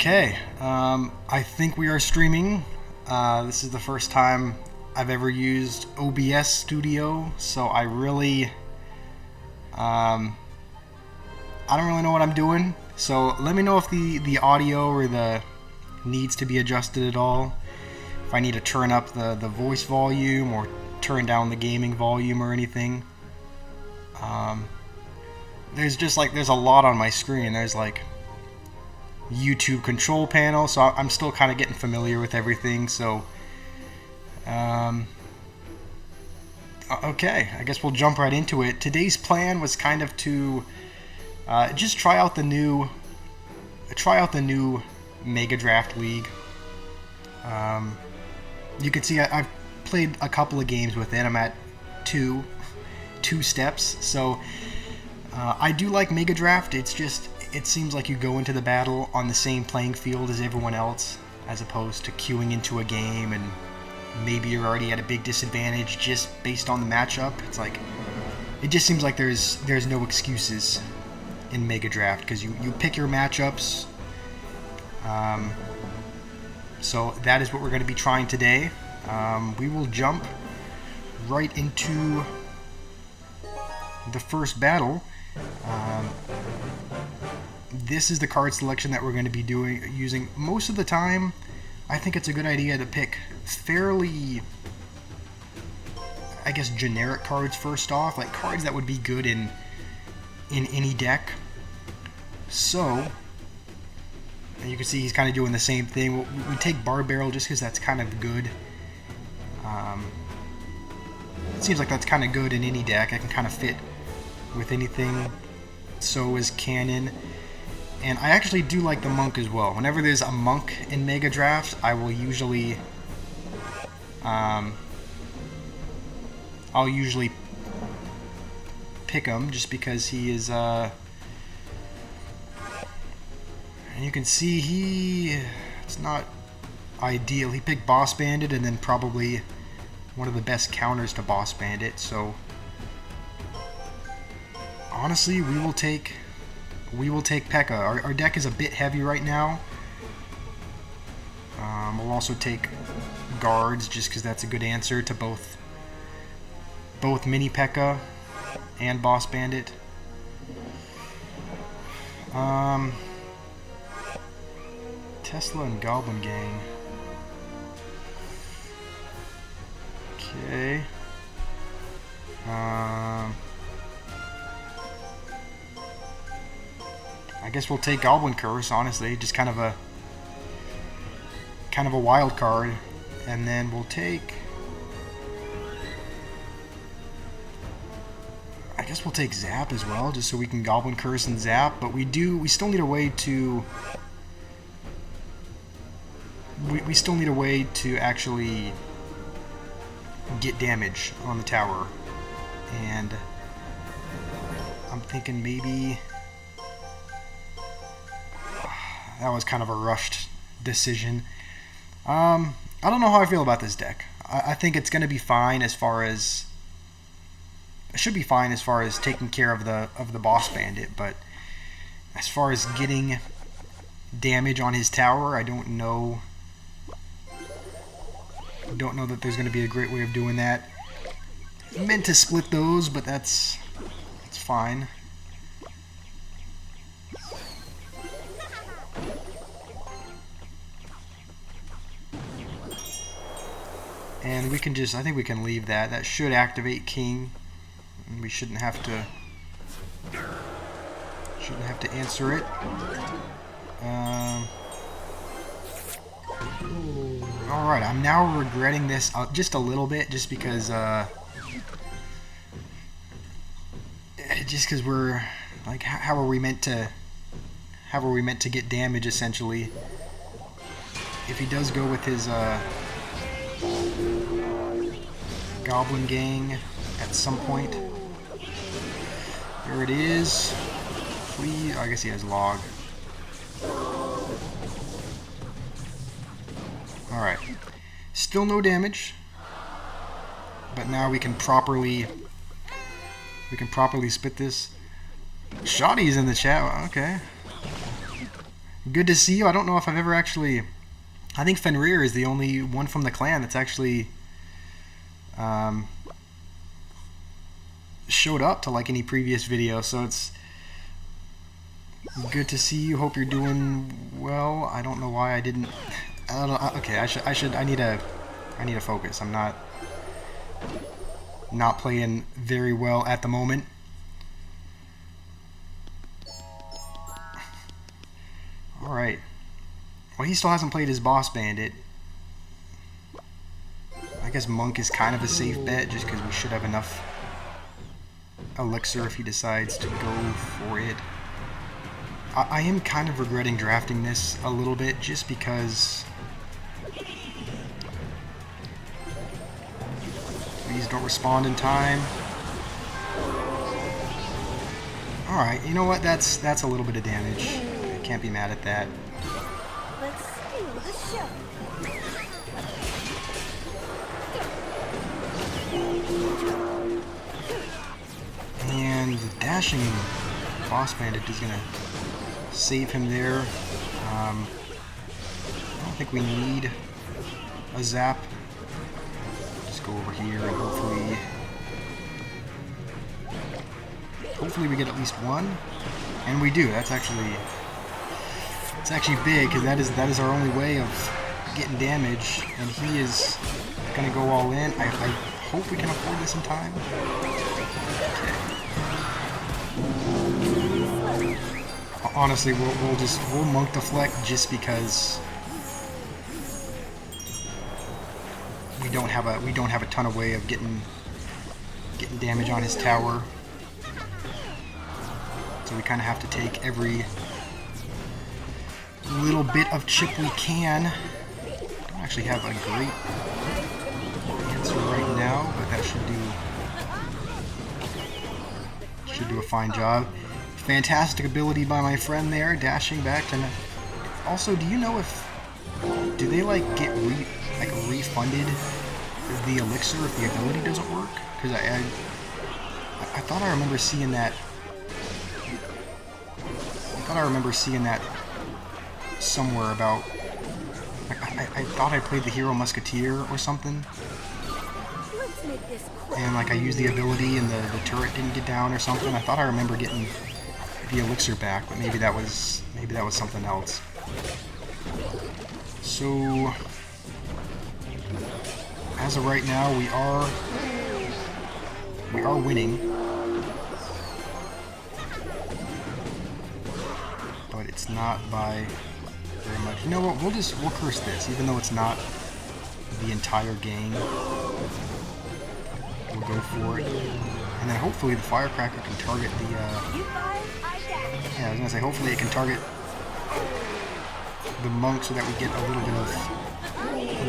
Okay, I think we are streaming. This is the first time I've ever used OBS Studio, so I don't really know what I'm doing. So let me know if the audio or the needs to be adjusted at all. If I need to turn up the voice volume or turn down the gaming volume or anything. There's a lot on my screen. There's like YouTube control panel, so I'm still kind of getting familiar with everything. So, okay, I guess we'll jump right into it. Today's plan was kind of to just try out the new Mega Draft League. You can see I've played a couple of games with it. I'm at two steps, so I do like Mega Draft. It seems like you go into the battle on the same playing field as everyone else, as opposed to queuing into a game and maybe you're already at a big disadvantage just based on the matchup. It's like, it just seems like there's no excuses in Mega Draft because you pick your matchups. So that is what we're going to be trying today. We will jump right into the first battle. This is the card selection that we're going to be using. Most of the time, I think it's a good idea to pick fairly, I guess, generic cards first off, like cards that would be good in any deck. So, and you can see he's kind of doing the same thing. We take Bar Barrel just because that's kind of good. It seems like that's kind of good in any deck. I can kind of fit with anything. So is Cannon. And I actually do like the Monk as well. Whenever there's a Monk in Mega Draft, I will usually I'll usually pick him just because he is and you can see it's not ideal. He picked Boss Bandit and then probably one of the best counters to Boss Bandit, so honestly we will take P.E.K.K.A. Our deck is a bit heavy right now. We'll also take guards just because that's a good answer to both Mini P.E.K.K.A. and Boss Bandit. Tesla and Goblin Gang. Okay. I guess we'll take Goblin Curse, honestly, just kind of a wild card, and then we'll take, I guess we'll take Zap as well, just so we can Goblin Curse and Zap, but we still need a way to we still need a way to actually get damage on the tower, and I'm thinking maybe that was kind of a rushed decision. I don't know how I feel about this deck. I think it's going to be fine as far as taking care of the Boss Bandit, but as far as getting damage on his tower, I don't know that there's going to be a great way of doing that. I meant to split those, but that's fine. And we can I think we can leave that. That should activate King. And we shouldn't have to answer it. Alright, I'm now regretting this just a little bit, just because we're like, how are we meant to get damage essentially? If he does go with his Goblin Gang at some point. There it is. Please, I guess he has Log. Alright. Still no damage. But now we can properly spit this. Shoddy's in the chat. Okay. Good to see you. I don't know if I've ever actually... I think Fenrir is the only one from the clan that's actually showed up to like any previous video, so it's good to see you. Hope you're doing well. I don't know why I didn't... I don't know. Okay, I need to focus. I'm not playing very well at the moment. Alright. Well, he still hasn't played his boss bandit. I guess Monk is kind of a safe bet just because we should have enough elixir if he decides to go for it. I am kind of regretting drafting this a little bit just because... Please don't respond in time. Alright, you know what? That's a little bit of damage. I can't be mad at that. Let's steal the show. And the dashing boss bandit is gonna save him there. I don't think we need a zap. Just go over here and hopefully we get at least one. And we do. It's actually big because that is our only way of getting damage, and he is gonna go all in. I hope we can afford this in time. Okay. Honestly, we'll monk deflect just because we don't have a ton of way of getting damage on his tower. So we kind of have to take every little bit of chip we can. Don't actually have a great answer right now, but that should do a fine job. Fantastic ability by my friend there, dashing back to... Also, do you know if... Do they, like, get refunded the elixir if the ability doesn't work? Because I thought I remember seeing that... somewhere about... Like, I thought I played the Hero Musketeer or something. And, like, I used the ability and the turret didn't get down or something. I thought I remember getting the elixir back, but maybe that was something else. So as of right now, we are winning, but it's not by very much. You know what? We'll curse this, even though it's not the entire game. We'll go for it, and then hopefully the firecracker can target the. Yeah, I was gonna say hopefully it can target the monk so that we get a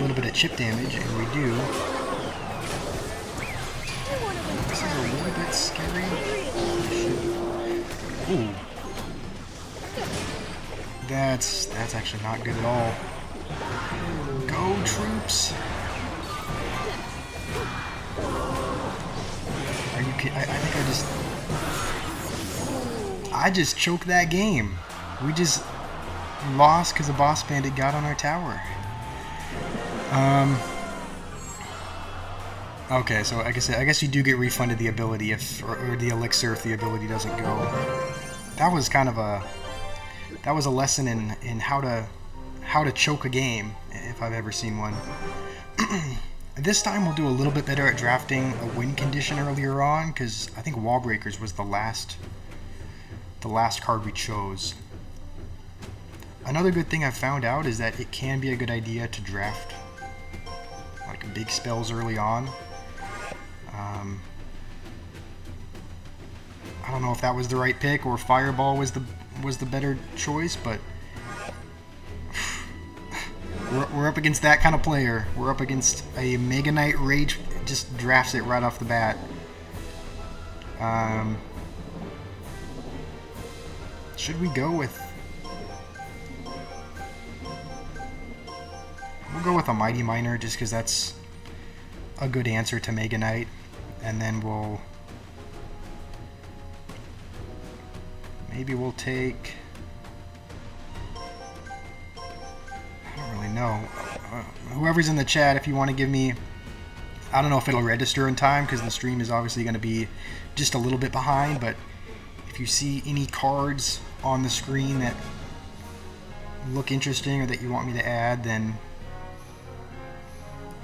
little bit of chip damage, and we do. This is a little bit scary. Ooh, that's actually not good at all. Go troops! Are you kidding? I think I just choked that game. We just lost because the boss bandit got on our tower. Okay, so I guess you do get refunded the ability or the elixir if the ability doesn't go. That was kind of a lesson in how to choke a game if I've ever seen one. This time we'll do a little bit better at drafting a win condition earlier on, because I think Wall Breakers was the last card we chose. Another good thing I've found out is that it can be a good idea to draft like big spells early on. I don't know if that was the right pick or Fireball was the better choice, but we're up against that kind of player. We're up against a Mega Knight Rage, just drafts it right off the bat. Should we go with... We'll go with a Mighty Miner just because that's a good answer to Mega Knight. And then maybe we'll take... know. Whoever's in the chat, if you want to give me, I don't know if it'll register in time because the stream is obviously going to be just a little bit behind, but if you see any cards on the screen that look interesting or that you want me to add, then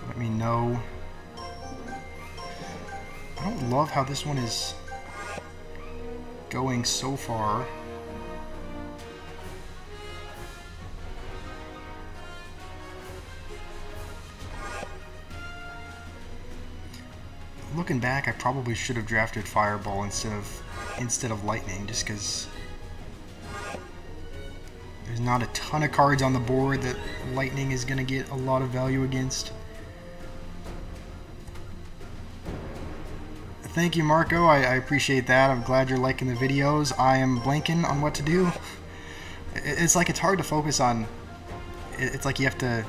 let me know. I don't love how this one is going so far. Looking back, I probably should have drafted Fireball instead of Lightning, just because there's not a ton of cards on the board that Lightning is going to get a lot of value against. Thank you, Marco. I appreciate that. I'm glad you're liking the videos. I am blanking on what to do. It's like it's hard to focus on. It's like you have to.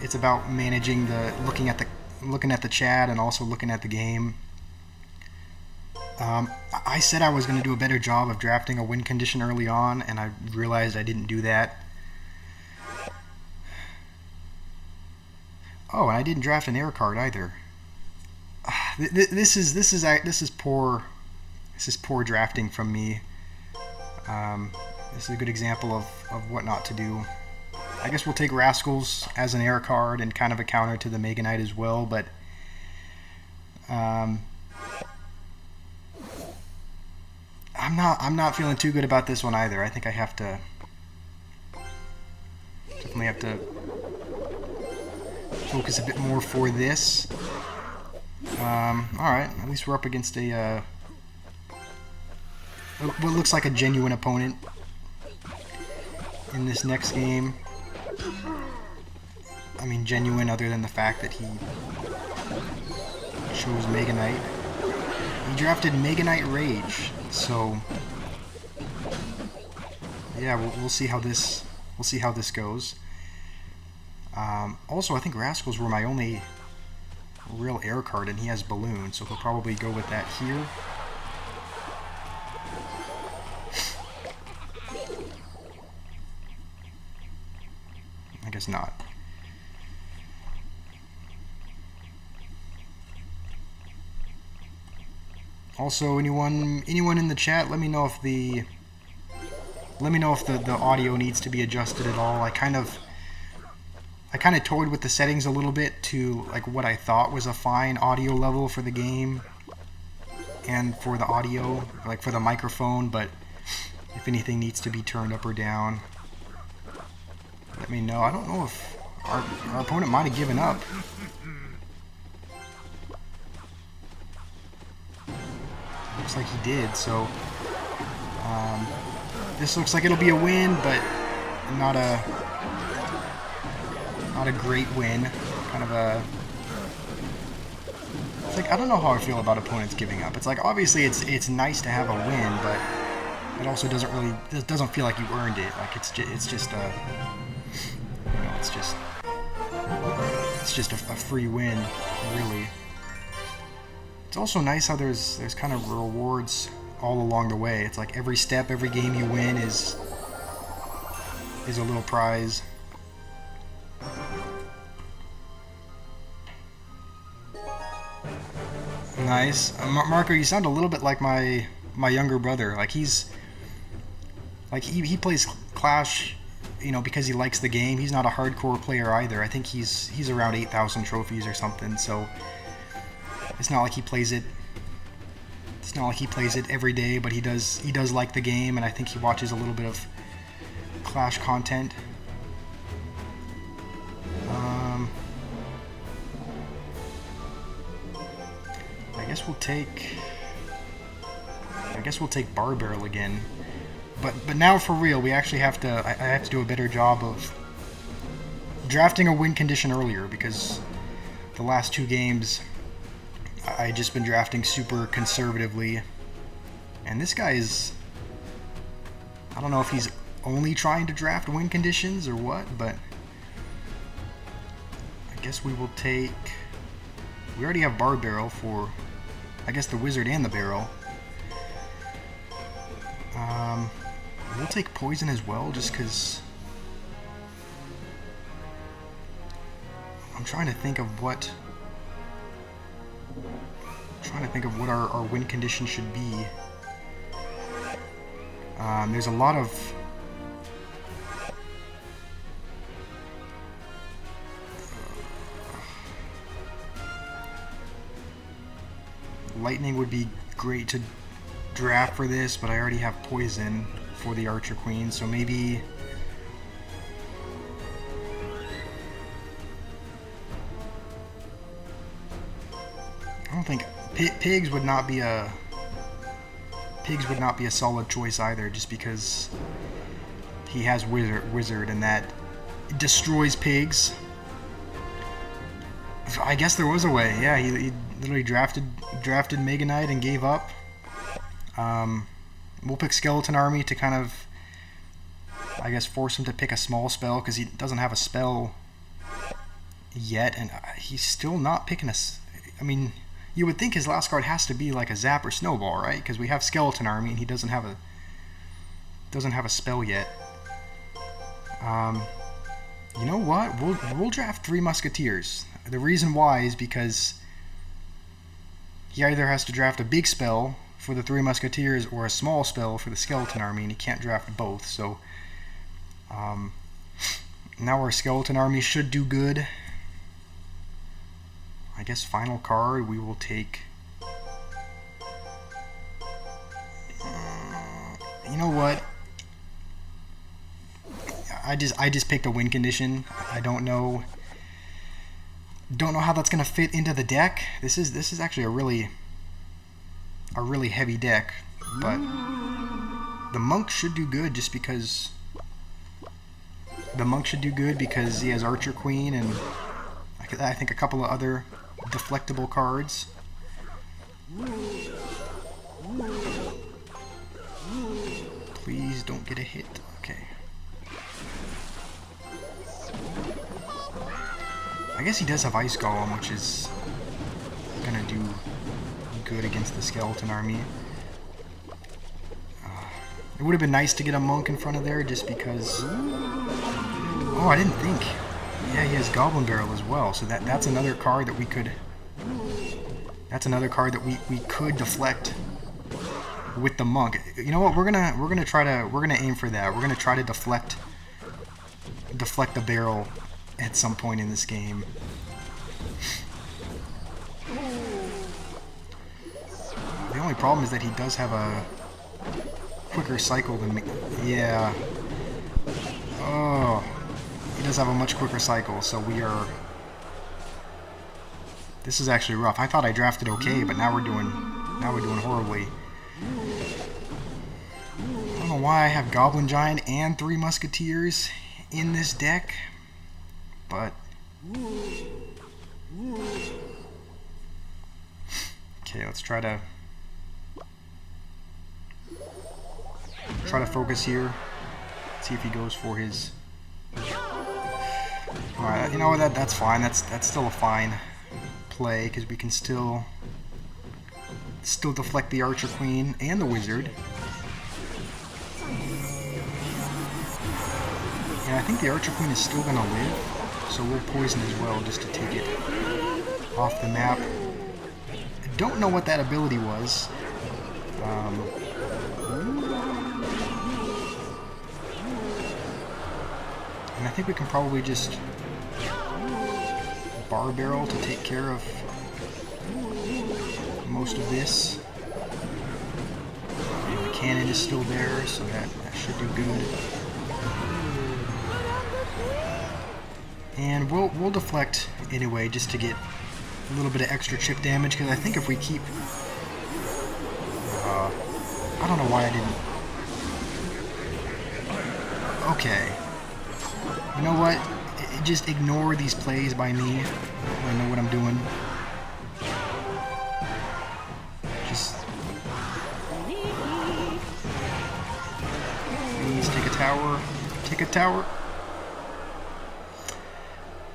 It's about managing the looking at the chat and also looking at the game. I said I was going to do a better job of drafting a win condition early on, and I realized I didn't do that. Oh, and I didn't draft an air card either. This is poor. This is poor drafting from me. This is a good example of what not to do. I guess we'll take Rascals as an air card and kind of a counter to the Mega Knight as well, but I'm not feeling too good about this one either. I think I definitely have to focus a bit more for this. Alright, at least we're up against a what looks like a genuine opponent in this next game. I mean, genuine other than the fact that he chose Mega Knight. He drafted Mega Knight Rage, so yeah, we'll see how this goes. Also, I think Rascals were my only real air card, and he has Balloon, so he'll probably go with that here. I guess not. Also, anyone in the chat, let me know if the audio needs to be adjusted at all. I kind of toyed with the settings a little bit to like what I thought was a fine audio level for the game and for the audio, like for the microphone, but if anything needs to be turned up or down, let me know. I don't know if our opponent might have given up. Looks like he did, so this looks like it'll be a win, but not a great win. Kind of a... It's like, I don't know how I feel about opponents giving up. It's like, obviously it's nice to have a win, but it also doesn't feel like you earned it. Like it's just a, you know, it's just a free win, really. It's also nice how there's kind of rewards all along the way. It's like every step, every game you win is a little prize. Nice. Marco, you sound a little bit like my younger brother. Like he plays Clash, you know, because he likes the game. He's not a hardcore player either. I think he's around 8,000 trophies or something. So it's not like he plays it. It's not like he plays it every day, but he does like the game, and I think he watches a little bit of Clash content. I guess we'll take Bar Barrel again. But now for real, we actually have to. I have to do a better job of drafting a win condition earlier, because the last two games I just been drafting super conservatively, and this guy is. I don't know if he's only trying to draft win conditions or what, but I guess we will take. We already have Bar Barrel for, I guess, the Wizard and the Barrel. We'll take Poison as well, just because I'm trying to think of what our win condition should be. There's a lot of lightning would be great to draft for this, but I already have poison for the Archer Queen, so maybe I don't think pigs would not be a solid choice either, just because he has wizard and that destroys pigs. I guess there was a way. Yeah, he literally drafted Mega Knight and gave up. We'll pick Skeleton Army to kind of, I guess, force him to pick a small spell, because he doesn't have a spell yet, and he's still not picking I mean, you would think his last card has to be like a Zap or Snowball, right? Because we have Skeleton Army and he doesn't have a spell yet. You know what? We'll draft 3 Musketeers. The reason why is because he either has to draft a big spell for the 3 Musketeers or a small spell for the Skeleton Army, and he can't draft both. So now our Skeleton Army should do good. I guess final card, we will take... you know what? I just picked a win condition. I don't know how that's gonna fit into the deck. This is actually a really heavy deck, but the monk should do good just because he has Archer Queen and I think a couple of other deflectable cards. Please don't get a hit. Okay. I guess he does have Ice Golem, which is gonna do good against the Skeleton Army. It would have been nice to get a monk in front of there just because... oh, I didn't think. Yeah, he has Goblin Barrel as well, so that's another card that we could... that's another card that we could deflect with the monk. You know what? We're gonna aim for that. We're gonna try to deflect the barrel at some point in this game. The only problem is that he does have a quicker cycle than me. Yeah. Oh. He does have a much quicker cycle, so we are... this is actually rough. I thought I drafted okay, but now we're doing horribly. I don't know why I have Goblin Giant and 3 Musketeers in this deck, but... okay, let's try to focus here. See if he goes for his... alright, you know what, that's fine. That's still a fine play, because we can still deflect the Archer Queen and the Wizard. And I think the Archer Queen is still gonna live, so we'll poison as well just to take it off the map. I don't know what that ability was. And I think we can probably just bar barrel to take care of most of this. And the cannon is still there, so that should do good. And we'll deflect anyway, just to get a little bit of extra chip damage, because I think if we keep... I don't know why I didn't... okay. You know what? Just ignore these plays by me. I know what I'm doing. Just... please take a tower. Take a tower.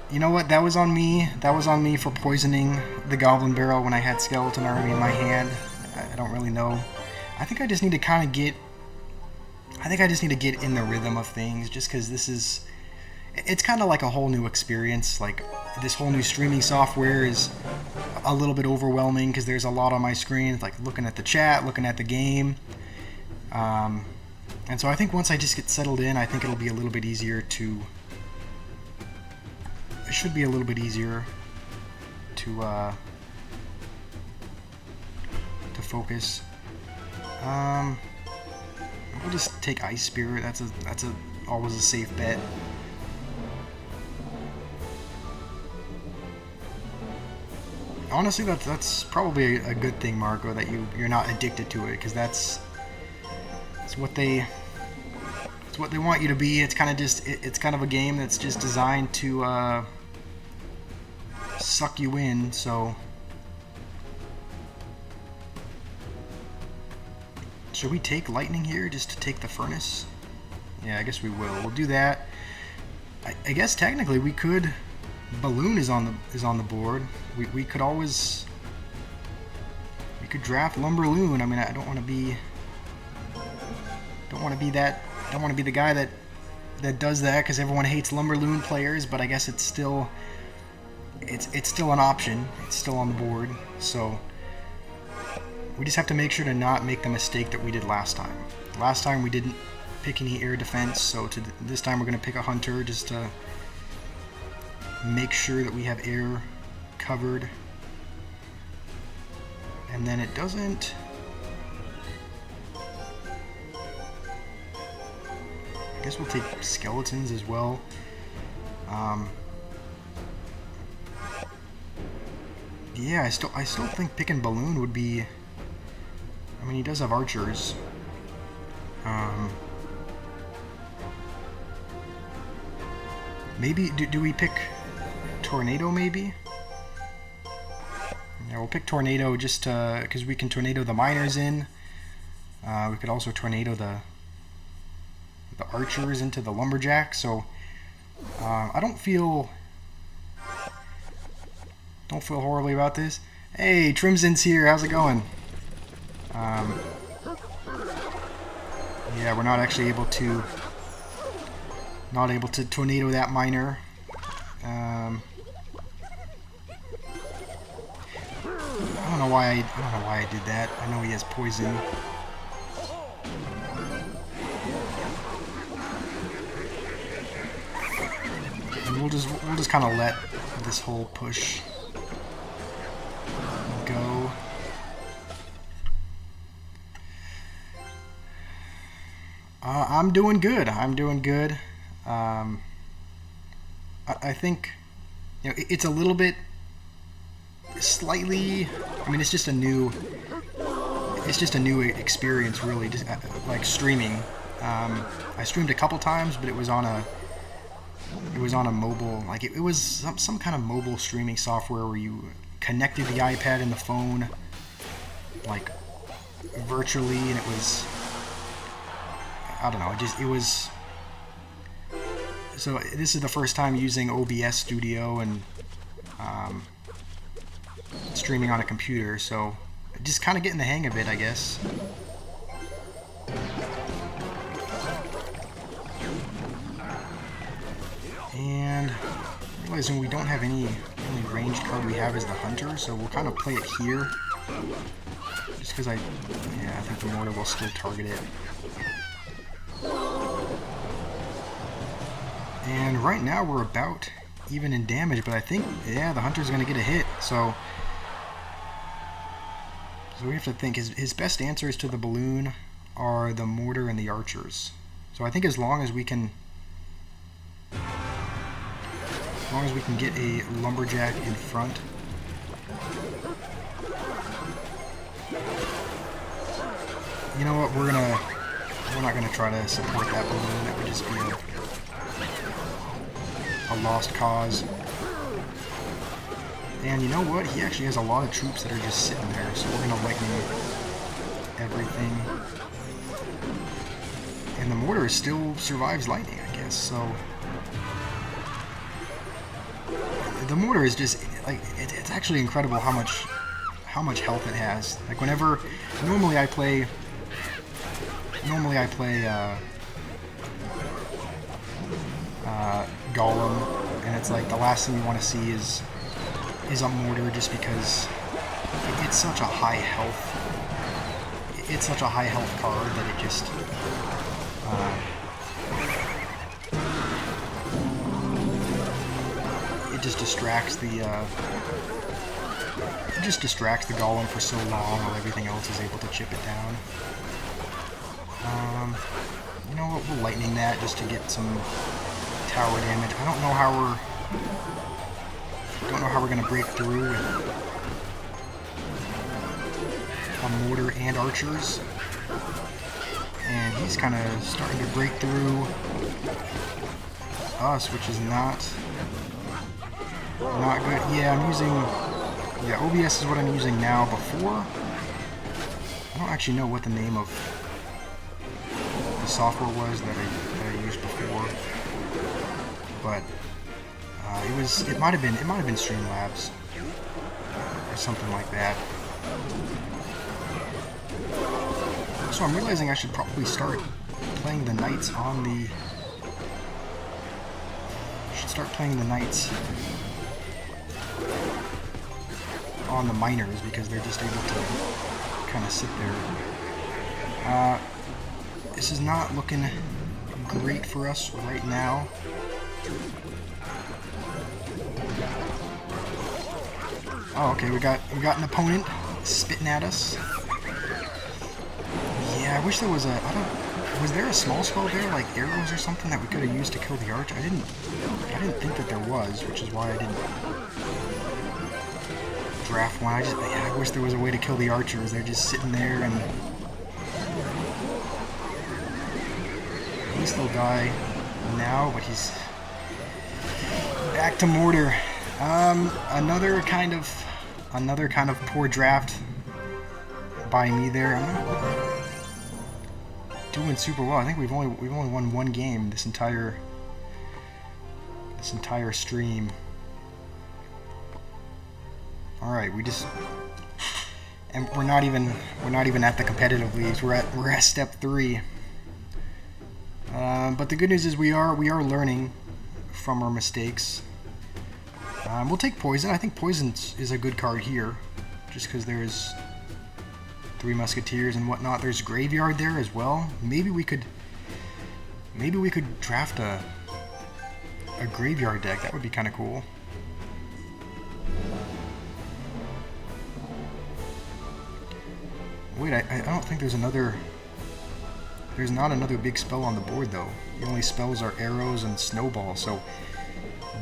You know what? That was on me. That was on me for poisoning the Goblin Barrel when I had Skeleton Army in my hand. I don't really know. I think I just need to kind of get... I think I just need to get in the rhythm of things, just because this is... it's kind of like a whole new experience. Like, this whole new streaming software is a little bit overwhelming because there's a lot on my screen. It's like looking at the chat, looking at the game. And so I think once I just get settled in, I think it'll be a little bit easier to... It should be a little bit easier to focus. We'll just take Ice Spirit. That's always a safe bet. Honestly, that's probably a good thing, Marco, that you're not addicted to it, because that's what they want you to be. It's kind of just it's kind of a game that's just designed to suck you in. So should we take lightning here just to take the furnace? Yeah, I guess we will. We'll do that. I guess technically we could. Balloon is on the board. We could always draft Lumberloon. I mean, I don't want to be the guy that does that because everyone hates Lumberloon players. But I guess it's still an option. It's still on the board. So we just have to make sure to not make the mistake that we did last time. Last time we didn't pick any air defense, so this time we're going to pick a hunter just to make sure that we have air covered. And then it doesn't... I guess we'll take skeletons as well. Yeah, I still think picking Balloon would be... I mean, he does have archers. Maybe, do we pick Tornado, maybe? Yeah, we'll pick Tornado just because we can Tornado the miners in. We could also Tornado the archers into the lumberjack. So I don't feel horribly about this. Hey, Trimson's here. How's it going? Yeah, we're not actually able to tornado that miner. I don't know why I did that. I know he has poison. And we'll just kind of let this whole push go. I'm doing good. I think, you know, it's a little bit, slightly. I mean, it's just a new experience, really. Just like streaming. I streamed a couple times, but it was on a mobile. Like it was some kind of mobile streaming software where you connected the iPad and the phone, like virtually, and it was. I don't know. It was. So this is the first time using OBS Studio and streaming on a computer. So just kind of getting the hang of it, I guess. And realizing we don't have any ranged card we have is the hunter, so we'll kind of play it here. Just because I think the mortar will still target it. And right now we're about even in damage, but I think, yeah, the hunter's going to get a hit. So we have to think. His best answers to the balloon are the mortar and the archers. So I think as long as we can get a lumberjack in front. You know what? We're not gonna try to support that balloon. That would just be a lost cause. And you know what? He actually has a lot of troops that are just sitting there, so we're gonna lightning everything. And the mortar still survives lightning, I guess. So the mortar is just like it's actually incredible how much health it has. Like whenever normally I play Golem, and and it's like the last thing you want to see is a mortar, just because it's such a high health. It's such a high health card that it just distracts the golem for so long while everything else is able to chip it down. You know what? We'll lightning that just to get some tower damage. I don't know how we're gonna break through with a mortar and archers. And he's kind of starting to break through us, which is not good. Yeah, OBS is what I'm using now. Before, I don't actually know what the name of the software was that I used before, but it might have been Streamlabs or something like that. So I'm realizing I should probably start playing the knights on the. On the miners, because they're just able to kind of sit there. This is not looking great for us right now. Oh, okay, we got an opponent spitting at us. Yeah, I wish there was was there a small spell there, like arrows or something, that we could have used to kill the arch? I didn't think that there was, which is why I didn't draft one. I wish there was a way to kill the archers. They're just sitting there, and at least they'll die now, but he's back to mortar. Another kind of poor draft by me there. I'm not doing super well. I think we've only won one game this entire stream. All right, and we're not even at the competitive leagues. We're at step 3. But the good news is we are learning from our mistakes. We'll take poison. I think poison is a good card here, just because there's 3 musketeers and whatnot. There's graveyard there as well. Maybe we could draft a graveyard deck. That would be kind of cool. Wait, I don't think there's not another big spell on the board, though. The only spells are arrows and snowball. So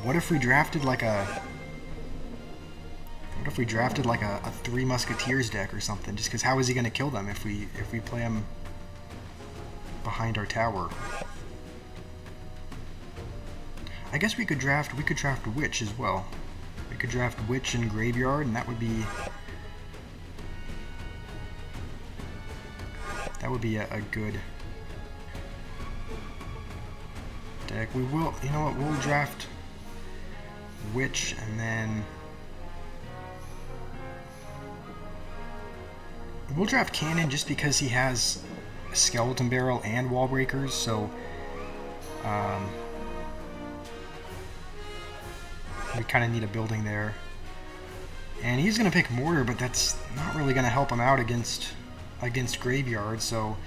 what if we drafted like a 3 musketeers deck or something? Just because how is he going to kill them if we play him behind our tower? I guess we could draft witch as well. We could draft witch and graveyard, and that would be a good deck. You know what, we'll draft witch, and then we'll draft cannon just because he has a skeleton barrel and wall breakers, so we kind of need a building there. And he's going to pick mortar, but that's not really going to help him out against graveyard, so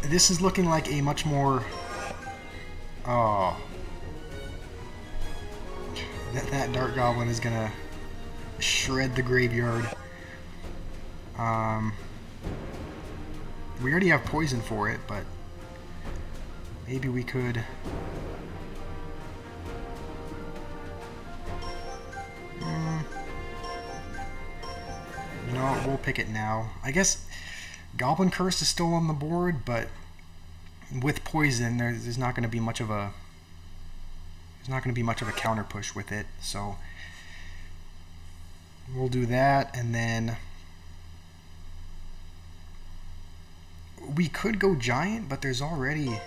this is looking like a much more that Dart Goblin is gonna shred the graveyard. We already have poison for it, but maybe we could you know, we'll pick it now. I guess Goblin Curse is still on the board, but with poison, there's not going to be much of a counter push with it. So we'll do that, and then we could go giant, but there's already.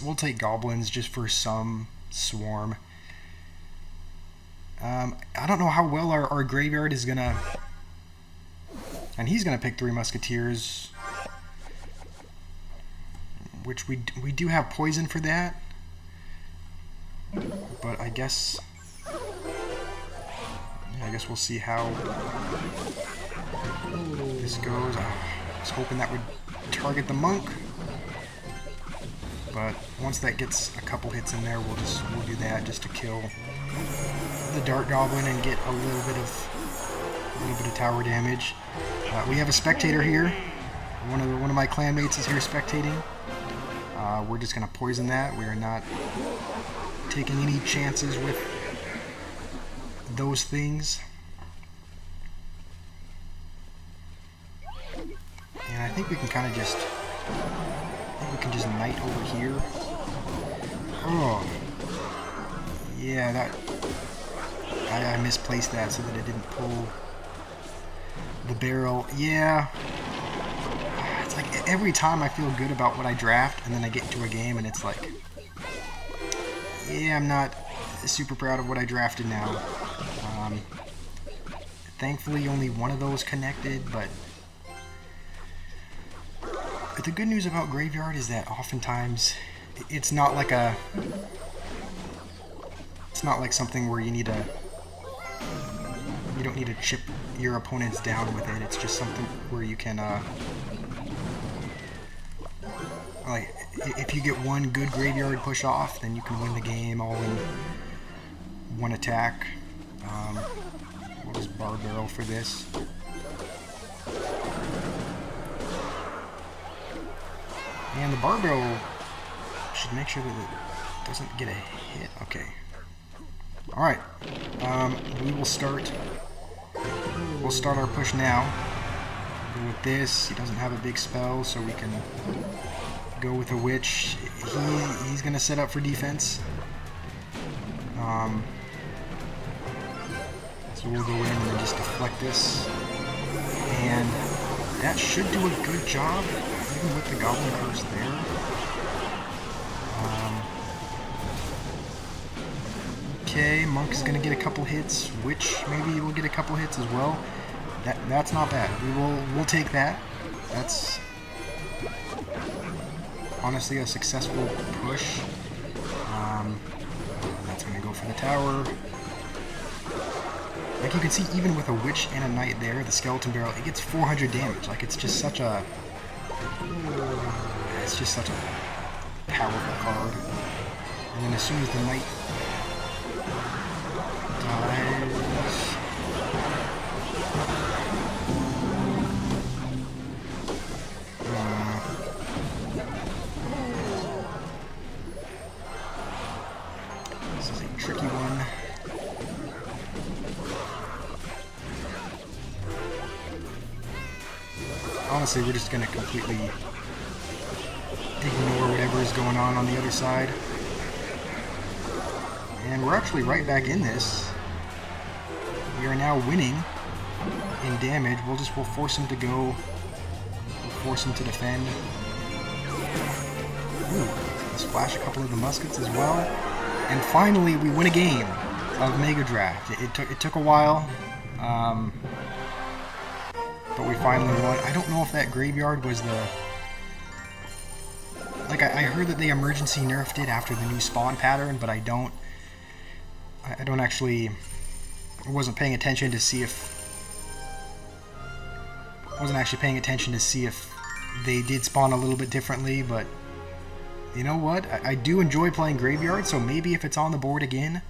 We'll take goblins just for some swarm. I don't know how well our graveyard is gonna, and he's gonna pick 3 musketeers. which we do have poison for that. But I guess we'll see how this goes. I was hoping that would target the monk, but once that gets a couple hits in there, we'll do that just to kill the dart goblin and get a little bit of tower damage. We have a spectator here. One of my clanmates is here spectating. We're just gonna poison that. We are not taking any chances with those things. And I think we can kind of just knight over here. Oh, yeah, that I misplaced that so that it didn't pull the barrel. Yeah, it's like every time I feel good about what I draft, and then I get into a game and it's like, yeah, I'm not super proud of what I drafted now. Thankfully, only one of those connected, but the good news about Graveyard is that oftentimes it's not like something where you don't need to chip your opponents down with it. It's just something where you can like, if you get one good Graveyard push off, then you can win the game all in one attack. We'll just bar barrel for this. And the bar barrel should make sure that it doesn't get a hit. Okay. Alright. We'll start our push now. Go with this. He doesn't have a big spell, so we can go with a witch. He's gonna set up for defense. So we'll go in and then just deflect this. And that should do a good job, even with the Goblin Curse there. Okay, Monk is going to get a couple hits. Witch maybe will get a couple hits as well. That's not bad. We'll take that. That's honestly a successful push. That's going to go for the tower. Like you can see, even with a witch and a knight there, the skeleton barrel, it gets 400 damage. Like it's just such a powerful card. And then as soon as the knight dies, this is a tricky one. Honestly, we're just going to completely ignore whatever is going on the other side. And we're actually right back in this. We are now winning in damage. We'll force him to go. We'll force him to defend. Ooh, let's flash a couple of the muskets as well. And finally, we win a game of Mega Draft. It took a while. But we finally won. I don't know if that Graveyard was the... Like, I heard that they emergency nerfed it after the new spawn pattern, but I don't actually... I wasn't paying attention to see if... I wasn't actually paying attention to see if they did spawn a little bit differently, but... You know what? I do enjoy playing Graveyard, so maybe if it's on the board again,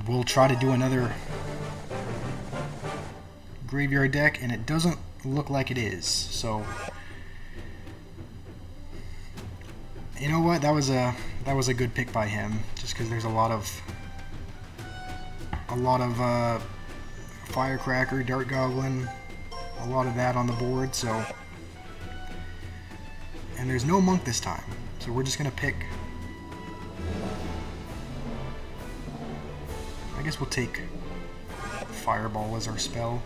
we'll try to do another Graveyard deck, and it doesn't look like it is, so you know what, that was a good pick by him, just because there's a lot of Firecracker, Dart Goblin, a lot of that on the board, so, and there's no Monk this time, so we're just gonna pick, I guess we'll take Fireball as our spell.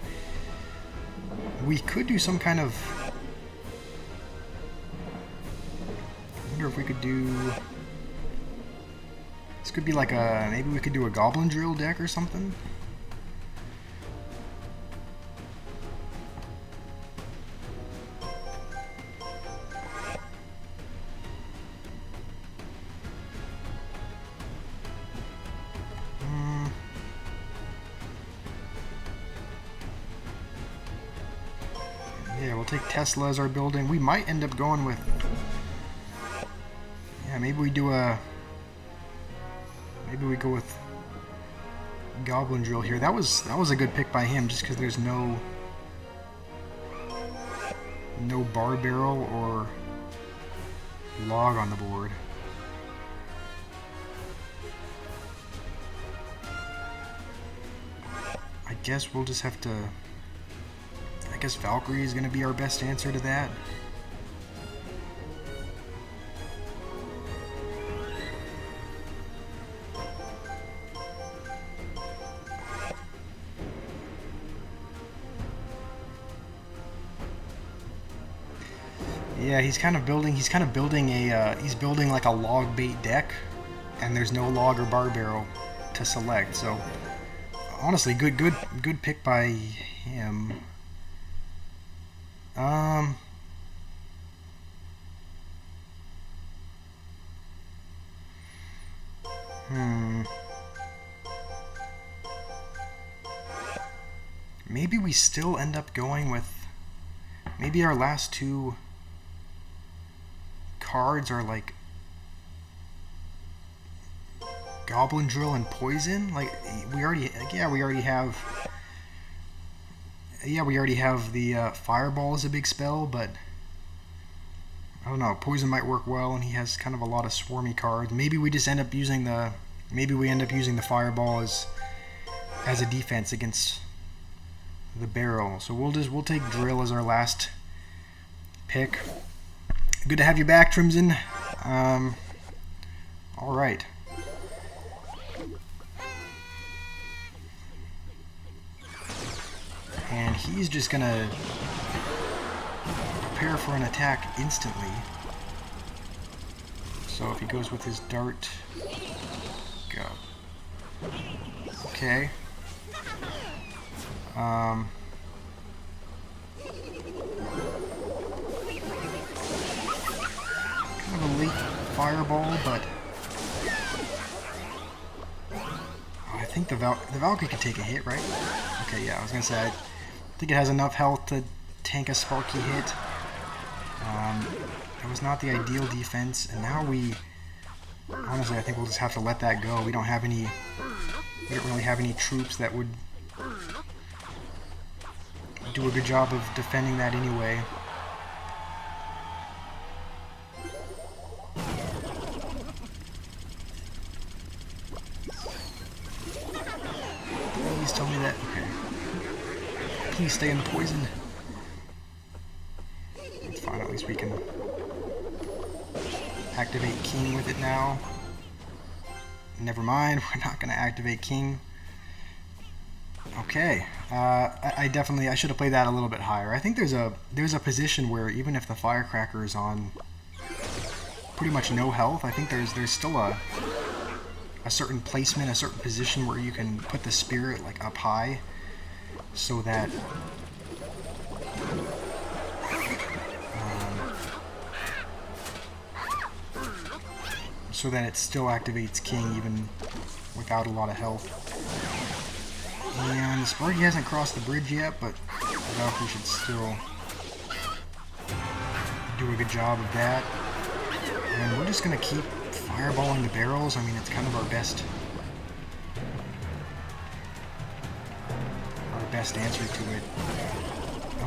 We could do some kind of... I wonder if we could do... This could be like a... Maybe we could do a Goblin Drill deck or something? Yeah, we'll take Tesla as our building. We might end up going with... Yeah, maybe we do a... Maybe we go with Goblin Drill here. That was a good pick by him, just because there's no bar barrel or log on the board. I guess we'll just have to... I guess Valkyrie is going to be our best answer to that. Yeah, he's kind of building a he's building like a log bait deck, and there's no log or bar barrel to select. So honestly, good pick by him. Maybe we still end up going with... Maybe our last two cards are like Goblin Drill and Poison. Like we already have the Fireball as a big spell, but I don't know. Poison might work well, and he has kind of a lot of swarmy cards. Maybe we just end up using the Fireball as a defense against the barrel. So we'll take Drill as our last pick. Good to have you back, Trimson. All right. And he's just gonna prepare for an attack instantly. So if he goes with his dart, go. Okay. Kind of a late fireball, but I think the Valkyrie could take a hit, right? Okay, yeah, I was gonna say I think it has enough health to tank a Sparky hit. It was not the ideal defense, and now honestly, I think we'll just have to let that go. We don't really have any troops that would do a good job of defending that anyway. Please tell me that. Okay. Please stay in the poison. It's fine, at least we can activate King with it now. Never mind, we're not going to activate King. Okay, I should have played that a little bit higher. I think there's a position where even if the Firecracker is on pretty much no health, I think there's still a certain placement, a certain position where you can put the Spirit like up high, so that it still activates King even without a lot of health. And the Sparky hasn't crossed the bridge yet, but the Valkyrie should still do a good job of that. And we're just going to keep fireballing the barrels. I mean, it's kind of our best answer to it.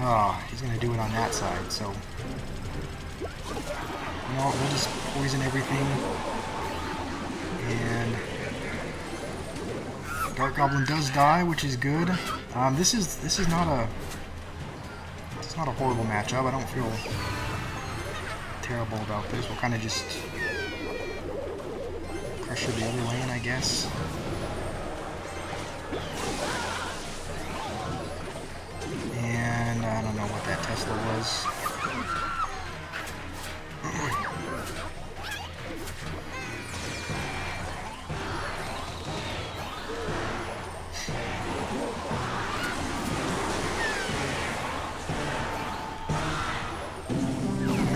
Oh, he's going to do it on that side, so... You know, we'll just poison everything. And Dark Goblin does die, which is good. This is not a horrible matchup. I don't feel terrible about this. We'll kind of just pressure the other lane, I guess. And I don't know what that Tesla was.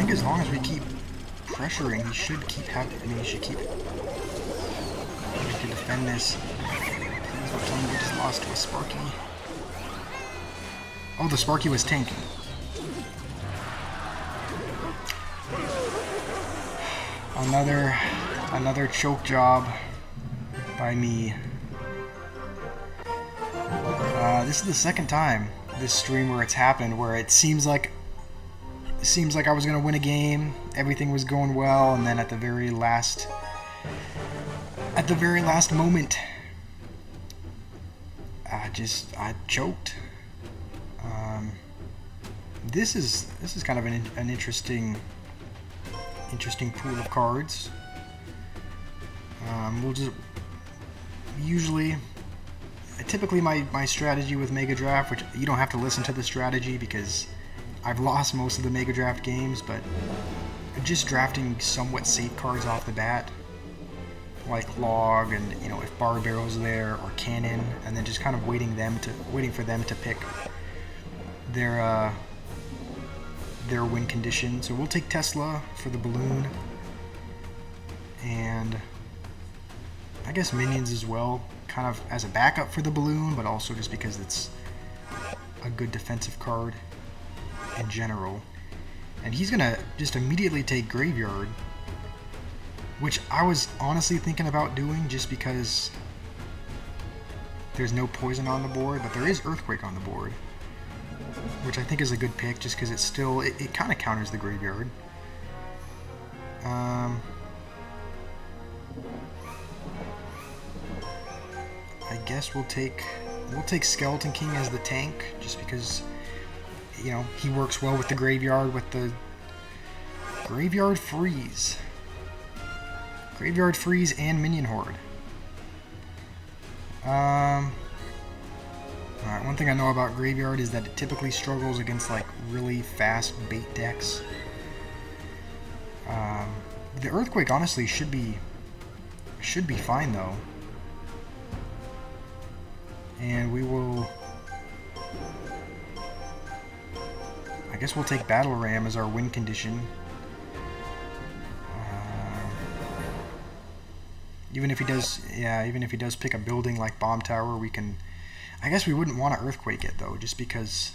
As long as we keep pressuring, he should keep he should keep having to defend this. Please don't tell me we just lost to a Sparky. Oh, the Sparky was tanking. Another choke job by me. This is the second time this stream where it's happened, where it seems like I was gonna win a game, everything was going well, and then at the very last moment, I choked. This is kind of an interesting pool of cards. We'll just typically my strategy with Mega Draft, which you don't have to listen to the strategy because I've lost most of the Mega Draft games, but just drafting somewhat safe cards off the bat, like Log, and if Bar Barrel's there, or Cannon, and then just kind of waiting for them to pick their win condition. So we'll take Tesla for the balloon, and I guess Minions as well, kind of as a backup for the balloon, but also just because it's a good defensive card in general. And he's gonna just immediately take Graveyard, which I was honestly thinking about doing just because there's no poison on the board, but there is Earthquake on the board, which I think is a good pick just because it kind of counters the Graveyard. I guess we'll take Skeleton King as the tank just because he works well with the Graveyard, with the Graveyard Freeze and Minion Horde. Alright, one thing I know about Graveyard is that it typically struggles against like really fast bait decks. The Earthquake honestly should be fine though. And I guess we'll take Battle Ram as our win condition. Even if he does pick a building like Bomb Tower, we can. I guess we wouldn't want to Earthquake it though, just because.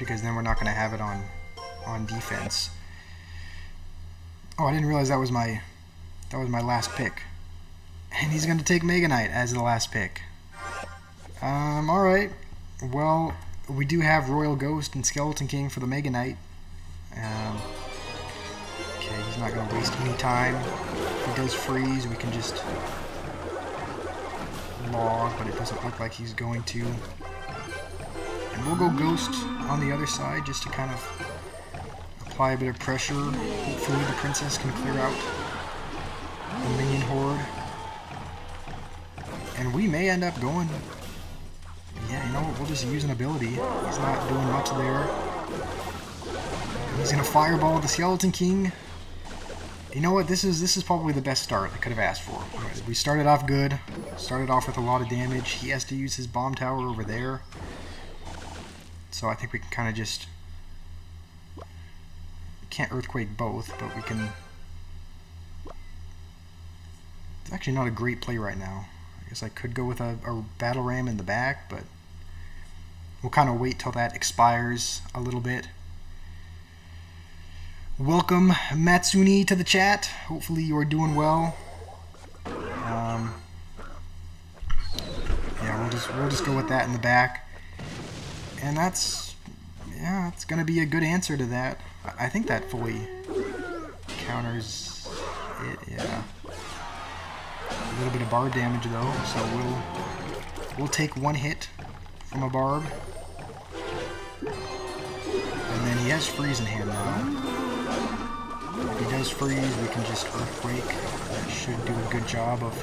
Then we're not going to have it on defense. Oh, I didn't realize that was my last pick. And he's going to take Mega Knight as the last pick. Alright. Well, we do have Royal Ghost and Skeleton King for the Mega Knight. Okay, he's not going to waste any time. If he does freeze, we can just Log, but it doesn't look like he's going to. And we'll go Ghost on the other side just to kind of apply a bit of pressure. Hopefully the Princess can clear out the Minion Horde. And we may end up going... Yeah, you know what? We'll just use an ability. He's not doing much there. He's going to Fireball the Skeleton King. You know what? This is probably the best start I could have asked for. We started off good. Started off with a lot of damage. He has to use his Bomb Tower over there. So I think we can kind of just... Can't Earthquake both, but we can... It's actually not a great play right now. I guess I could go with a Battle Ram in the back, but we'll kind of wait till that expires a little bit. Welcome Matsuni to the chat. Hopefully you are doing well. Yeah, we'll just go with that in the back, and it's gonna be a good answer to that. I think that fully counters it. Yeah. A little bit of barb damage though, so we'll take one hit from a barb, and then he has freeze in hand now. If he does freeze, we can just Earthquake. That should do a good job of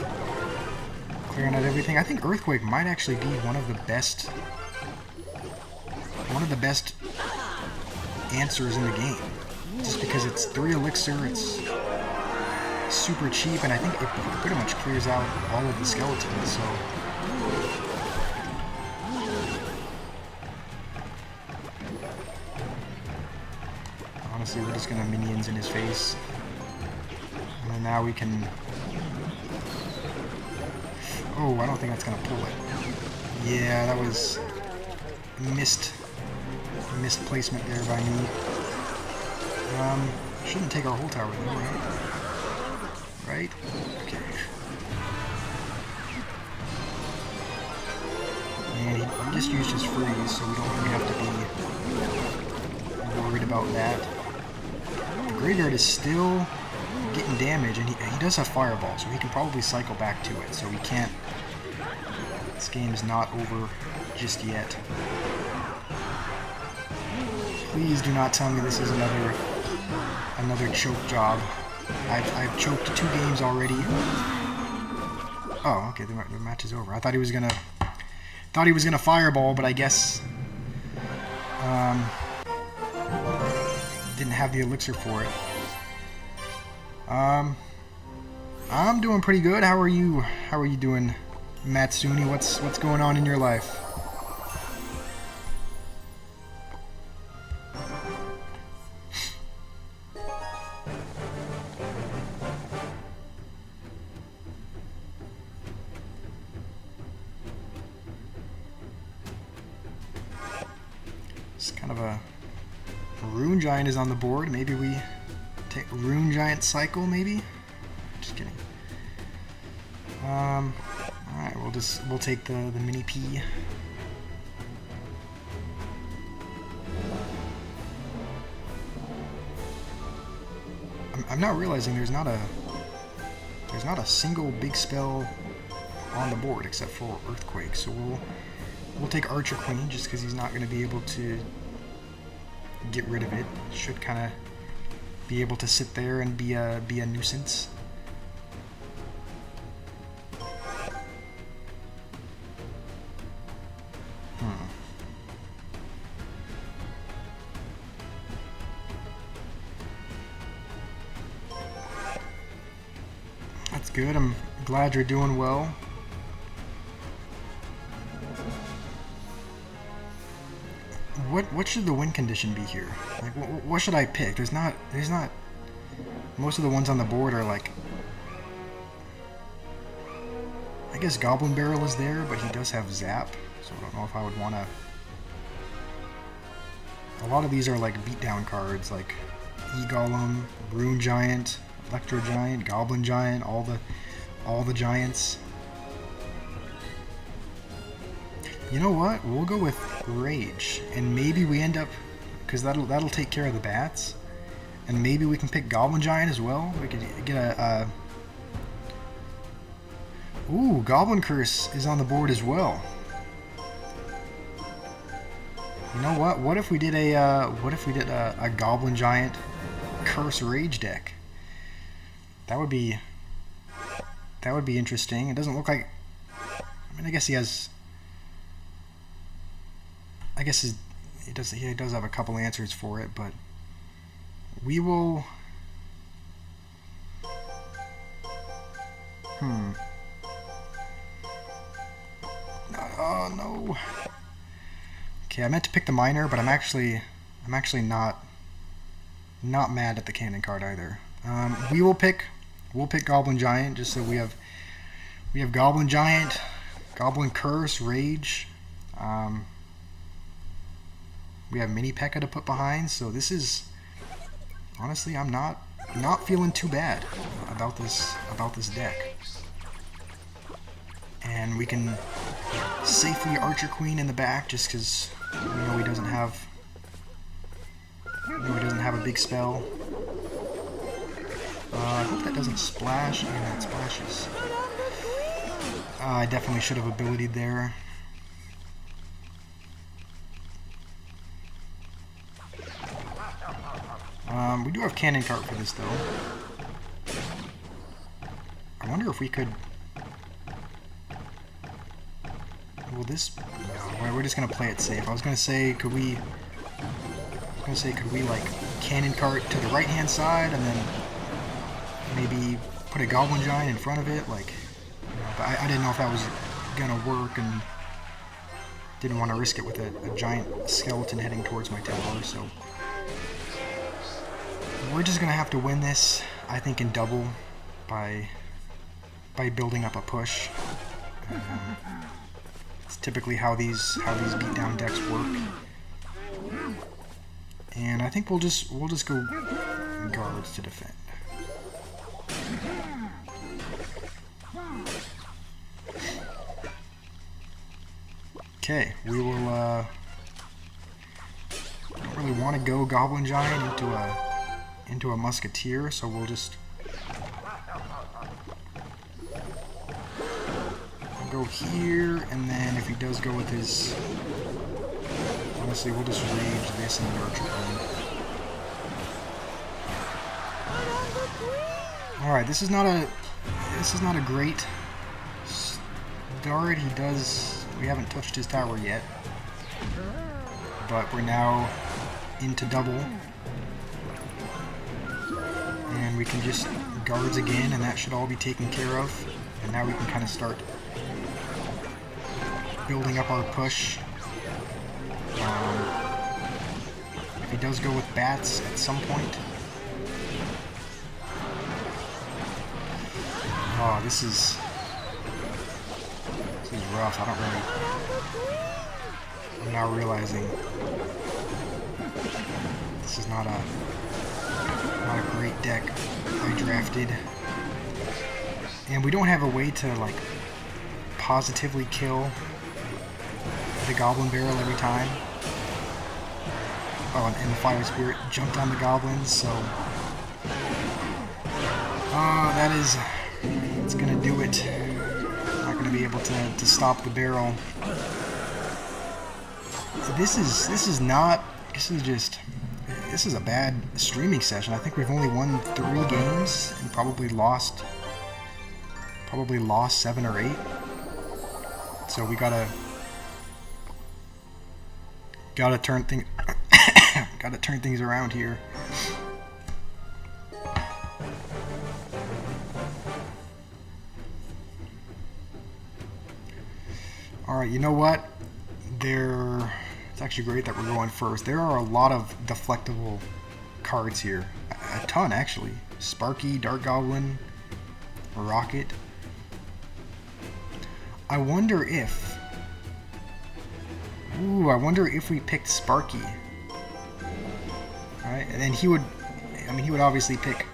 clearing out everything. I think Earthquake might actually be one of the best answers in the game, just because it's 3 elixir, it's super cheap, and I think it pretty much clears out all of the skeletons. So honestly, we're just gonna Minions in his face, and then now we can... Oh, I don't think that's gonna pull it. Yeah, that was missed misplacement there by me. Shouldn't take our whole tower though, right? Right? Okay. And he just used his freeze, so we don't really have to be worried about that. The graveyard is still getting damage, and he does have fireball, so he can probably cycle back to it, so we can't... This game's not over just yet. Please do not tell me this is another choke job. I've choked 2 games already. Oh, okay, the match is over. I thought he was gonna fireball, but I guess didn't have the elixir for it. I'm doing pretty good. How are you? How are you doing, Matsuni? What's going on in your life? It's kind of a Rune Giant is on the board. Maybe we take Rune Giant cycle, maybe? Just kidding. Alright, we'll take the mini P. I'm not realizing there's not a single big spell on the board except for Earthquake, so we'll take Archer Queen just because he's not going to be able to get rid of it. Should kind of be able to sit there and be a nuisance. That's good. I'm glad you're doing well. What should the win condition be here? Like, what should I pick? There's not. Most of the ones on the board are like. I guess Goblin Barrel is there, but he does have Zap, so I don't know if I would want to. A lot of these are like beatdown cards, like E-Golem, Rune Giant, Electro Giant, Goblin Giant, all the giants. You know what? We'll go with Rage, and maybe we end up, because that'll take care of the bats, and maybe we can pick Goblin Giant as well. We could get a ooh, Goblin Curse is on the board as well. You know what? What if we did a Goblin Giant Curse Rage deck? That would be interesting. It doesn't look like. I mean, I guess he has. I guess he does have a couple answers for it, but we will. Oh no. Okay, I meant to pick the Miner, but I'm actually not mad at the Cannon card either. We'll pick Goblin Giant just so we have Goblin Giant, Goblin Curse, Rage. We have Mini P.E.K.K.A to put behind, so this is honestly I'm not feeling too bad about this deck. And we can safely Archer Queen in the back just because we know he doesn't have a big spell. I hope that doesn't splash. Yeah, it splashes. I definitely should have abilitied there. We do have Cannon Cart for this though. I wonder if we could. Will this? No, we're just gonna play it safe. I was gonna say, could we like Cannon Cart to the right hand side and then maybe put a Goblin Giant in front of it, like. But I didn't know if that was gonna work and didn't want to risk it with a giant skeleton heading towards my tower, so. We're just gonna have to win this, I think, in double by building up a push. It's typically how these beatdown decks work. And I think we'll just go guards to defend. Okay, we will don't really want to go Goblin Giant into a Musketeer, so we'll just go here, and then if he does go with his, honestly, we'll just rage this and nurture him. All right, this is not a great start. We haven't touched his tower yet, but we're now into double, and we can just guards again, and that should all be taken care of. And now we can kind of start building up our push. If he does go with bats at some point. Oh, this is rough. I'm now realizing this is not a great deck I drafted, and we don't have a way to like positively kill the Goblin Barrel every time. Oh, and the Fire Spirit jumped on the goblins, so it's gonna do it. Not gonna be able to stop the barrel. This is a bad streaming session. I think we've only won 3 games and probably lost 7 or 8. So we gotta turn things around here. Alright, you know what? It's actually great that we're going first. There are a lot of deflectable cards here. A ton, actually. Sparky, Dark Goblin, Rocket. I wonder if we picked Sparky. Alright, and then he would obviously pick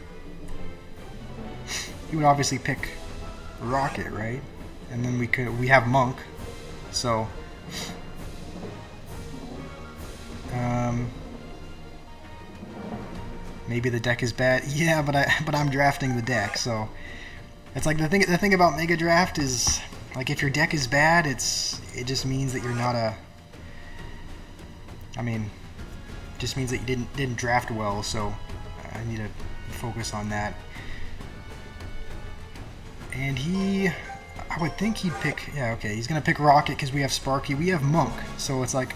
Rocket, right? And then we have Monk. So maybe the deck is bad. Yeah, but I'm drafting the deck, so it's like the thing about Mega Draft is like if your deck is bad, it just means that you're not just means that you didn't draft well. So I need to focus on that. And I would think he'd pick, yeah, okay, he's gonna pick Rocket because we have Sparky, we have Monk, so it's like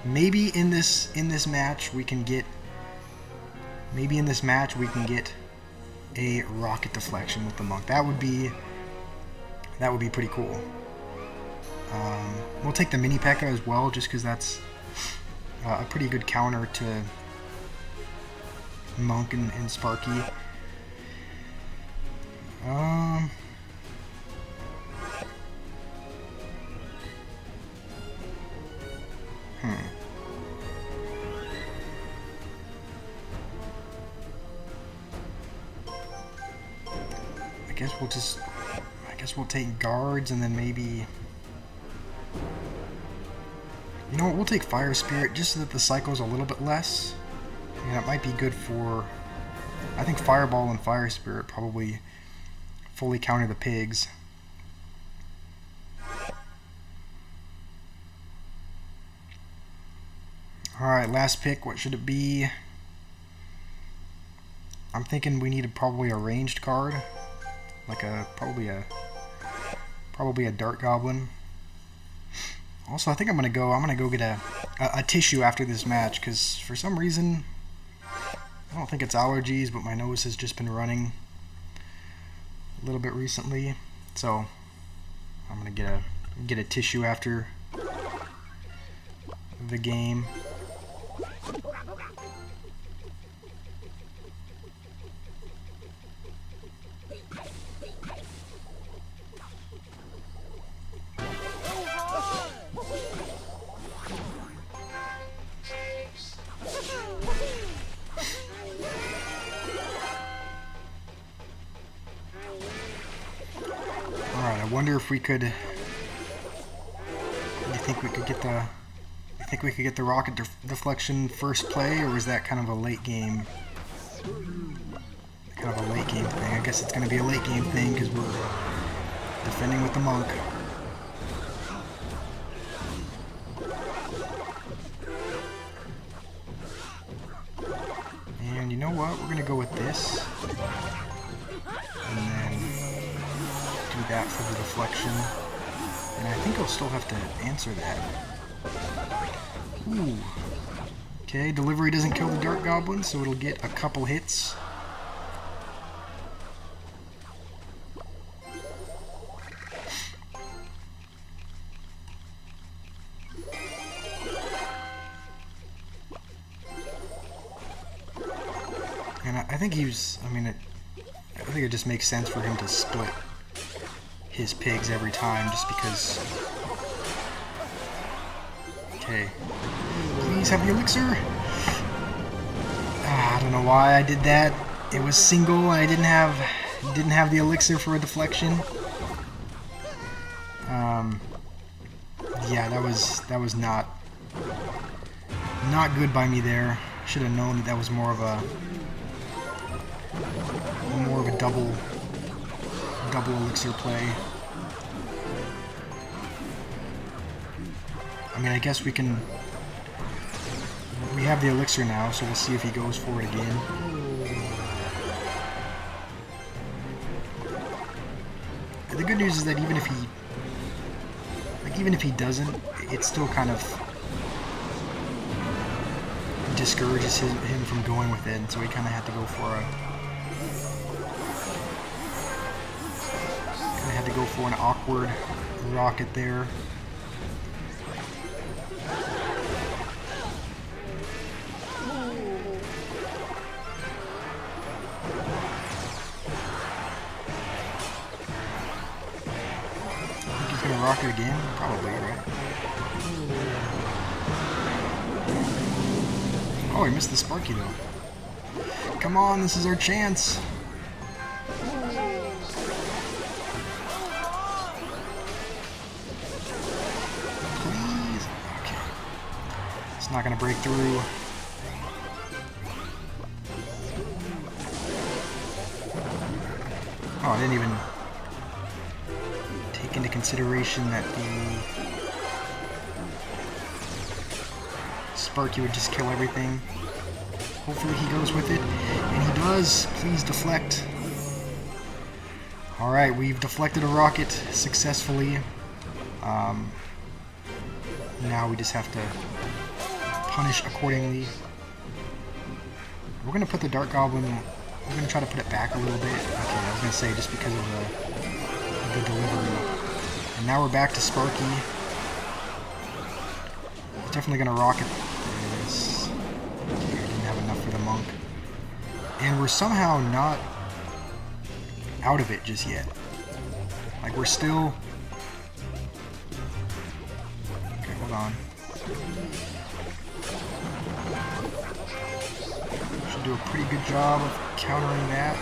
maybe in this match we can get a Rocket deflection with the Monk. That would be pretty cool. We'll take the Mini P.E.K.K.A. as well, just because that's a pretty good counter to Monk and Sparky. I guess we'll take guards, and then maybe, you know what, we'll take Fire Spirit just so that the cycle's a little bit less. And it might be good for, I think Fireball and Fire Spirit probably fully counter the pigs. Alright, last pick, what should it be? I'm thinking we need probably a ranged card. Like probably a Dark Goblin. Also, I think I'm gonna go get a tissue after this match, because for some reason, I don't think it's allergies, but my nose has just been running a little bit recently. So I'm gonna get a tissue after the game. wonder if we could. Do you think we could get the? You think we could get the rocket deflection first play, or is that kind of a late game? Kind of a late game thing. I guess it's going to be a late game thing because we're defending with the monk. And you know what? We're going to go with this. And then do that for the deflection. And I think I'll still have to answer that. Ooh. Okay, delivery doesn't kill the Dart Goblin, so it'll get a couple hits. And I think he's, I think it just makes sense for him to split his pigs every time, just because. Okay. Please have the elixir. I don't know why I did that. It was single. I didn't have the elixir for a deflection. Yeah, that was not good by me there. Should have known that was more of a double elixir play. I mean, I guess we can. We have the elixir now, so we'll see if he goes for it again. The good news is that even if he doesn't, it still kind of discourages him from going with it, and so he kind of had to go for an awkward rocket there. Rocket again? Probably, right? Oh, he missed the Sparky though. Come on, this is our chance. Please. Okay. It's not gonna break through. Oh, I didn't even into consideration that the Sparky would just kill everything. Hopefully he goes with it, and he does. Please deflect. Alright, we've deflected a rocket successfully. Now we just have to punish accordingly. We're going to put the Dart Goblin, we're going to try to put it back a little bit. Okay, I was going to say just because of the delivery. And now we're back to Sparky. He's definitely going to rocket. There it is. Okay, I didn't have enough for the monk. And we're somehow not out of it just yet. Like, we're still... Okay, hold on. Should do a pretty good job of countering that.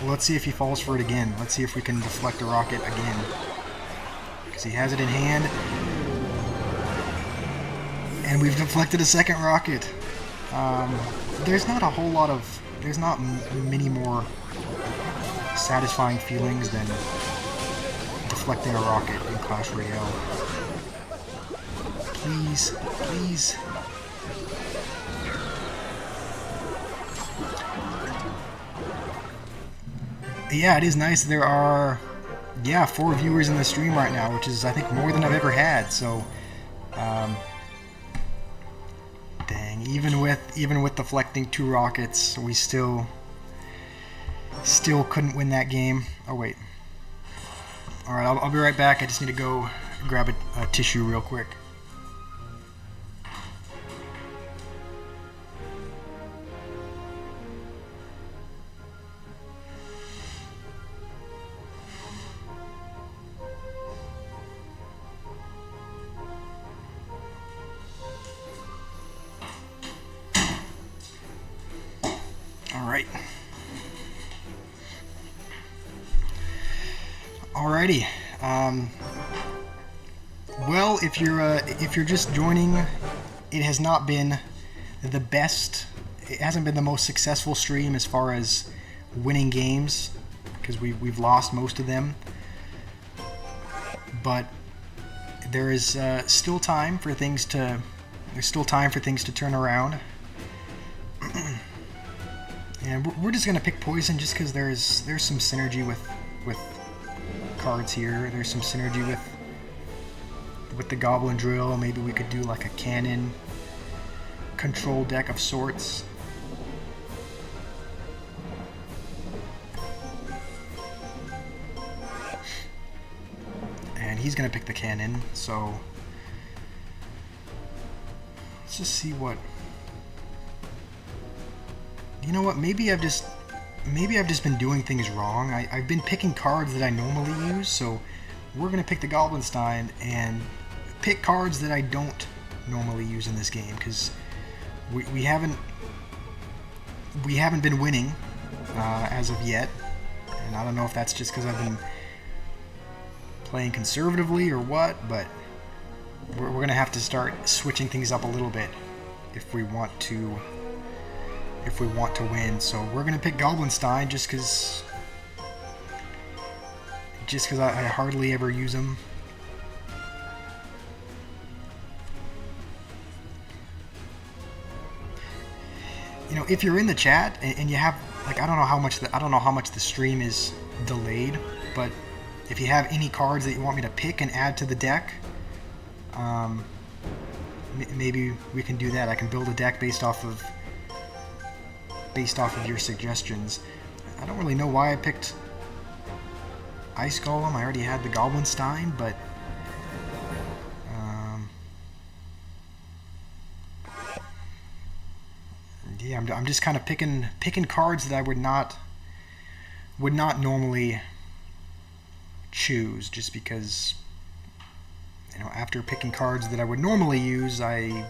Let's see if he falls for it again. Let's see if we can deflect a rocket again. Because he has it in hand. And we've deflected a second rocket. There's not a whole lot of... There's not many more satisfying feelings than deflecting a rocket in Clash Royale. Please, please. Yeah, it is nice. There are, 4 viewers in the stream right now, which is, I think, more than I've ever had. So, dang, even with deflecting 2 rockets, we still couldn't win that game. Oh wait. All right, I'll be right back. I just need to go grab a tissue real quick. Alrighty. Well, if you're just joining, it has not been the best. It hasn't been the most successful stream as far as winning games, because we've lost most of them. But there is still time for things to. There's still time for things to turn around. And we're just gonna pick poison just because there's some synergy with cards here. There's some synergy with the goblin drill. Maybe we could do like a cannon control deck of sorts. And he's gonna pick the cannon, so let's just see what. You know what? Maybe I've just been doing things wrong. I've been picking cards that I normally use, so we're gonna pick the Goblinstein and pick cards that I don't normally use in this game, because we haven't been winning as of yet, and I don't know if that's just because I've been playing conservatively or what, but we're gonna have to start switching things up a little bit if we want to win. So we're gonna pick Goblinstein just because I hardly ever use them. You know, if you're in the chat and you have, like, I don't know how much the stream is delayed, but if you have any cards that you want me to pick and add to the deck, maybe we can do that. I can build a deck based off of your suggestions. I don't really know why I picked Ice Golem. I already had the Goblinstein, but yeah, I'm just kind of picking cards that I would not normally choose, just because, you know, after picking cards that I would normally use, it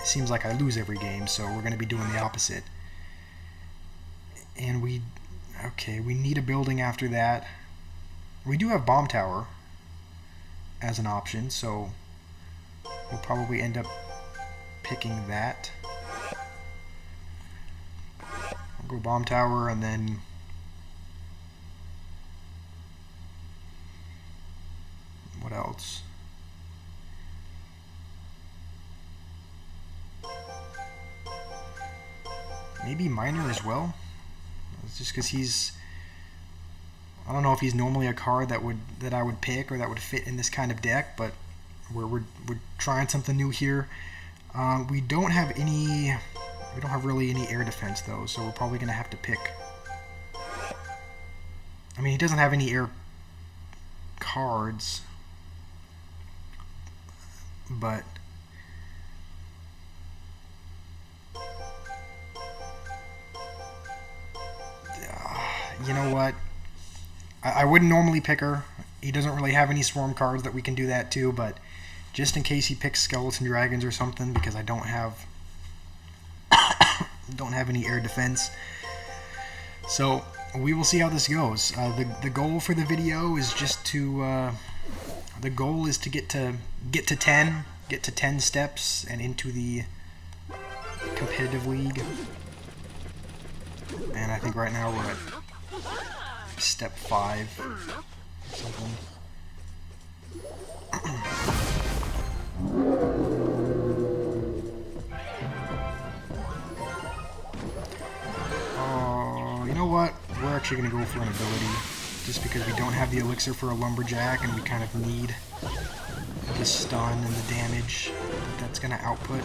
seems like I lose every game. So we're going to be doing the opposite. And we need a building after that. We do have Bomb Tower as an option, so we'll probably end up picking that. I'll go Bomb Tower, and then what else? Maybe Miner as well. It's just because I don't know if he's normally a card that I would pick or that would fit in this kind of deck, but we're trying something new here. We don't have really any air defense though, so we're probably gonna have to pick. I mean, he doesn't have any air cards, but you know what? I wouldn't normally pick her. He doesn't really have any swarm cards that we can do that too, but just in case he picks skeleton dragons or something, because I don't have any air defense. So we will see how this goes. The goal for the video is just to get to 10 steps and into the competitive league. And I think right now we're at step 5 or something. Oh, you know what? We're actually going to go for an ability, just because we don't have the elixir for a lumberjack, and we kind of need the stun and the damage that's going to output.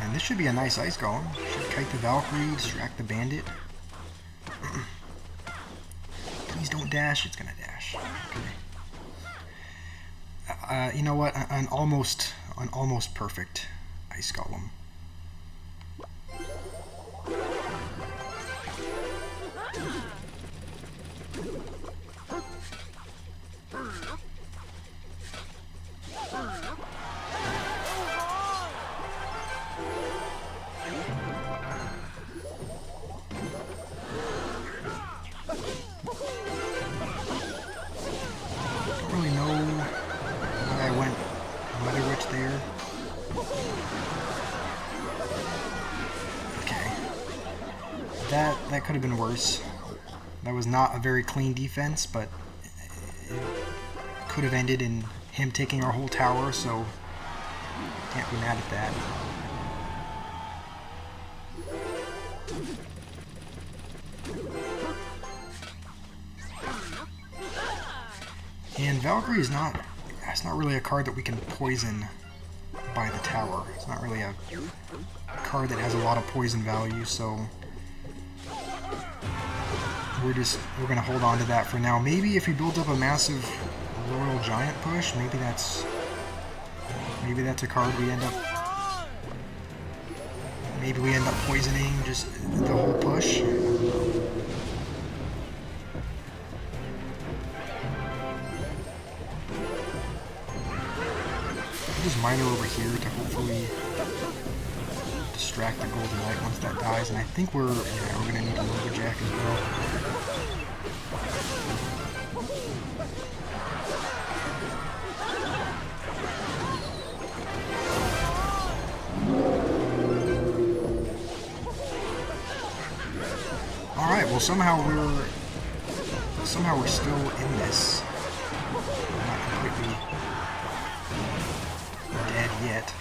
And this should be a nice ice golem. Should kite the Valkyrie, distract the bandit. Please don't dash. It's gonna dash. Okay. You know what? An almost perfect ice golem. that could have been worse. That was not a very clean defense, but it could have ended in him taking our whole tower, so can't be mad at that. And Valkyrie is not, that's not really a card that we can poison by the tower. It's not really a card that has a lot of poison value, so we're gonna hold on to that for now. Maybe if we build up a massive Royal Giant push, maybe that's a card we end up poisoning just the whole push. Just miner over here to hopefully distract the Golden Knight once that dies, and I think we're gonna need a Lumberjack as well. All right, well somehow we're still in this. We're not completely dead yet.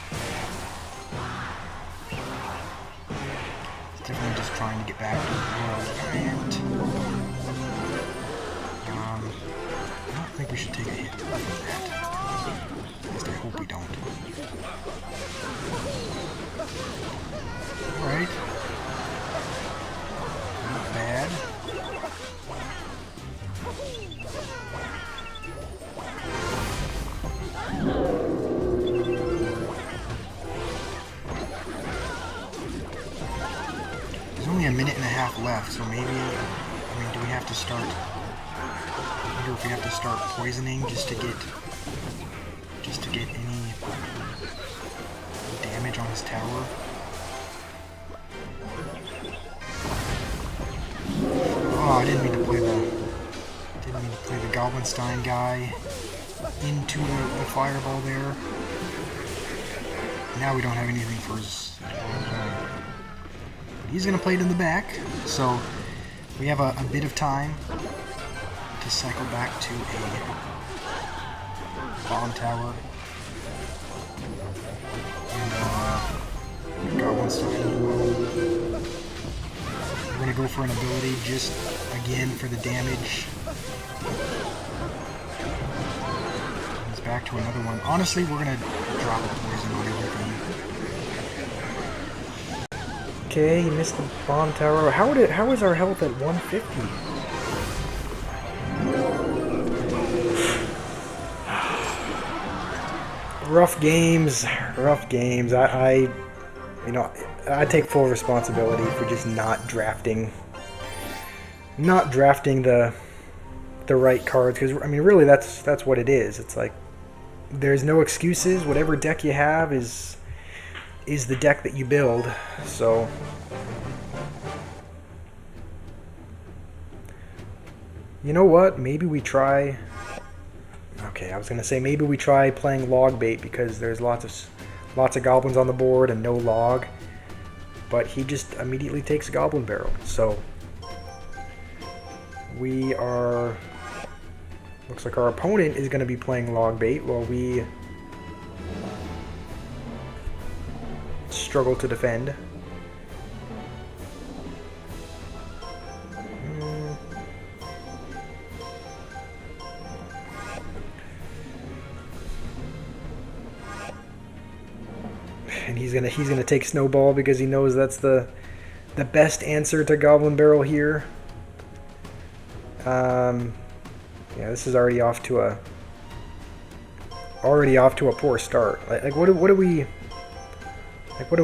It's definitely just trying to get back to the Royal Giant. I don't think we should take a hit from that. At least I hope we don't. Alright. Not bad. Only a minute and a half left, so maybe, I mean, do we have to start, I wonder if we have to start poisoning just to get any damage on his tower? Oh, I didn't mean to play the Goblinstein guy into the fireball there. Now we don't have anything for his... He's going to play it in the back, so we have a bit of time to cycle back to a bomb tower. And Goblinstein as well. We're going to go for an ability just, again, for the damage. He's back to another one. Honestly, we're going to drop a poison on everything. Okay, he missed the bomb tower. How is our health at 150? Rough games. I take full responsibility for just not drafting the right cards, because I mean really that's what it is. It's like there's no excuses. Whatever deck you have is the deck that you build. So you know what? Maybe we try. Okay, I was gonna say maybe we try playing log bait, because there's lots of goblins on the board and no log. But he just immediately takes a goblin barrel. So we are. Looks like our opponent is gonna be playing log bait while we struggle to defend. And he's gonna take Snowball because he knows that's the best answer to Goblin Barrel here. Yeah, this is already off to a poor start. Like what do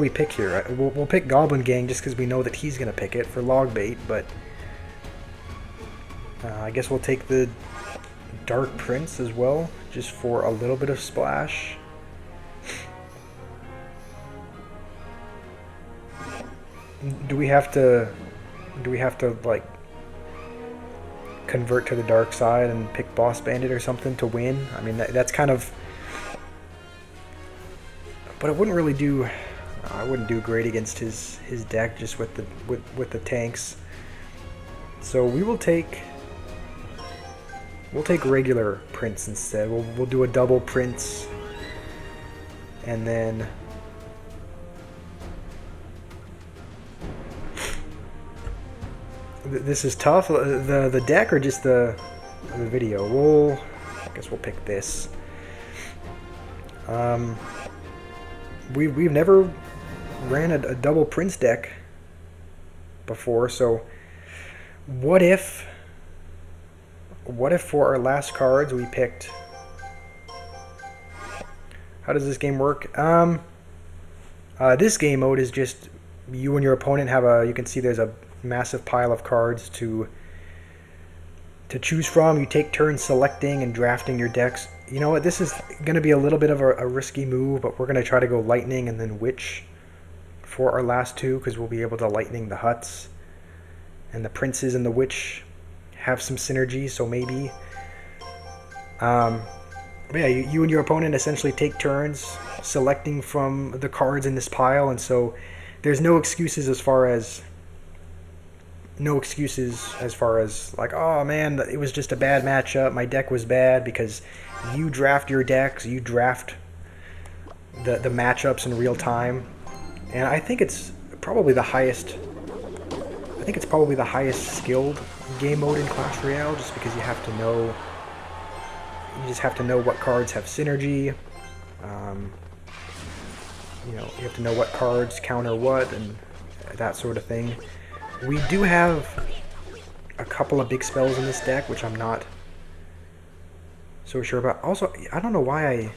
we pick here? We'll pick Goblin Gang just because we know that he's gonna pick it for log bait, but I guess we'll take the Dark Prince as well, just for a little bit of splash. Do we have to like convert to the dark side and pick Boss Bandit or something to win? I mean that's kind of, but it wouldn't really do. I wouldn't do great against his deck just with the tanks. So we'll take regular prince instead. We'll do a double prince, and then this is tough. The deck or just the video? I guess we'll pick this. We've never ran a double prince deck before, so what if for our last cards we picked... How does this game work? This game mode is just you and your opponent have you can see there's a massive pile of cards to choose from. You take turns selecting and drafting your decks. You know what, this is going to be a little bit of a risky move, but we're going to try to go lightning and then witch for our last two, because we'll be able to lightning the huts, and the princes and the witch have some synergy, so maybe. But yeah, you and your opponent essentially take turns selecting from the cards in this pile, and so there's no excuses as far as like, oh man, it was just a bad matchup, my deck was bad, because you draft your decks, you draft the matchups in real time. And I think it's probably the highest skilled game mode in Clash Royale, just because you just have to know what cards have synergy. You have to know what cards counter what and that sort of thing. We do have a couple of big spells in this deck, which I'm not so sure about. Also, I don't know why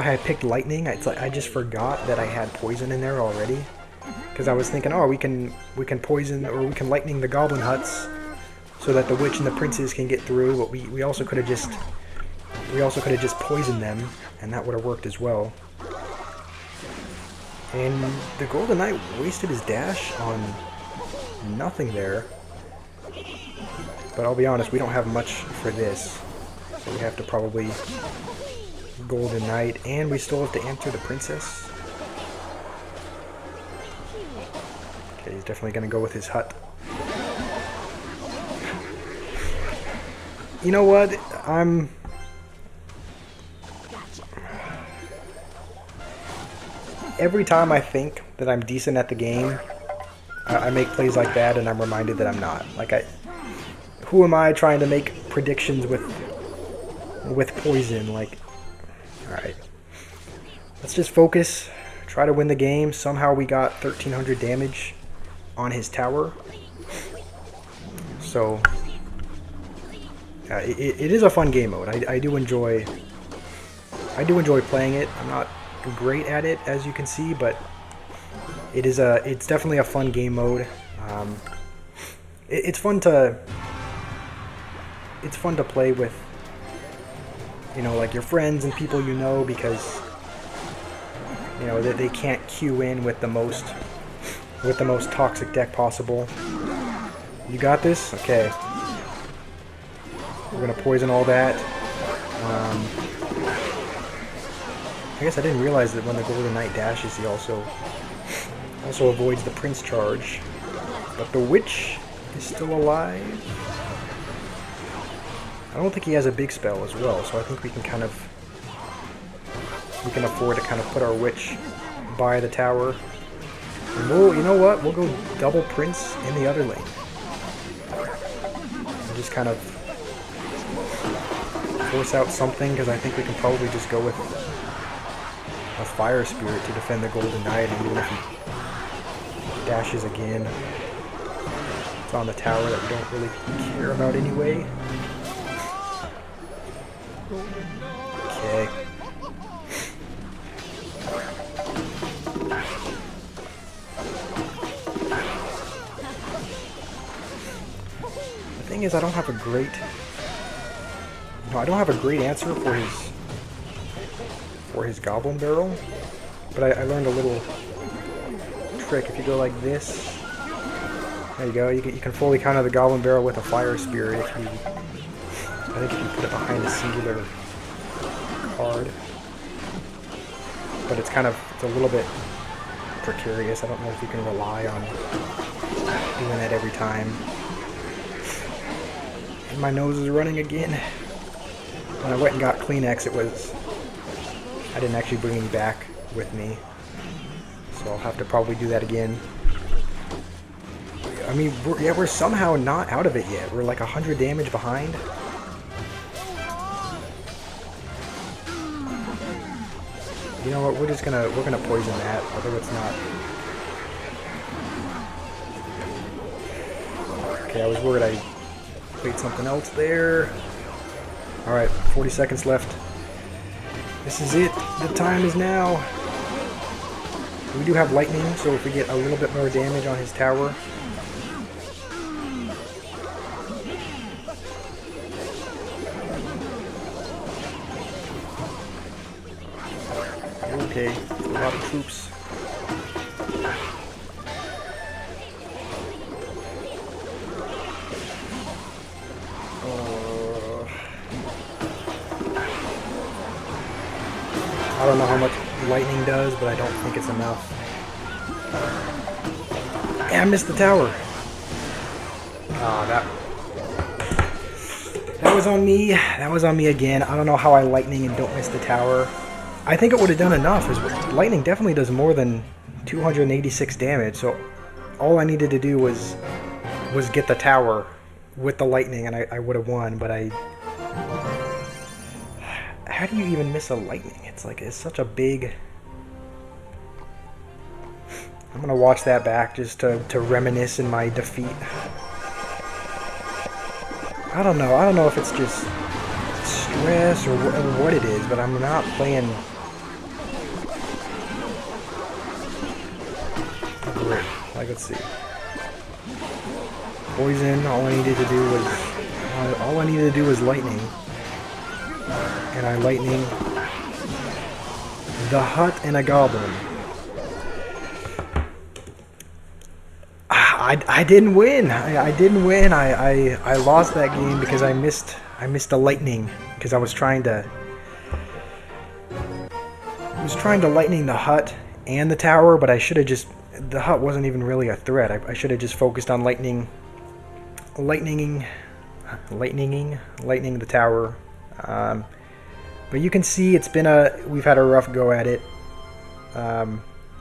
I picked lightning. It's like I just forgot that I had poison in there already, because I was thinking, oh, we can poison, or we can lightning the goblin huts so that the witch and the princes can get through. But we also could have just poisoned them, and that would have worked as well. And the Golden Knight wasted his dash on nothing there. But I'll be honest, we don't have much for this, so we have to probably Golden Knight, and we still have to answer the princess. Okay, he's definitely going to go with his hut. You know what? Every time I think that I'm decent at the game, I make plays like that, and I'm reminded that I'm not. Like, who am I trying to make predictions with poison? Like, alright. Let's just focus, try to win the game. Somehow we got 1,300 damage on his tower. So, it is a fun game mode. I do enjoy playing it. I'm not great at it, as you can see, but it's definitely a fun game mode. It's fun to play with, like your friends and people because they can't queue in with the most toxic deck possible. You got this? Okay. We're gonna poison all that. I guess I didn't realize that when the Golden Knight dashes, he also avoids the Prince charge. But the Witch is still alive. I don't think he has a big spell as well, so I think we can afford to kind of put our Witch by the tower. And you know what? We'll go double Prince in the other lane. And just kind of force out something, because I think we can probably just go with a Fire Spirit to defend the Golden Knight, and even if he dashes again, it's on the tower that we don't really care about anyway. Okay. The thing is, I don't have a great answer for his Goblin Barrel, but I learned a little trick. If you go like this, there you go. You can fully counter the Goblin Barrel with a Fire Spirit I think if you put it behind a singular card. But it's a little bit precarious. I don't know if you can rely on Doing that every time. And my nose is running again. When I went and got Kleenex, I didn't actually bring any back with me. So I'll have to probably do that again. I mean, we're somehow not out of it yet. We're like 100 damage behind. You know what? We're gonna poison that, although it's not. Okay, I was worried I played something else there. All right, 40 seconds left. This is it. The time is now. We do have lightning, so if we get a little bit more damage on his tower. Okay, a lot of troops. I don't know how much lightning does, but I don't think it's enough. Yeah, I missed the tower. Oh, that was on me. That was on me again. I don't know how I lightning and don't miss the tower. I think it would have done enough. Lightning definitely does more than 286 damage, so all I needed to do was get the tower with the lightning, and I would have won, but how do you even miss a lightning? It's such a big... I'm gonna watch that back just to reminisce in my defeat. I don't know if it's just stress or what it is, but I'm not playing great. Like, let's see. Poison, all I needed to do was lightning. And I lightning the hut and a goblin. I didn't win. I didn't win. I lost that game because I missed the lightning because I was trying to lightning the hut and the tower, but I should have just, the hut wasn't even really a threat. I should have just focused on lightning the tower. But you can see we've had a rough go at it.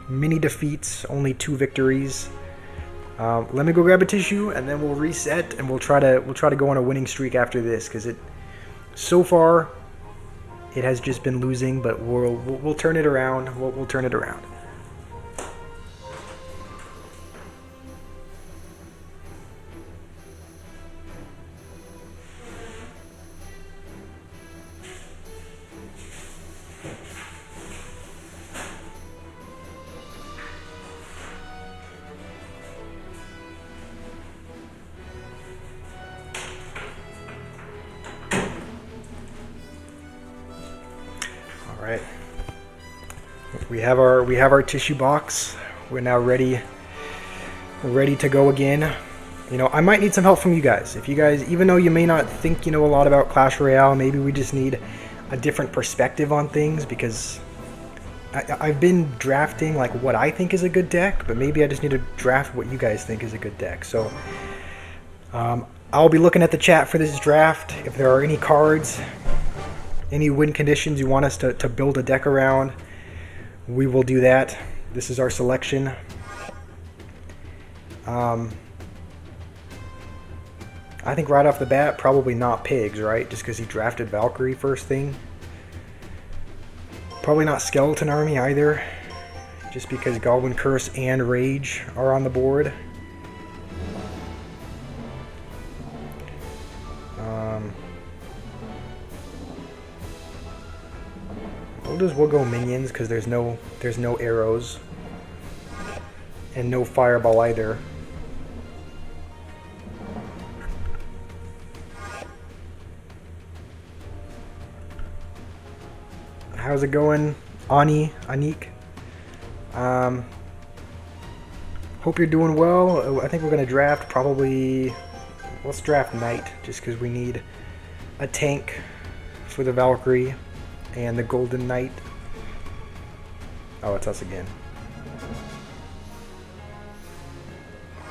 Many defeats, only 2 victories. Let me go grab a tissue and then we'll reset and we'll try to go on a winning streak after this, because so far it has just been losing, but we'll turn it around. We'll turn it around. Alright, we have our tissue box. We're now ready to go again. You know, I might need some help from you guys. If you guys, even though you may not think you know a lot about Clash Royale, maybe we just need a different perspective on things, because I've been drafting like what I think is a good deck, but maybe I just need to draft what you guys think is a good deck. So I'll be looking at the chat for this draft. If there are any cards, any win conditions you want us to build a deck around, we will do that. This is our selection. I think right off the bat, probably not Pigs, right? Just because he drafted Valkyrie first thing. Probably not Skeleton Army either, just because Goblin Curse and Rage are on the board. We'll go minions because there's no arrows and no fireball either. How's it going, Anik? Hope you're doing well. I think we're gonna draft probably. Let's draft Knight just because we need a tank for the Valkyrie and the Golden Knight. Oh, it's us again.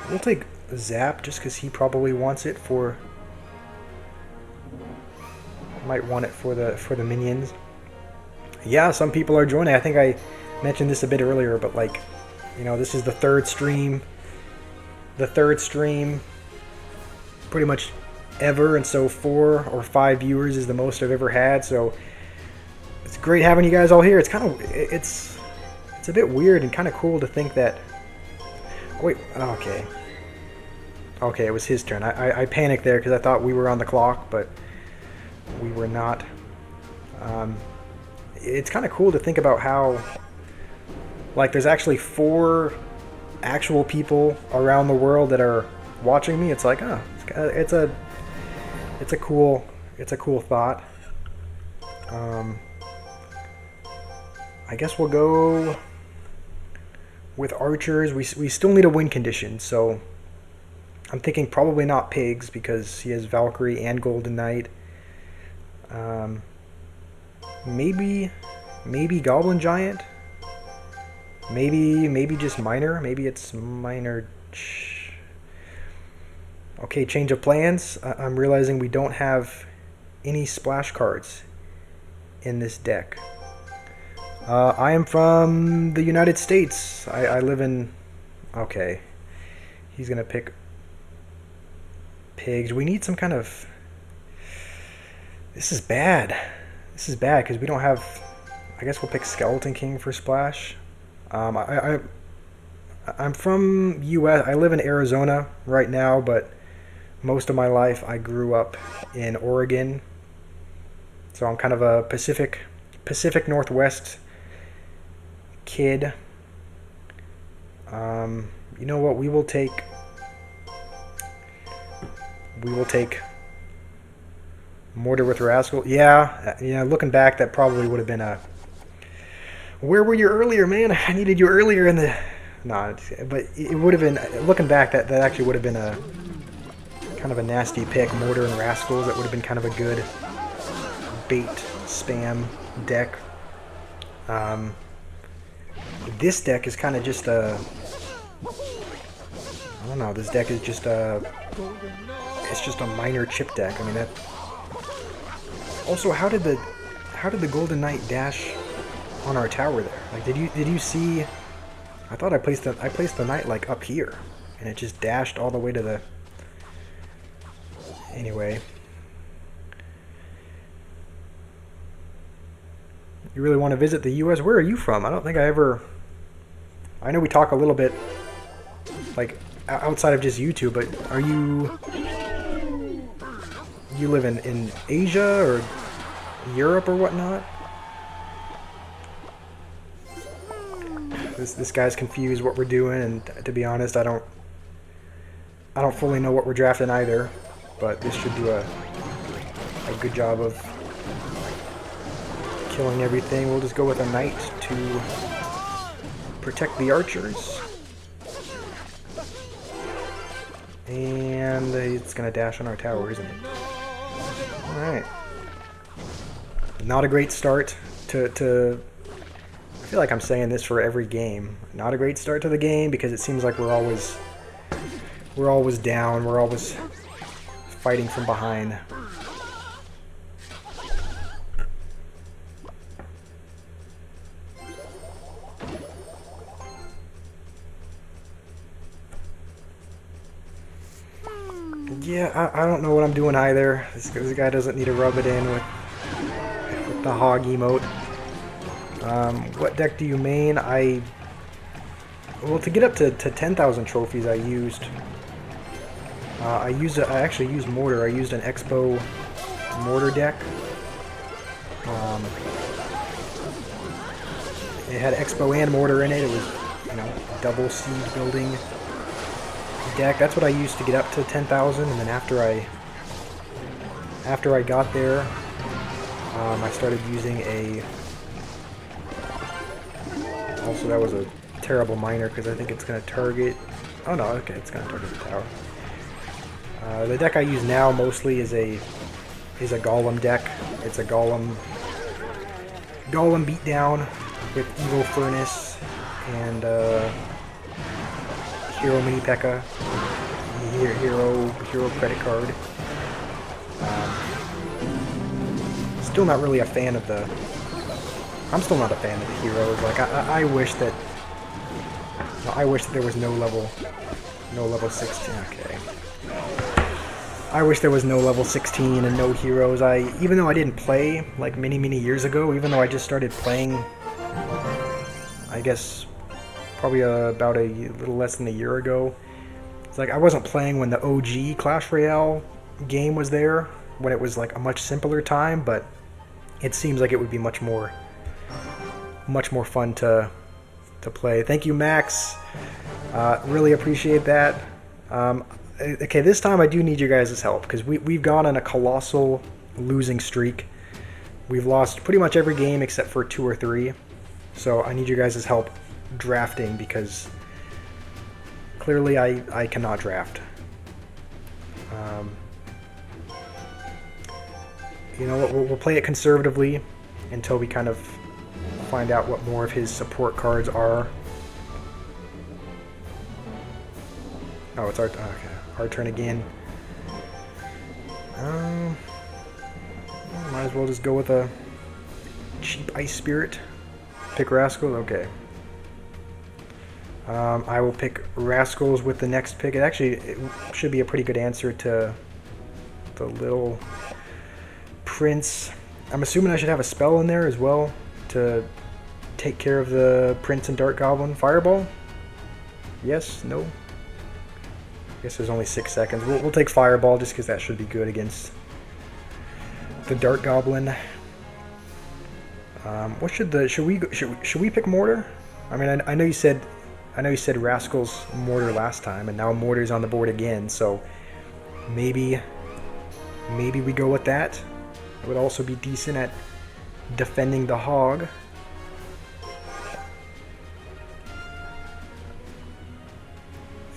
We'll take Zap just because he probably wants it for... Might want it for the minions. Yeah, some people are joining. I think I mentioned this a bit earlier, but like, you know, this is the third stream. The third stream pretty much ever, and so 4 or 5 viewers is the most I've ever had, so it's great having you guys all here. It's kind of, it's a bit weird and kind of cool to think that... Wait, okay. Okay, it was his turn. I panicked there because I thought we were on the clock, but we were not. It's kind of cool to think about how, like, there's actually 4 actual people around the world that are watching me. It's like, oh, it's a cool thought. I guess we'll go with archers. We still need a win condition, so I'm thinking probably not pigs because he has Valkyrie and Golden Knight. Maybe Goblin Giant. Maybe just Minor. Maybe it's Minor. Okay, change of plans. I'm realizing we don't have any splash cards in this deck. I am from the United States. I live in... Okay. He's gonna pick pigs. We need some kind of... This is bad. This is bad because we don't have... I guess we'll pick Skeleton King for splash. I'm from U.S. I live in Arizona right now, but most of my life I grew up in Oregon. So I'm kind of a Pacific Northwest kid. You know what? We will take Mortar with Rascal. Yeah. Looking back, that probably would have been a... Where were you earlier, man? I needed you earlier in the... No, but it would have been... Looking back, that actually would have been a kind of a nasty pick. Mortar and Rascals. That would have been kind of a good bait spam deck. This deck is kind of just a... I don't know. This deck is just a... It's just a minor chip deck. I mean, that... Also, how did the Golden Knight dash on our tower there? Like, did you see? I thought I placed the knight like up here, and it just dashed all the way to the... Anyway. You really want to visit the U.S.? Where are you from? I don't think I ever... I know we talk a little bit, like, outside of just YouTube, but are you... You live in Asia or Europe or whatnot? This guy's confused what we're doing, and to be honest, I don't fully know what we're drafting either. But this should do a good job of killing everything. We'll just go with a knight to protect the archers. And it's gonna dash on our tower, isn't it? Alright. Not a great start to... I feel like I'm saying this for every game. Not a great start to the game because it seems like we're always down. We're always fighting from behind. Yeah, I don't know what I'm doing either. This guy doesn't need to rub it in with the hog emote. What deck do you main? Well, to get up to 10,000 trophies, I actually used Mortar. I used an Expo Mortar deck. It had Expo and Mortar in it. It was, double siege building deck. That's what I used to get up to 10,000, and then after I got there, I started using a... Also, that was a terrible minor because I think it's going to target... Oh no, okay, it's going to target the tower. The deck I use now mostly is a Golem deck. It's a Golem beatdown with Evo Furnace and Hero Mini P.E.K.K.A. Hero credit card. Still not really a fan of the... I'm still not a fan of the heroes. Like, I wish that... I wish that there was no level 16. Okay. I wish there was no level 16 and no heroes. Even though I didn't play, like, many years ago, even though I just started playing, I guess, probably about a little less than a year ago. It's like I wasn't playing when the OG Clash Royale game was there, when it was like a much simpler time, but it seems like it would be much more fun to play. Thank you, Max. Really appreciate that. Okay, this time I do need you guys' help, because we've gone on a colossal losing streak. We've lost pretty much every game except for 2 or 3. So I need you guys' help drafting, because clearly I cannot draft. You know what, we'll play it conservatively until we kind of find out what more of his support cards are. Oh, it's our turn again. Might as well just go with a cheap Ice Spirit. Pick Rascals? Okay. I will pick Rascals with the next pick. It should be a pretty good answer to the little Prince. I'm assuming I should have a spell in there as well to take care of the Prince and Dark Goblin. Fireball? Yes? No? I guess there's only 6 seconds. We'll take Fireball just because that should be good against the Dark Goblin. What should we pick Mortar? I mean, I know you said Rascals Mortar last time, and now Mortar's on the board again. So maybe we go with that. It would also be decent at defending the Hog.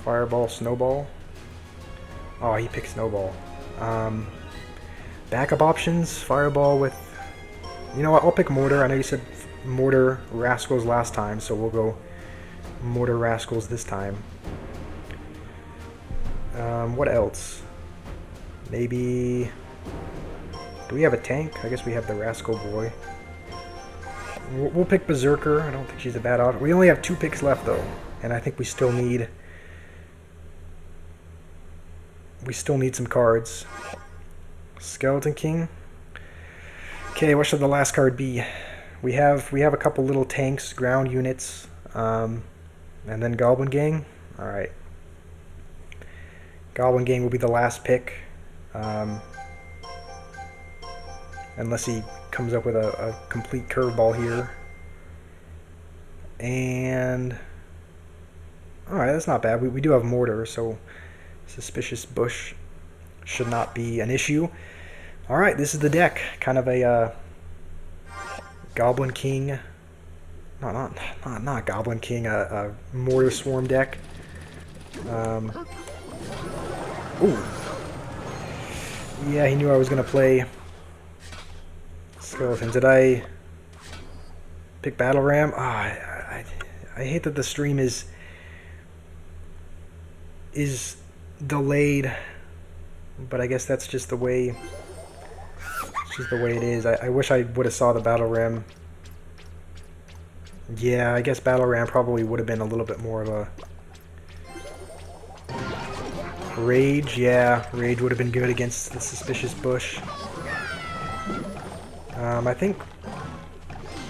Fireball, Snowball. Oh, he picked Snowball. Backup options, Fireball with... You know what, I'll pick Mortar. I know you said Mortar Rascals last time, so we'll go Mortar Rascals this time. What else? Maybe... Do we have a tank? I guess we have the Rascal Boy. We'll pick Berserker. I don't think she's a bad option. We only have 2 picks left, though. And I think we still need... some cards. Skeleton King. Okay, what should the last card be? We have a couple little tanks, ground units, and then Goblin Gang. All right. Goblin Gang will be the last pick, unless he comes up with a complete curveball here. And all right, that's not bad. We do have Mortar, so Suspicious Bush should not be an issue. All right, this is the deck. Kind of a Goblin King. No, not Goblin King. A Mortar Swarm deck. Ooh. Yeah, he knew I was gonna play Skeleton. Did I pick Battle Ram? I hate that the stream is delayed, but I guess that's just the way. It's just the way it is. I wish I would have saw the Battle Ram. Yeah, I guess Battle Ram probably would have been a little bit more of a Rage. Yeah, Rage would have been good against the Suspicious Bush. I think,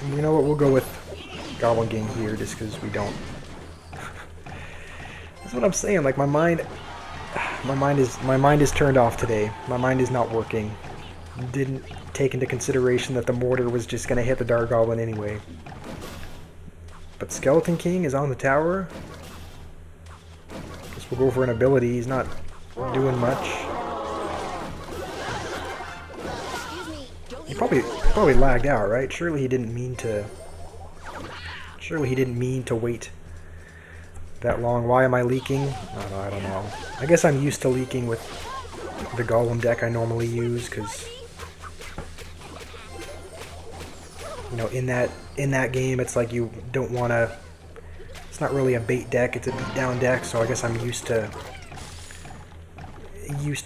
you know what, we'll go with Goblin Gang here just because we don't. That's what I'm saying. Like my mind is turned off today. My mind is not working. Didn't take into consideration that the Mortar was just gonna hit the Dark Goblin anyway. But Skeleton King is on the tower. Guess we'll go for an ability. He's not doing much. He probably lagged out, right? Surely he didn't mean to. Surely he didn't mean to wait that long. Why am I leaking? I don't know. I guess I'm used to leaking with the Golem deck I normally use, because you know, in that game, it's like you don't want to. it's not really a bait deck, it's a beat down deck, so I guess I'm used to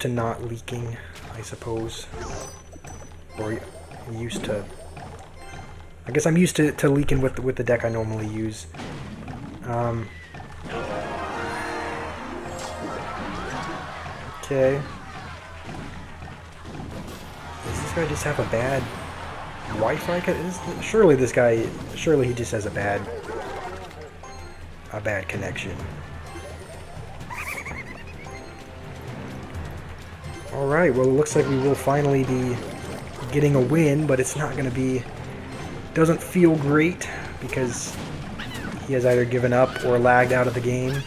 not leaking, I suppose. Or used to... I guess I'm used to leaking with the deck I normally use. Okay. Does this guy just have a bad Wi-Fi? Surely this guy... Surely he just has a bad connection. Alright, well it looks like we will finally be getting a win, but it's not going to be... Doesn't feel great, because he has either given up or lagged out of the game.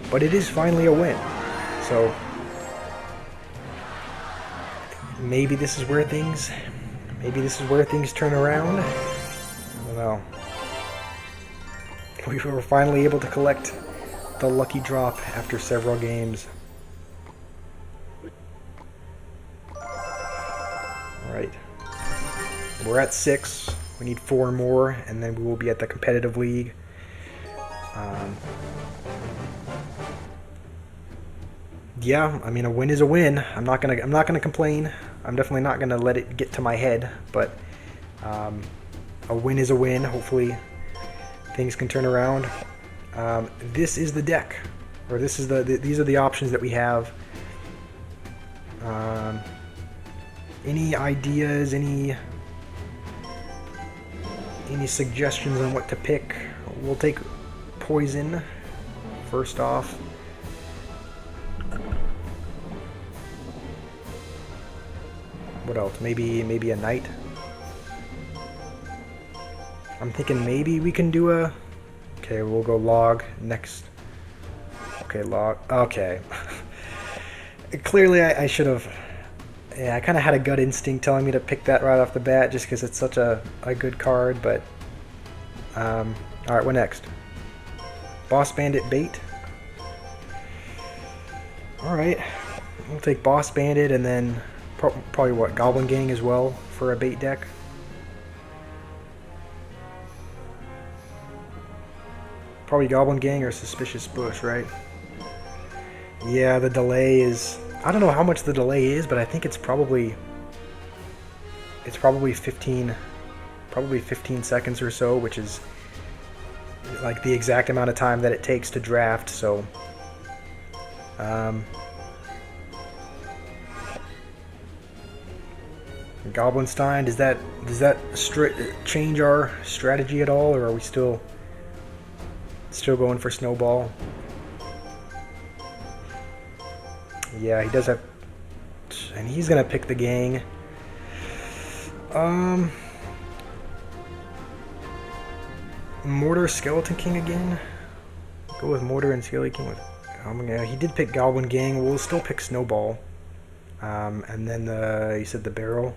But it is finally a win. So, maybe this is where things turn around. I don't know. We were finally able to collect the lucky drop after several games. Alright. We're at 6. We need 4 more, and then we will be at the competitive league. Yeah, I mean, a win is a win. I'm not gonna complain. I'm definitely not gonna let it get to my head. But a win is a win. Hopefully, things can turn around. This is the deck, or these are the options that we have. Any ideas? Any suggestions on what to pick? We'll take poison first off. What else? Maybe a knight. I'm thinking maybe we can do a... Okay, we'll go log next. Okay, log. Okay. Clearly I should have... Yeah, I kind of had a gut instinct telling me to pick that right off the bat just because it's such a good card, but... Alright, what next? Boss Bandit bait. Alright. We'll take Boss Bandit and then probably what? Goblin Gang as well for a bait deck. Probably Goblin Gang or Suspicious Bush, right? Yeah, the delay is... I don't know how much the delay is, but I think it's probably 15 seconds or so, which is like the exact amount of time that it takes to draft. So Goblinstein, does that change our strategy at all, or are we still going for Snowball? Yeah, he does have... And he's going to pick the gang. Mortar, Skeleton King again? Go with Mortar and Skeleton King. He did pick Goblin Gang. We'll still pick Snowball. And then you said the barrel.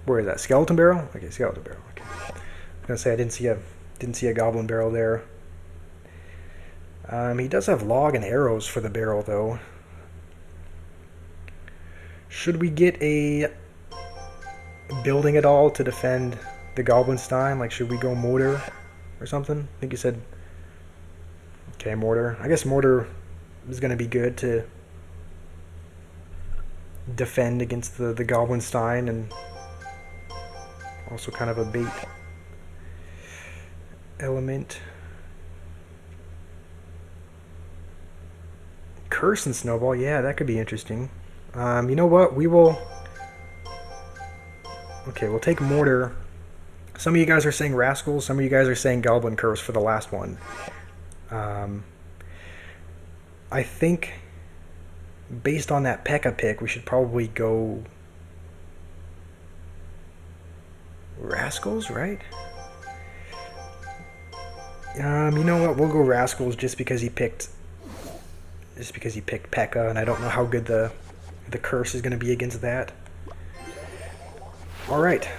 Where is that? Skeleton Barrel? Okay, Skeleton Barrel. Okay. I was going to say I didn't see a Goblin Barrel there. He does have log and arrows for the barrel, though. Should we get a building at all to defend the Goblinstein? Like, should we go mortar or something? I think you said... Okay, mortar. I guess mortar is going to be good to defend against the Goblinstein, and also kind of a bait element. Curse and Snowball, yeah, that could be interesting. You know what? We will... Okay, we'll take Mortar. Some of you guys are saying Rascals. Some of you guys are saying Goblin Curse for the last one. I think, based on that P.E.K.K.A. pick, we should probably go... Rascals, right? You know what? We'll go Rascals just because he picked... P.E.K.K.A. and I don't know how good the curse is going to be against that. Alright.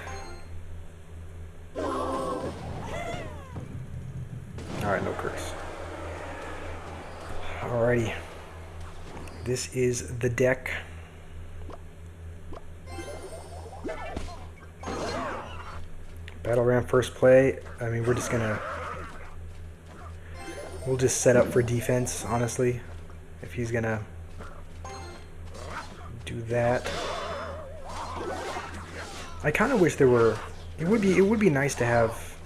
Alright, no curse. Alrighty. This is the deck. Battle Ram first play. I mean, we'll just set up for defense, honestly, if he's gonna do that. I kind of wish there were. It would be nice to have.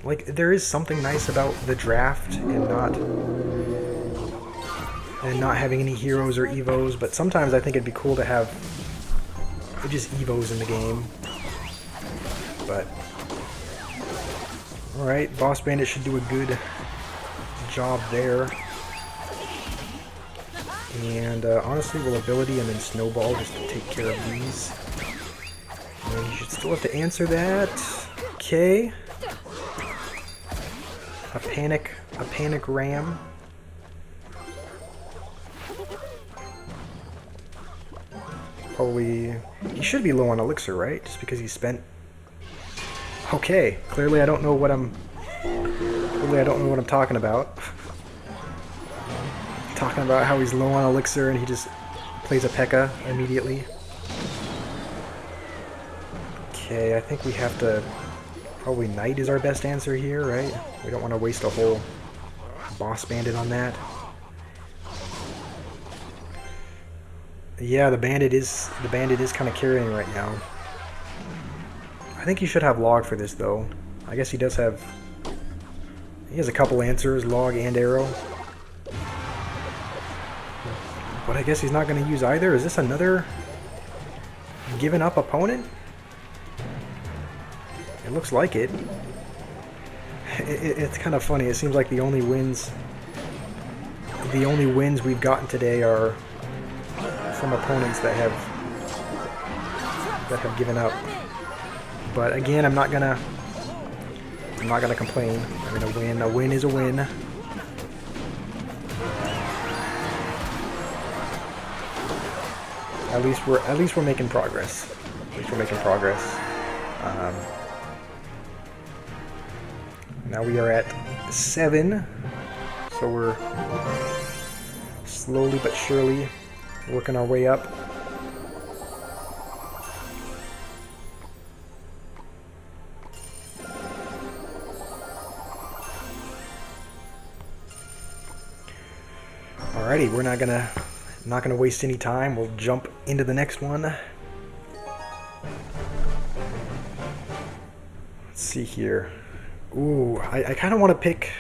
Like, there is something nice about the draft and not having any heroes or evos, but sometimes I think it'd be cool to have just evos in the game. But all right, Boss Bandit should do a good job there. And honestly, will ability and then snowball just to take care of these. And you should still have to answer that. Okay. A panic ram. Probably, he should be low on elixir, right? Just because he spent. Okay, clearly I don't know what I'm talking about. Talking about how he's low on elixir and he just plays a P.E.K.K.A. immediately. Okay, I think we have to. Probably Knight is our best answer here, right? We don't want to waste a whole Boss Bandit on that. Yeah, the bandit is kind of carrying right now. I think he should have log for this though. I guess he does have. He has a couple answers, log and arrow. But I guess he's not going to use either. Is this another given up opponent? It looks like it. It's kind of funny. It seems like the only wins we've gotten today are from opponents that have given up. But again, I'm not gonna complain. I'm gonna win. A win is a win. At least we're making progress. At least we're making progress. Now we are at 7, so we're slowly but surely working our way up. Alrighty, we're not gonna waste any time. We'll jump into the next one. Let's see here. Ooh, I kind of want to pick.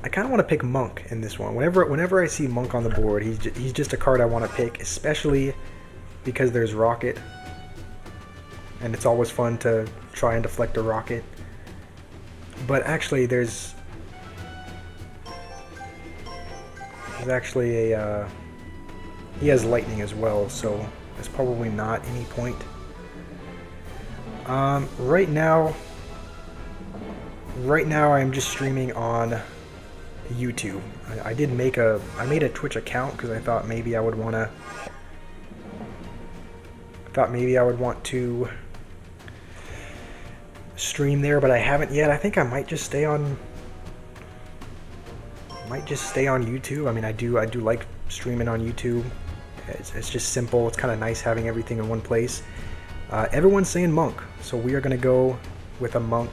I kind of want to pick Monk in this one. Whenever I see Monk on the board, he's just a card I want to pick, especially because there's Rocket, and it's always fun to try and deflect a Rocket. But actually, there's actually a he has Lightning as well, so that's probably not any point. Right now I'm just streaming on YouTube. I made a Twitch account because I thought maybe I would want to stream there, but I haven't yet. I think I might just stay on YouTube. I mean, I do like streaming on YouTube. It's just simple. It's kind of nice having everything in one place. Everyone's saying Monk, so we are going to go with a Monk.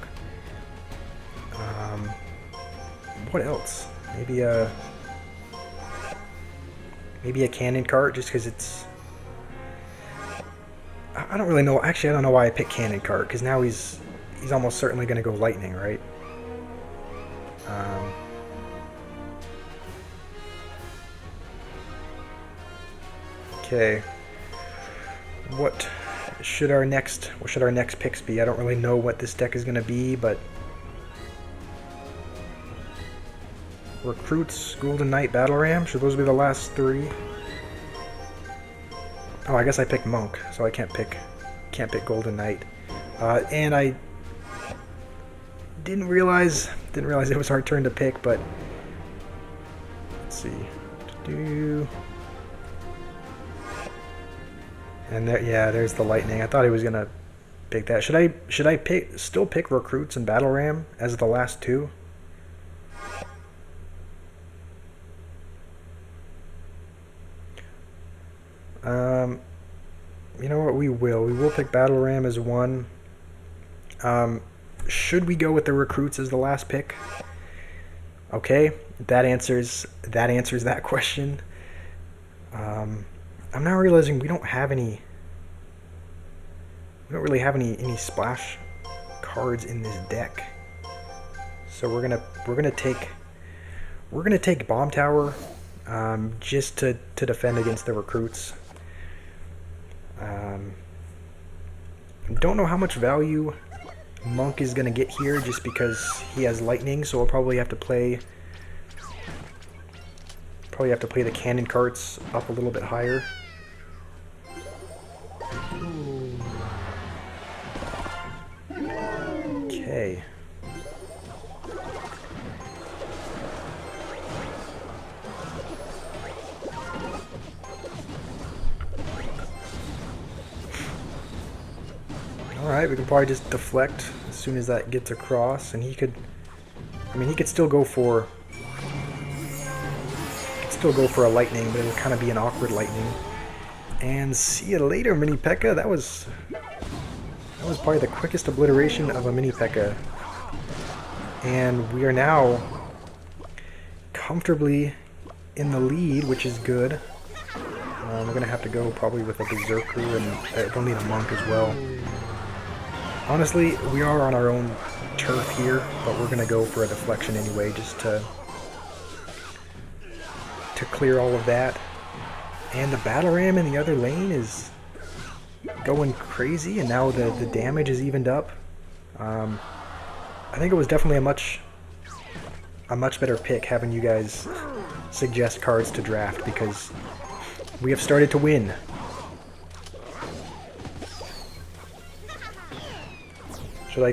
What else? Maybe a cannon cart, just because it's. I don't really know. Actually, I don't know why I picked cannon cart, because now he's almost certainly going to go lightning, right? Okay. What should our next picks be? I don't really know what this deck is going to be, but Recruits, Golden Knight, Battle Ram. Should those be the last 3? Oh, I guess I picked Monk, so I can't pick Golden Knight. And I didn't realize it was our turn to pick, but let's see. And there, yeah, there's the Lightning. I thought he was gonna pick that. Should I still pick Recruits and Battle Ram as the last 2? You know what? We will pick Battle Ram as 1. should we go with the recruits as the last pick? Okay, that answers that question. I'm now realizing we don't have any. We don't really have any splash cards in this deck. So we're gonna take Bomb Tower, just to defend against the recruits. Don't know how much value Monk is gonna get here, just because he has lightning. So we'll probably have to play the cannon carts up a little bit higher. Okay. Alright, we can probably just deflect as soon as that gets across, and he could still go for a lightning, but it would kind of be an awkward lightning. And see you later, Mini P.E.K.K.A. That was probably the quickest obliteration of a Mini P.E.K.K.A. And we are now comfortably in the lead, which is good. We're going to have to go probably with a Berserker, and we'll need a Monk as well. Honestly, we are on our own turf here, but we're going to go for a deflection anyway, just to clear all of that. And the Battle Ram in the other lane is going crazy, and now the damage is evened up. I think it was definitely a much better pick having you guys suggest cards to draft, because we have started to win. Should I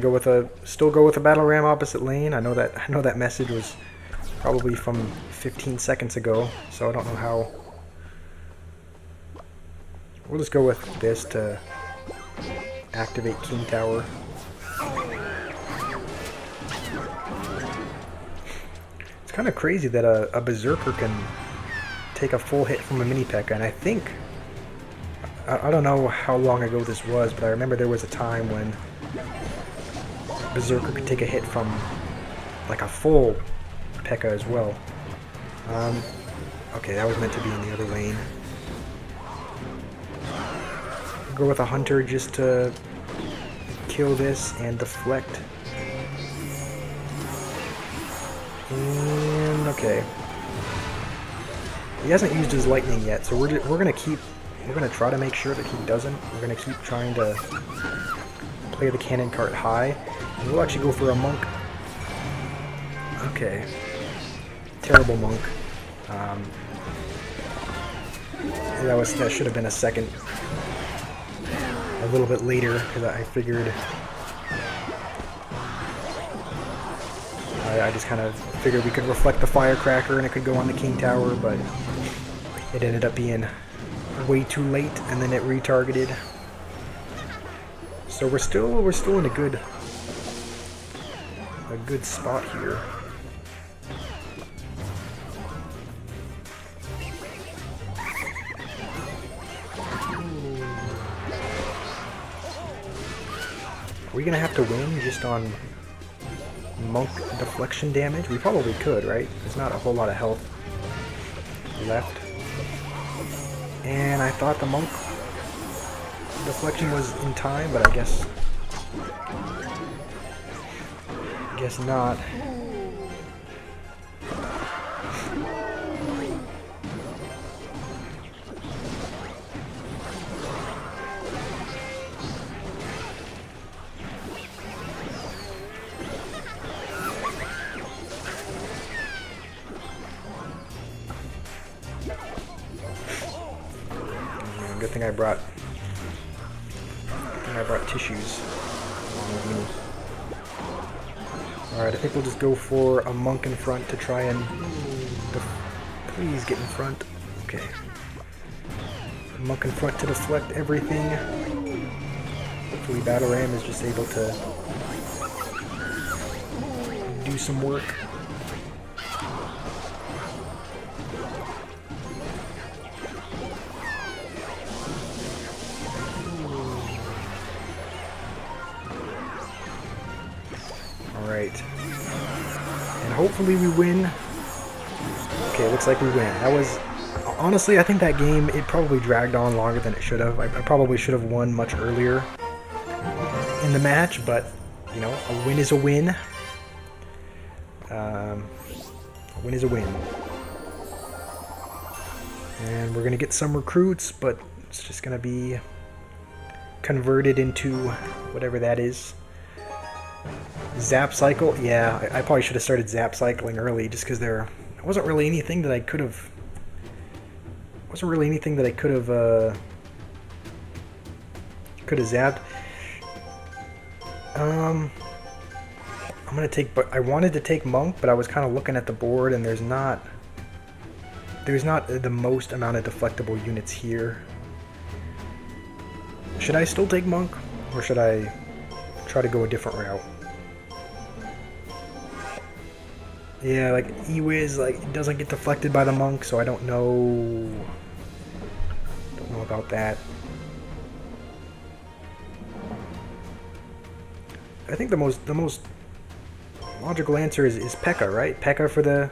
still go with a Battle Ram opposite lane? I know that message was probably from 15 seconds ago, so I don't know how. We'll just go with this to activate King Tower. It's kind of crazy that a Berserker can take a full hit from a Mini P.E.K.K.A. And I think, I don't know how long ago this was, but I remember there was a time when Berserker could take a hit from like a full P.E.K.K.A. as well. Okay, that was meant to be in the other lane. Go with a Hunter just to kill this and deflect. And okay, he hasn't used his lightning yet, so we're gonna try to make sure that he doesn't. We're gonna keep trying to play the cannon cart high, and we'll actually go for a Monk. Okay, terrible Monk. That should have been a second. A little bit later, because I figured I just kind of figured we could reflect the Firecracker and it could go on the King Tower, but it ended up being way too late, and then it retargeted. So we're still in a good spot here. Are we gonna have to win just on Monk deflection damage? We probably could, right? There's not a whole lot of health left. And I thought the Monk deflection was in time, but I guess not. Good thing I brought tissues along with me. Alright, I think we'll just go for a Monk in front to try and please get in front. Okay. Monk in front to deflect everything. Hopefully Battle Ram is just able to do some work. hopefully we win. Okay, looks like we win. That was... Honestly, I think that game, it probably dragged on longer than it should have. I probably should have won much earlier in the match, but, you know, a win is a win. A win is a win. And we're going to get some recruits, but it's just going to be converted into whatever that is. Zap cycle? Yeah, I probably should have started zap cycling early just because there wasn't really anything that I could have... could have zapped. I'm gonna take... But I wanted to take monk, but I was kind of looking at the board and there's not the most amount of deflectable units here. Should I still take monk, or should I try to go a different route? Yeah, like E-Wiz, like it doesn't get deflected by the monk, so I don't know about that. I think the most logical answer is P.E.K.K.A, right? P.E.K.K.A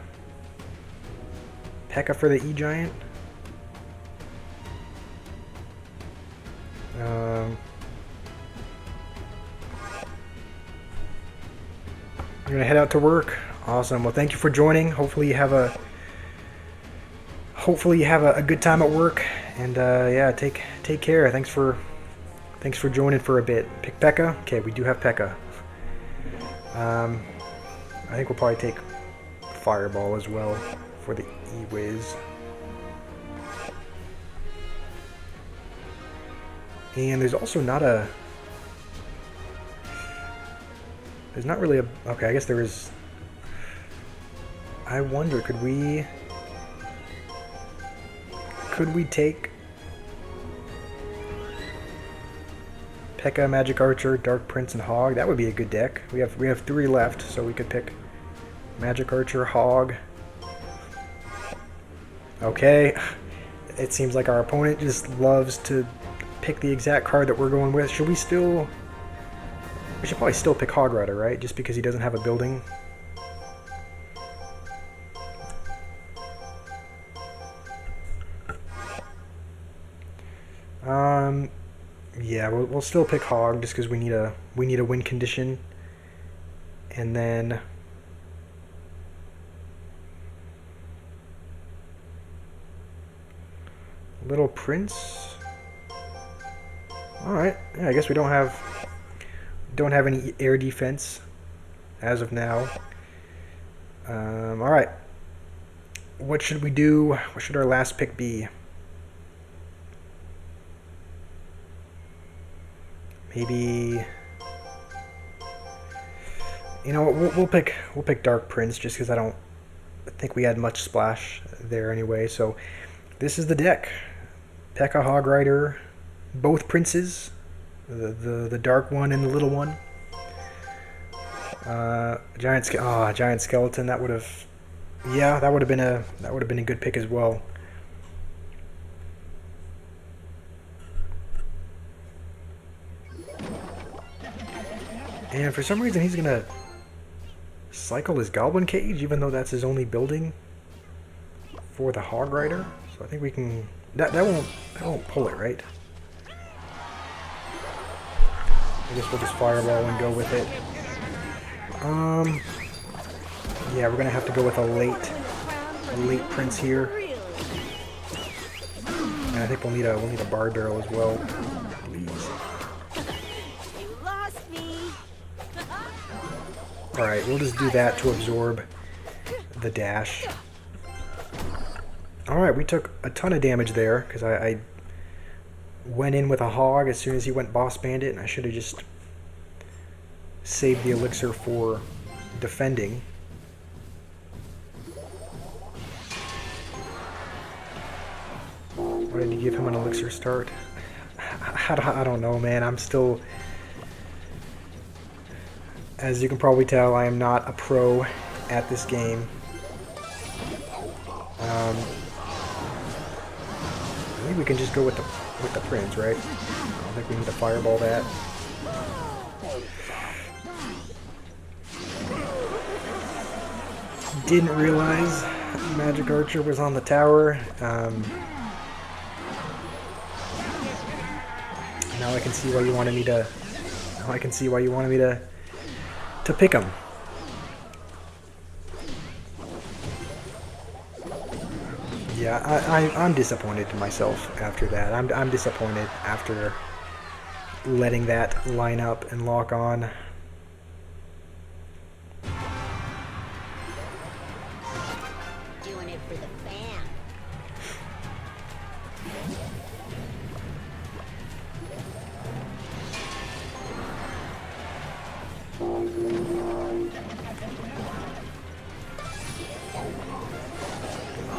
for the E-Giant. I'm gonna head out to work. Awesome. Well, thank you for joining. Hopefully you have a good time at work. And yeah, take care. Thanks for joining for a bit. Pick P.E.K.K.A. Okay, we do have P.E.K.K.A. I think we'll probably take Fireball as well for the E-Wiz. And there's also not a... There's not really a... Okay, I guess there is... I wonder, could we take P.E.K.K.A, Magic Archer, Dark Prince, and Hog? That would be a good deck. We have 3 left, so we could pick Magic Archer, Hog. Okay, it seems like our opponent just loves to pick the exact card that we're going with. We should probably still pick Hog Rider, right? Just because he doesn't have a building. Yeah, we'll still pick Hog just because we need a win condition, and then Little Prince. All right, yeah, I guess we don't have any air defense as of now. All right, what should we do? What should our last pick be? Maybe, you know, we'll pick Dark Prince just because I don't think we had much splash there anyway. So this is the deck: P.E.K.K.A, Hog Rider, both princes, the dark one and the little one. Giant skeleton. That would have, yeah, that would have been a good pick as well. And for some reason, he's gonna cycle his Goblin Cage, even though that's his only building for the Hog Rider. So I think we can. That won't pull it, right? I guess we'll just Fireball and go with it. Yeah, we're gonna have to go with a late Prince here, and I think we'll need a Bar Barrel as well. Alright, we'll just do that to absorb the dash. Alright, we took a ton of damage there, because I went in with a Hog as soon as he went Boss Bandit, and I should have just saved the elixir for defending. Why did you give him an elixir start? I don't know, man. I'm still... As you can probably tell, I am not a pro at this game. I think we can just go with the Prince, right? I don't think we need to Fireball that. didn't realize Magic Archer was on the tower. Now I can see why you wanted me to. Now I can see why you wanted me to pick him. Yeah, I'm disappointed in myself after that. I'm disappointed after letting that line up and lock on. Doing it for the fam.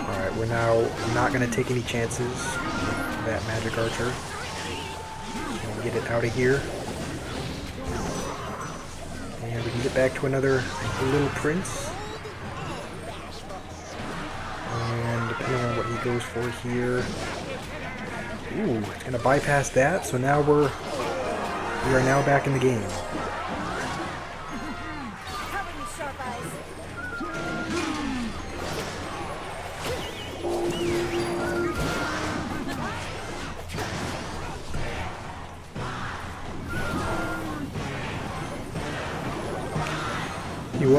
Alright, we're now not going to take any chances with that Magic Archer. So get it out of here. And we can get back to another little prince. And depending on what he goes for here... Ooh, it's going to bypass that, so now we are now back in the game. Cover me, sharp eyes.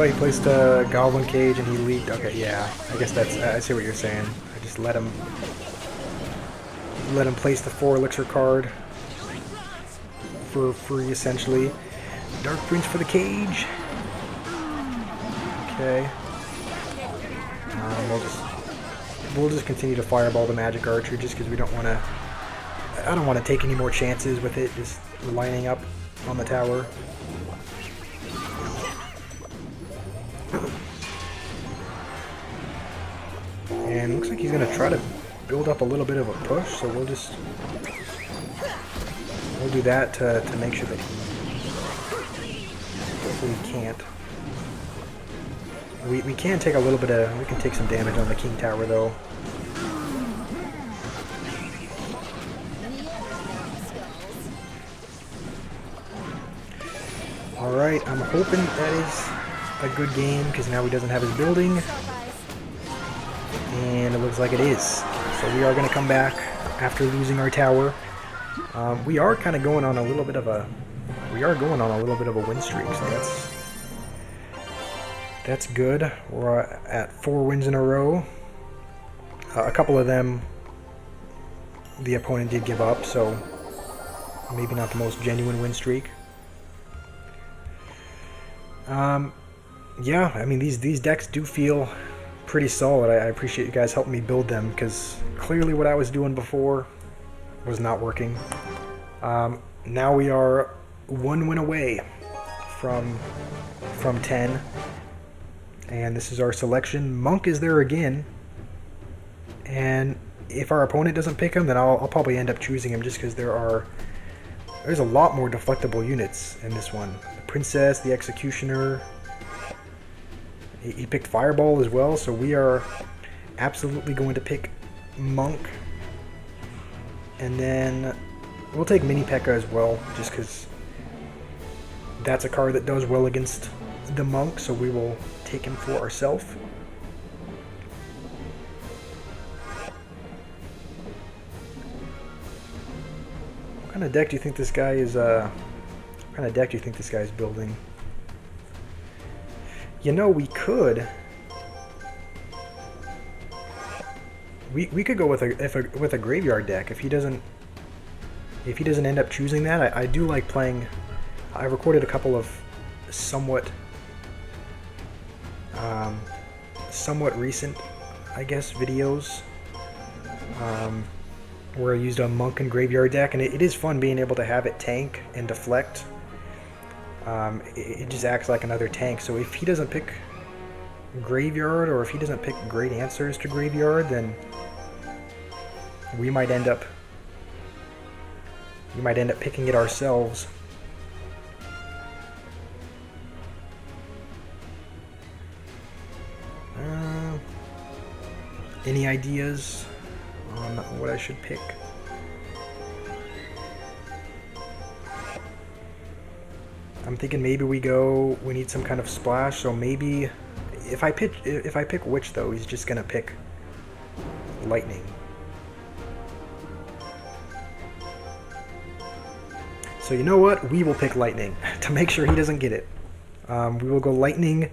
He placed a Goblin Cage and he leaked. Okay, yeah. I guess that's... I see what you're saying. I just let him place the 4 elixir card for free, essentially. Dark Prince for the cage. Okay. We'll just continue to fireball the Magic Archer just because we don't want to... I don't want to take any more chances with it just lining up on the tower. And looks like he's going to try to build up a little bit of a push, so we'll do that to make sure that he hopefully can't. We can take a little bit of, we can take some damage on the King Tower though. Alright, I'm hoping that is a good game because now he doesn't have his building. And it looks like it is. So we are going to come back after losing our tower. We are kind of going on a little bit of a... We are going on a little bit of a win streak, so that's good. We're at 4 wins in a row. A couple of them, the opponent did give up, so maybe not the most genuine win streak. Yeah, I mean these decks do feel pretty solid. I appreciate you guys helping me build them because clearly what I was doing before was not working. Now we are 1 win away from 10, and this is our selection. Monk is there again, and if our opponent doesn't pick him, then I'll probably end up choosing him just because there's a lot more deflectable units in this one. The Princess, the Executioner. He picked Fireball as well, so we are absolutely going to pick Monk. And then we'll take Mini P.E.K.K.A. as well, just because that's a card that does well against the Monk, so we will take him for ourselves. What kind of deck do you think this guy is? What kind of deck do you think this guy is building? You know, we could go with a graveyard deck if he doesn't end up choosing that. I do like playing. I recorded a couple of somewhat recent, I guess, videos where I used a Monk and graveyard deck, and it is fun being able to have it tank and deflect. It just acts like another tank. So if he doesn't pick graveyard, or if he doesn't pick great answers to graveyard, then we might end up picking it ourselves. Any ideas on what I should pick? I'm thinking maybe we need some kind of splash, so maybe if I pick Witch though, he's just gonna pick Lightning. So you know what? We will pick Lightning to make sure he doesn't get it. We will go Lightning,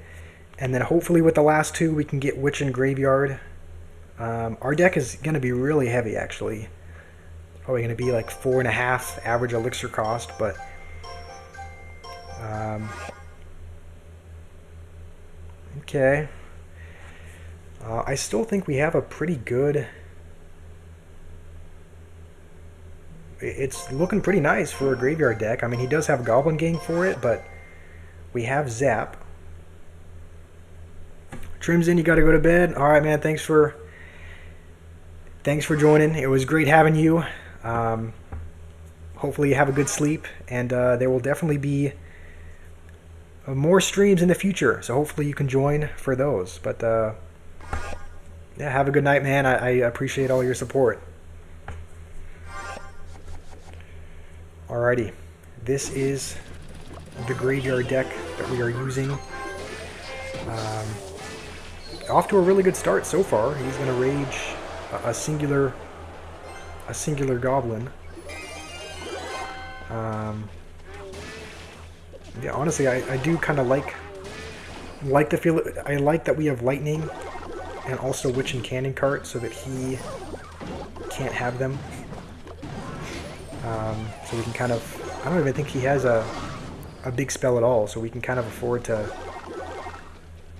and then hopefully with the last two we can get Witch and Graveyard. Our deck is going to be really heavy, actually. It's probably going to be like 4.5 average elixir cost, but okay. I still think we have a pretty good... It's looking pretty nice for a graveyard deck. I mean, he does have Goblin Gang for it, but we have Zap. Trimson, you got to go to bed. All right, man. Thanks for joining. It was great having you. Hopefully you have a good sleep, and there will definitely be more streams in the future. So hopefully you can join for those. But yeah, have a good night, man. I appreciate all your support. Alrighty, this is the graveyard deck that we are using. Off to a really good start so far. He's going to rage a singular goblin. Yeah, honestly, I do kind of like the feel. I like that we have Lightning and also Witch and Cannon Cart so that he can't have them. So we can kind of, I don't even think he has a big spell at all, so we can kind of afford to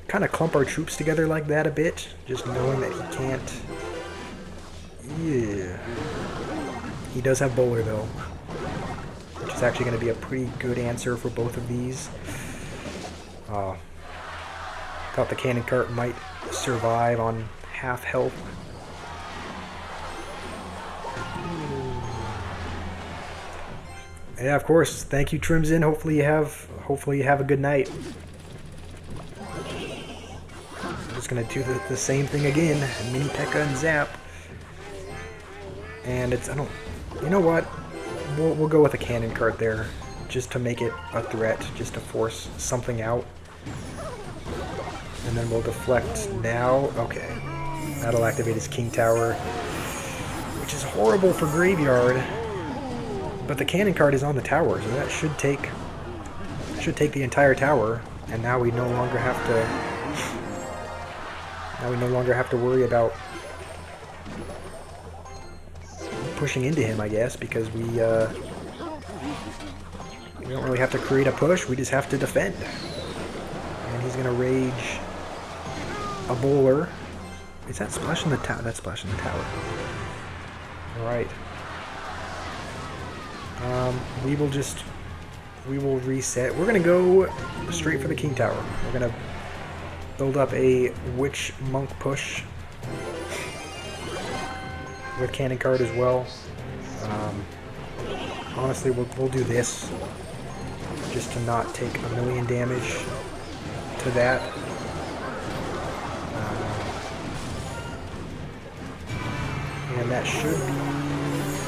kind of clump our troops together like that a bit, just knowing that he can't. Yeah. He does have Bowler though, which is actually going to be a pretty good answer for both of these. Thought the Cannon Cart might survive on half health. Yeah, of course. Thank you, Trimson. Hopefully you have a good night. I'm just gonna do the same thing again. Mini P.E.K.K.A. and Zap. And it's, you know what? We'll go with a Cannon Cart there, just to make it a threat, just to force something out. And then we'll deflect now. Okay. That'll activate his King Tower, which is horrible for Graveyard. But the Cannon Cart is on the tower, so that should take the entire tower, and now we no longer have to worry about pushing into him, I guess, because we don't really have to create a push, we just have to defend. And he's gonna rage a Bowler. Is that splashing the tower? That's splashing the tower. Alright. We will reset. We're gonna go straight for the King Tower. We're gonna build up a Witch Monk push with Cannon Cart as well. Honestly, we'll do this just to not take a million damage to that. And that should be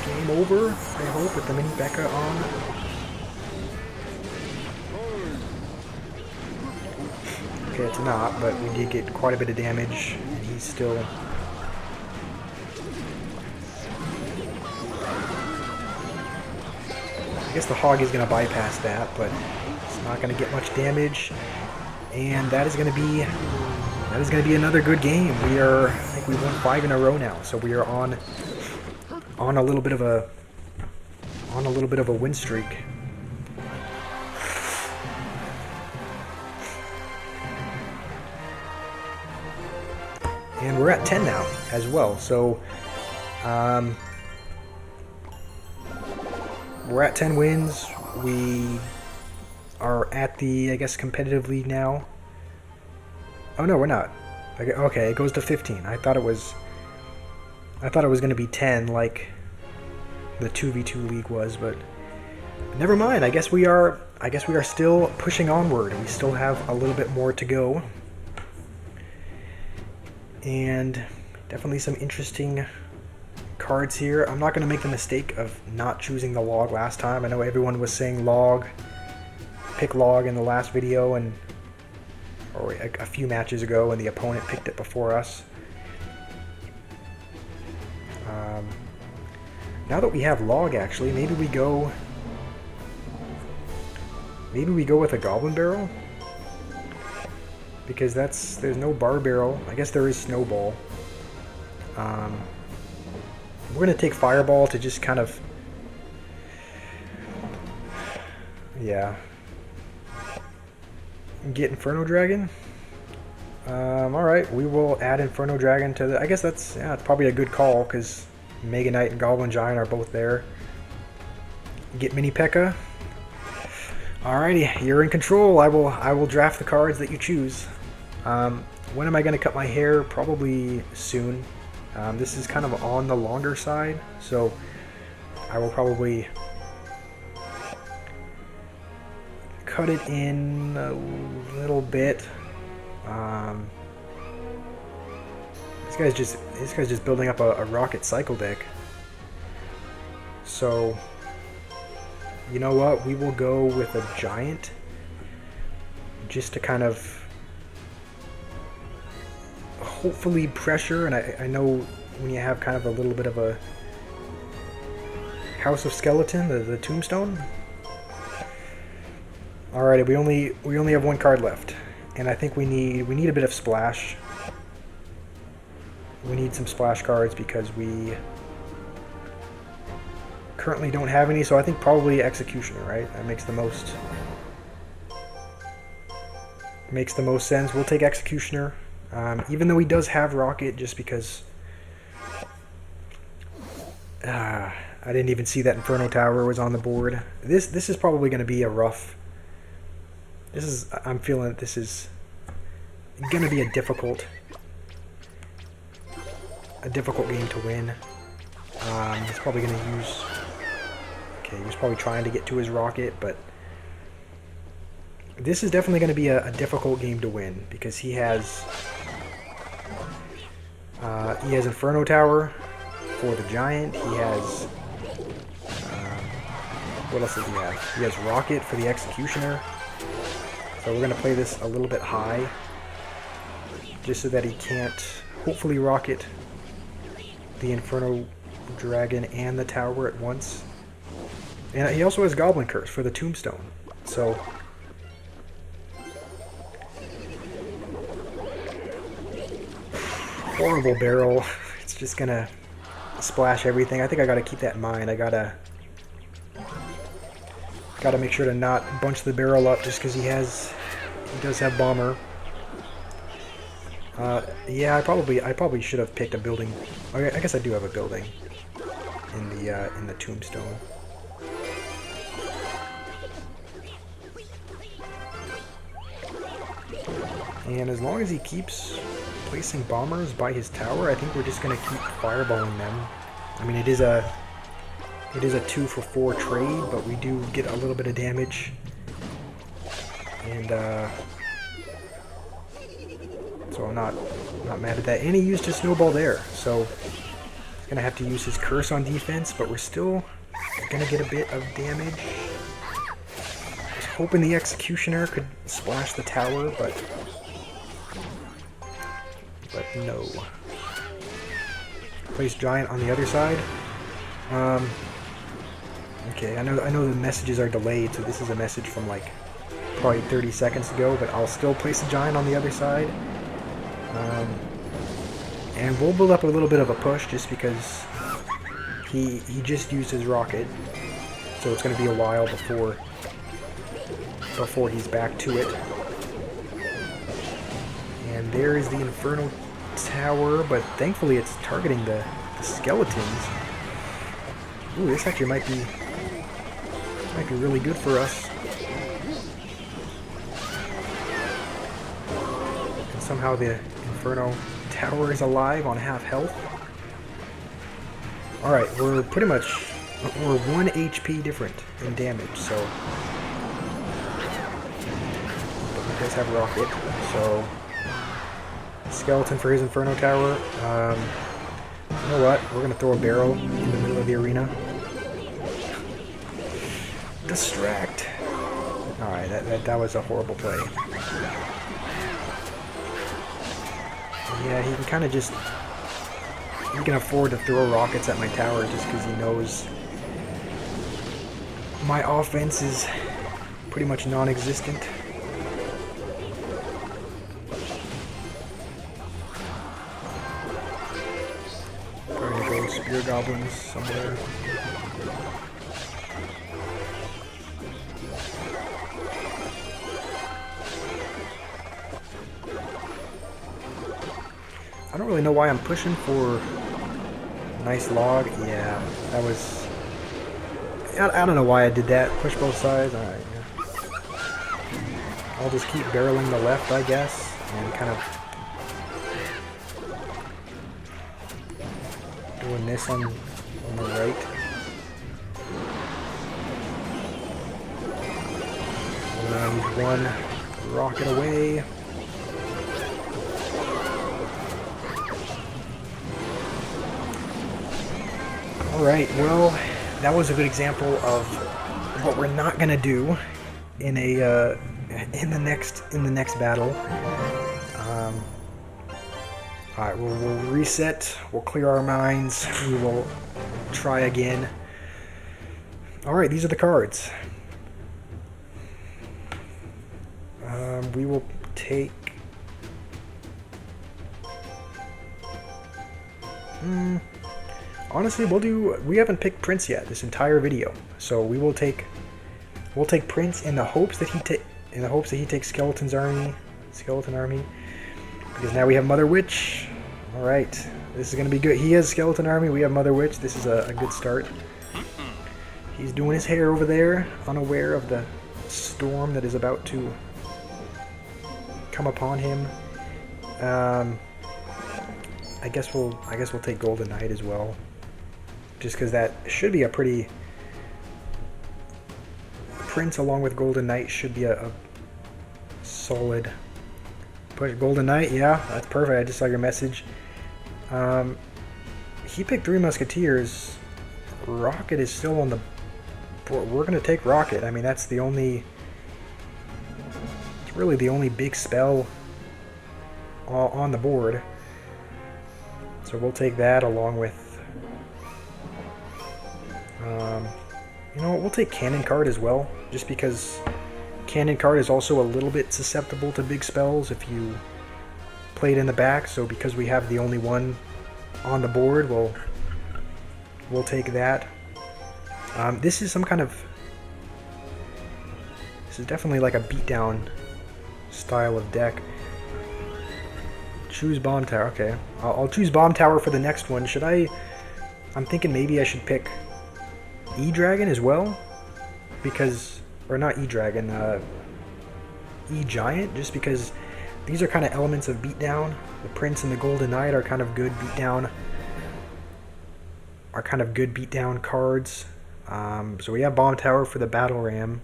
game over, I hope, with the mini P.E.K.K.A. on. Okay, it's not, but we did get quite a bit of damage, and he's still... I guess the Hog is going to bypass that, but it's not going to get much damage. And that is going to be another good game. I think we won 5 in a row now, so we are on a little bit of a win streak. And we're at 10 now as well, so we're at 10 wins. We are at the, I guess, competitive league now. Oh no, we're not. Okay, it goes to 15. I thought it was going to be 10 like the 2v2 league was, but never mind. I guess we are still pushing onward. We still have a little bit more to go. And definitely some interesting cards here. I'm not going to make the mistake of not choosing the log last time. I know everyone was saying log, pick log in the last video, and or a few matches ago, and the opponent picked it before us. Now that we have log, actually, maybe we go with a goblin barrel, because there's no bar barrel. I guess there is snowball. We're gonna take fireball to just kind of, yeah, get Inferno Dragon. All right, we will add Inferno Dragon to the. I guess that's it's probably a good call because Mega Knight and Goblin Giant are both there. Get Mini P.E.K.K.A. Alrighty, you're in control. I will draft the cards that you choose. When am I going to cut my hair? Probably soon. This is kind of on the longer side, so I will probably cut it in a little bit. This guy's just building up a rocket cycle deck. So, you know what? We will go with a giant, just to kind of hopefully pressure. And I know when you have kind of a little bit of a House of Skeleton, the tombstone. Alrighty, we only have one card left, and I think we need a bit of splash. We need some splash cards because we currently don't have any, so I think probably Executioner, right? That makes the most sense. We'll take Executioner, even though he does have Rocket, just because I didn't even see that Inferno Tower was on the board. This is probably going to be a rough. I'm feeling this is going to be a difficult game to win. He's probably going to use. Okay, he was probably trying to get to his rocket, but this is definitely going to be a difficult game to win because he has Inferno Tower for the giant. He has what else does he have? He has Rocket for the Executioner. So we're going to play this a little bit high, just so that he can't hopefully rocket the Inferno Dragon and the tower at once. And he also has Goblin Curse for the tombstone. So horrible barrel. It's just gonna splash everything. I think I gotta keep that in mind. I gotta make sure to not bunch the barrel up just because he does have bomber. Yeah, I probably should have picked a building. Okay, I guess I do have a building in the tombstone. And as long as he keeps placing bombers by his tower, I think we're just gonna keep fireballing them. I mean, it is a 2-for-4 trade, but we do get a little bit of damage. And so I'm not mad at that. And he used his snowball there, so he's gonna have to use his curse on defense, but we're still gonna get a bit of damage. I was hoping the Executioner could splash the tower, but no. Place giant on the other side. Okay, I know the messages are delayed, so this is a message from like probably 30 seconds ago, but I'll still place a giant on the other side. And we'll build up a little bit of a push just because he just used his rocket, so it's going to be a while before he's back to it. And there is the Inferno Tower, but thankfully it's targeting the skeletons. Ooh, this actually might be really good for us. And somehow the Inferno Tower is alive on half health. Alright, we're 1 HP different in damage, so. But he does have rocket, so. Skeleton for his Inferno Tower. You know what? We're going to throw a barrel in the middle of the arena. Distract. Alright, that was a horrible play. Yeah, he can kind of just... He can afford to throw rockets at my tower just because he knows my offense is pretty much non-existent. Trying to go spear goblins somewhere. I don't really know why I'm pushing for nice log. Yeah, that was... I don't know why I did that. Push both sides. Alright, yeah. I'll just keep barreling the left, I guess, and kind of doing this on the right. And one rocket away. Alright, well, that was a good example of what we're not gonna do in a in the next battle. Alright, we'll reset, we'll clear our minds, we will try again. Alright, these are the cards. We will take... Honestly, we haven't picked Prince yet this entire video, so we'll take Prince in the hopes that he takes Skeleton Army, because now we have Mother Witch. All right, this is gonna be good. He has Skeleton Army, we have Mother Witch. This is a good start. He's doing his hair over there, unaware of the storm that is about to come upon him. I guess we'll take Golden Knight as well, just because that should be a pretty... Prince along with Golden Knight should be a solid push. Golden Knight, yeah, that's perfect. I just saw your message. He picked 3 Musketeers. Rocket is still on the board. We're gonna take Rocket. I mean, that's the only... It's really the only big spell on the board. So we'll take that along with... you know what, we'll take Cannon Card as well, just because Cannon Card is also a little bit susceptible to big spells if you play it in the back, so because we have the only one on the board, we'll take that. This is some kind of... This is definitely like a beatdown style of deck. Choose Bomb Tower, okay. I'll choose Bomb Tower for the next one. Should I... I'm thinking maybe I should pick E-Dragon as well, because... Or not E-Dragon, E-Giant, just because these are kind of elements of beatdown. The Prince and the Golden Knight are kind of good beatdown... cards. So we have Bomb Tower for the Battle Ram.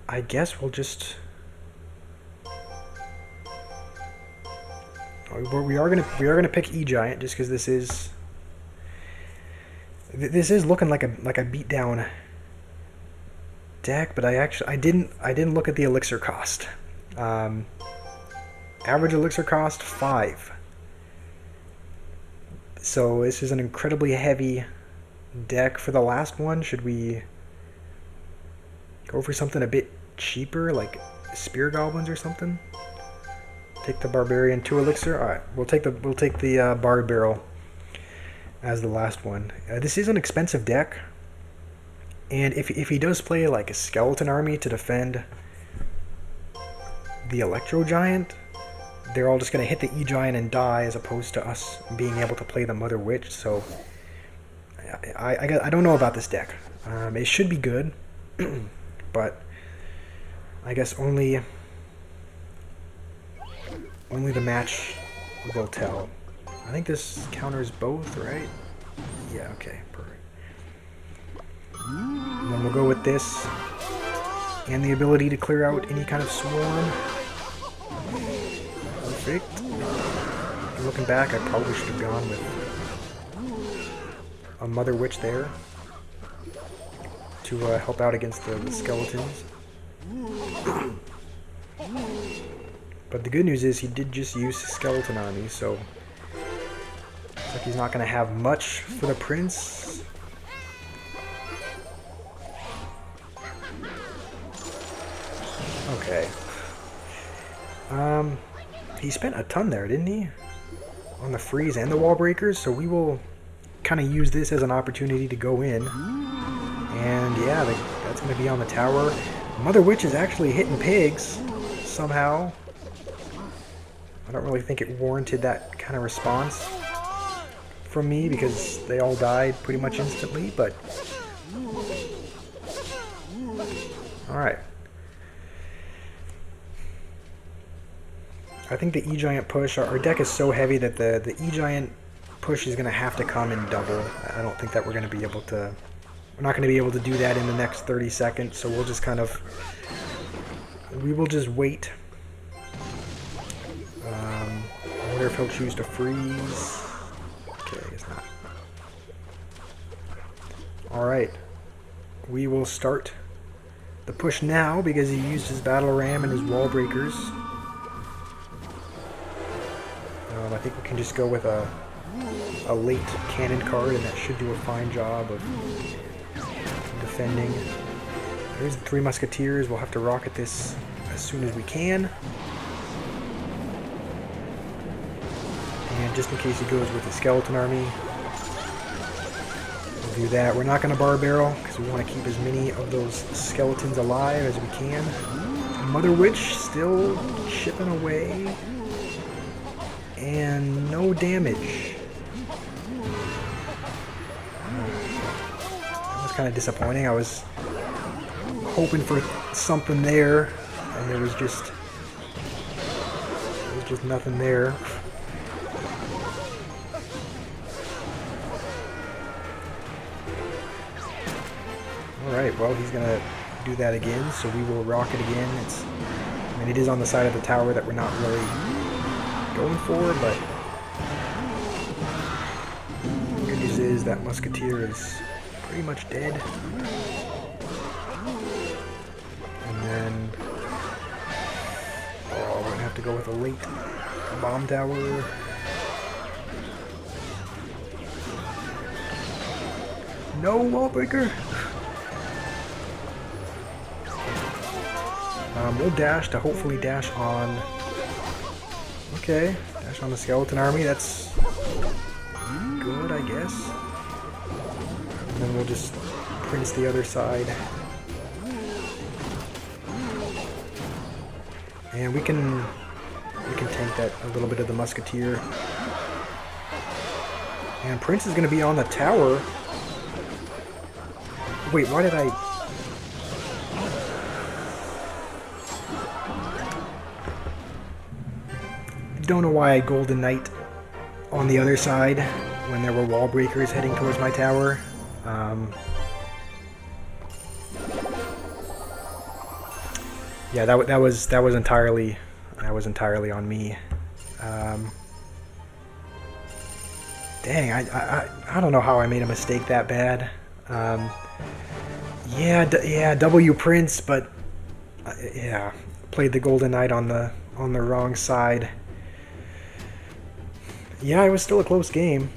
I guess we'll just... We are gonna pick E-Giant just because this is looking like a beatdown deck, but I didn't look at the elixir cost. Average elixir cost 5. So this is an incredibly heavy deck. For the last one, should we go for something a bit cheaper, like Spear Goblins or something? Take the Barbarian 2 elixir. All right, we'll take the Bard Barrel as the last one. This is an expensive deck, and if he does play like a Skeleton Army to defend the Electro Giant, they're all just gonna hit the E-Giant and die, as opposed to us being able to play the Mother Witch. So I don't know about this deck. It should be good, but I guess only the match will tell. I think this counters both, right? Yeah, okay, perfect. And then we'll go with this, and the ability to clear out any kind of swarm. Perfect. Looking back, I probably should have gone with a Mother Witch there to help out against the skeletons. But the good news is he did just use his skeleton army, so looks like he's not going to have much for the prince. Okay. He spent a ton there, didn't he? On the freeze and the wall breakers, so we will kind of use this as an opportunity to go in. And yeah, that's going to be on the tower. Mother Witch is actually hitting pigs somehow. I don't really think it warranted that kind of response from me because they all died pretty much instantly, but alright. I think the E-Giant push, our deck is so heavy that the E-Giant push is going to have to come in double. I don't think that we're going to be able to, we're not going to be able to do that in the next 30 seconds, so we'll just kind of, we will just wait. I wonder if he'll choose to freeze. Okay, I guess not. Alright, we will start the push now because he used his Battle Ram and his Wall Breakers. I think we can just go with a late cannon card, and that should do a fine job of defending. There's the Three Musketeers. We'll have to rocket this as soon as we can. And just in case he goes with the Skeleton Army, we'll do that. We're not going to Bar Barrel because we want to keep as many of those skeletons alive as we can. Mother Witch still chipping away. And no damage. That was kind of disappointing. I was hoping for something there, and there was just nothing there. Alright, well, he's gonna do that again, so we will rock it again. I mean, it is on the side of the tower that we're not really going for, but the good news is that Musketeer is pretty much dead. And then we're gonna have to go with a late bomb tower. No wall breaker. We'll dash to hopefully dash on. Okay, dash on the Skeleton Army, that's good, I guess. And then we'll just prince the other side. And we can tank that a little bit of the Musketeer. And Prince is going to be on the tower. Wait, why did I... Don't know why I Golden Knight on the other side when there were wall breakers heading towards my tower. Yeah, that was entirely on me. Dang, I don't know how I made a mistake that bad. Yeah, W Prince, but yeah, played the Golden Knight on the wrong side. Yeah, it was still a close game.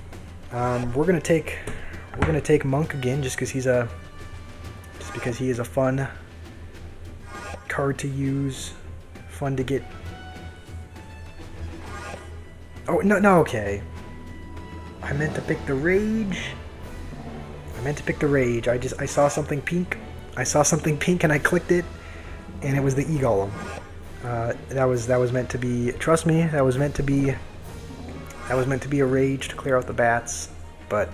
We're gonna take Monk again just because he is a fun card to use, fun to get. Oh no, okay. I meant to pick the Rage. I saw something pink. And I clicked it, and it was the E-Golem. That was meant to be. Trust me, that was meant to be a Rage to clear out the bats, but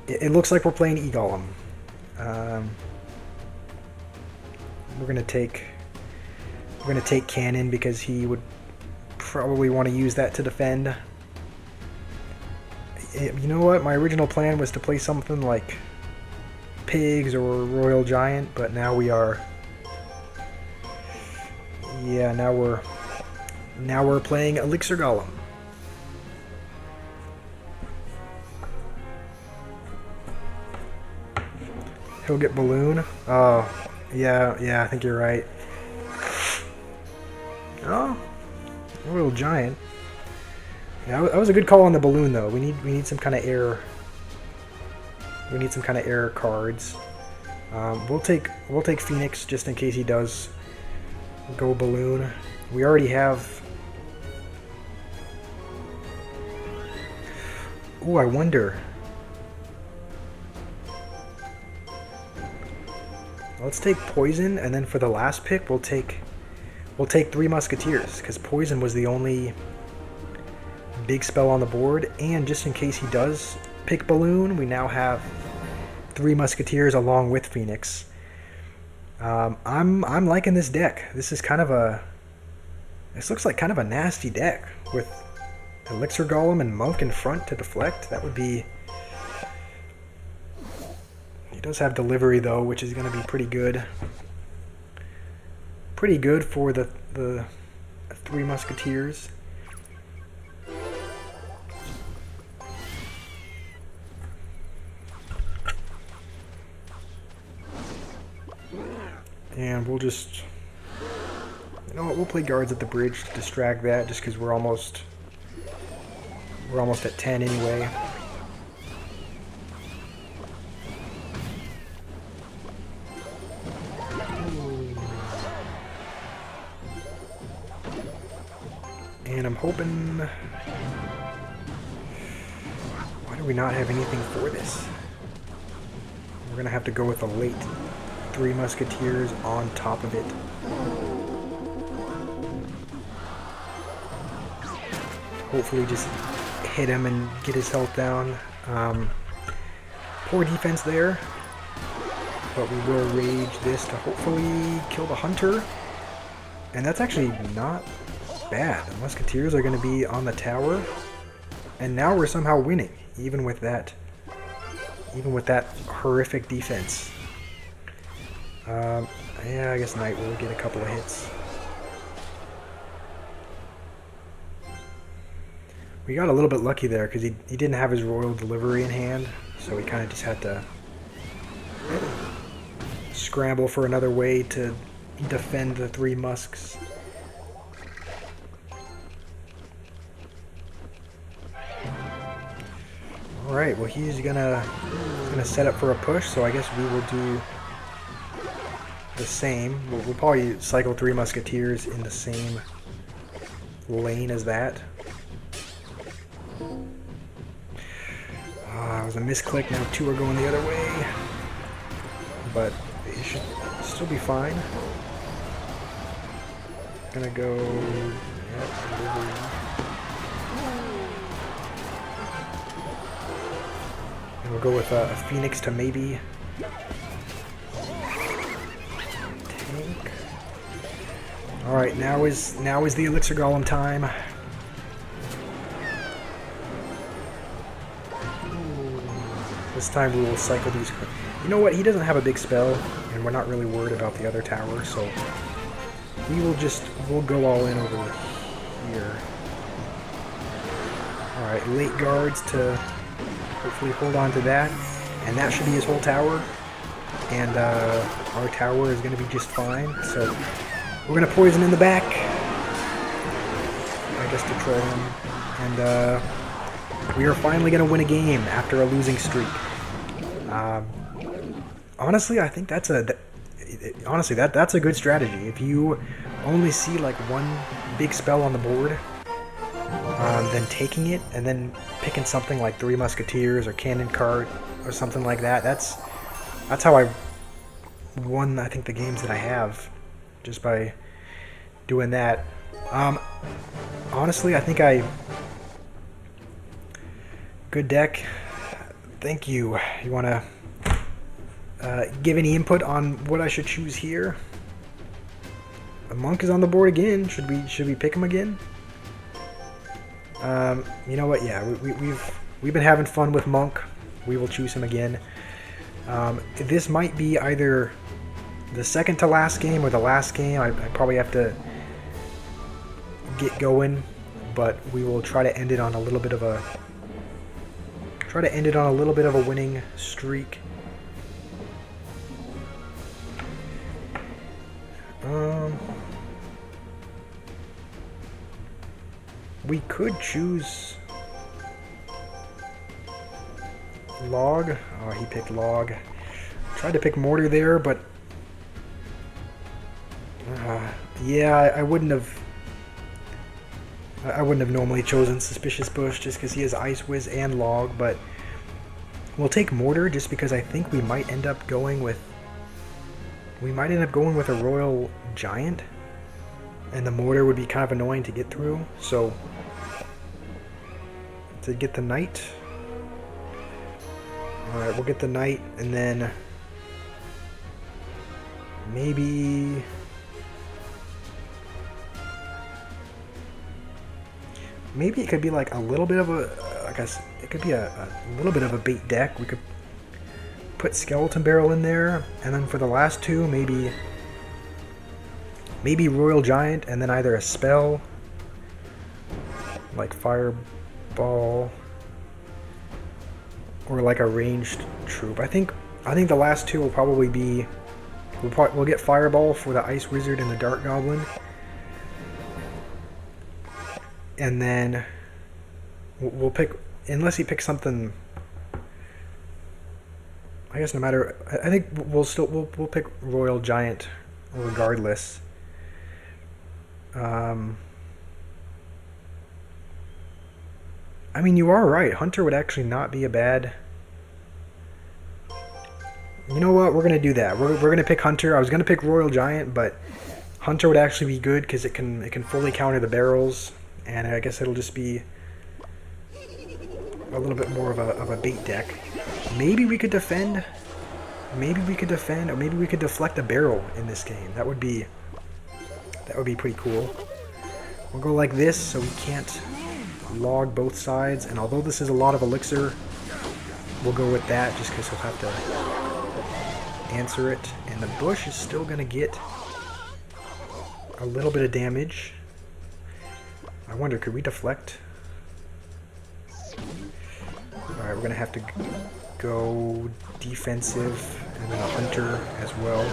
it looks like we're playing E-Golem. We're gonna take Cannon because he would probably want to use that to defend. You know what? My original plan was to play something like Pigs or Royal Giant, but now we are. Yeah, now we're playing Elixir Golem. He'll get Balloon. Oh, yeah, I think you're right. Oh, a little giant. Yeah, that was a good call on the balloon, though. We need some kind of air. We need some kind of air cards. We'll take Phoenix just in case he does go balloon. We already have. Ooh, I wonder. Let's take Poison, and then for the last pick, we'll take Three Musketeers, because Poison was the only big spell on the board, and just in case he does pick Balloon, we now have Three Musketeers along with Phoenix. I'm liking this deck. This is kind of a. This looks like kind of a nasty deck with Elixir Golem and Monk in front to deflect. That would be. He does have delivery though, which is going to be pretty good. Pretty good for the Three Musketeers. And we'll just, you know what, we'll play guards at the bridge to distract that, just because we're almost at 10 anyway. And I'm hoping, why do we not have anything for this? We're gonna have to go with a late Three Musketeers on top of it. Hopefully just hit him and get his health down. Poor defense there, but we will rage this to hopefully kill the hunter. And that's actually not bad. The Musketeers are going to be on the tower, and now we're somehow winning, even with that horrific defense. Yeah, I guess Knight will get a couple of hits. We got a little bit lucky there because he didn't have his Royal Delivery in hand, so we kind of just had to scramble for another way to defend the Three Musks. Alright, well he's gonna set up for a push, so I guess we will do the same. We'll probably cycle Three Musketeers in the same lane as that. It was a misclick, now two are going the other way. But it should still be fine. Gonna go... Yep, and we'll go with a Phoenix to maybe... Alright, now is the Elixir Golem time. This time we will cycle these. You know what? He doesn't have a big spell, and we're not really worried about the other tower, so we'll go all in over here. Alright, late guards to hopefully hold on to that, and that should be his whole tower. And our tower is going to be just fine, so we're going to poison in the back, I guess, to troll him. And we are finally going to win a game after a losing streak. Honestly, I think that's a good strategy. If you only see like one big spell on the board, then taking it and then picking something like Three Musketeers or Cannon Cart or something like that, that's how I won, I think, the games that I have, just by doing that. Honestly, I think good deck. Thank you. You want to give any input on what I should choose here? A Monk is on the board again. Should we pick him again? You know what? Yeah, we've been having fun with Monk. We will choose him again. This might be either the second to last game or the last game. I probably have to get going, but we will try to end it on a little bit of a winning streak. We could choose log. Oh, he picked log. Tried to pick mortar there, but yeah, I wouldn't have. I wouldn't have normally chosen suspicious bush just because he has ice whiz and log, but we'll take mortar just because I think we might end up going with. We might end up going with a royal giant, and the mortar would be kind of annoying to get through. So to get the knight. Alright, we'll get the knight, and then maybe it could be like a little bit of a, I guess it could be a little bit of a bait deck. We could put skeleton barrel in there, and then for the last two, maybe royal giant, and then either a spell like fireball or like a ranged troop. I think the last two will probably be we'll get fireball for the ice wizard and the dark goblin, and then we'll pick, unless he picks something. I guess no matter. I think we'll pick royal giant regardless. I mean, you are right. Hunter would actually not be a bad. You know what? We're gonna do that. We're gonna pick Hunter. I was gonna pick Royal Giant, but Hunter would actually be good because it can fully counter the barrels, and I guess it'll just be a little bit more of a bait deck. Maybe we could defend. Maybe we could defend, or maybe we could deflect a barrel in this game. That would be pretty cool. We'll go like this, so we can't log both sides, and although this is a lot of elixir, we'll go with that just because he'll have to answer it, and the bush is still going to get a little bit of damage. I wonder, could we deflect? Alright, we're going to have to go defensive, and then a hunter as well.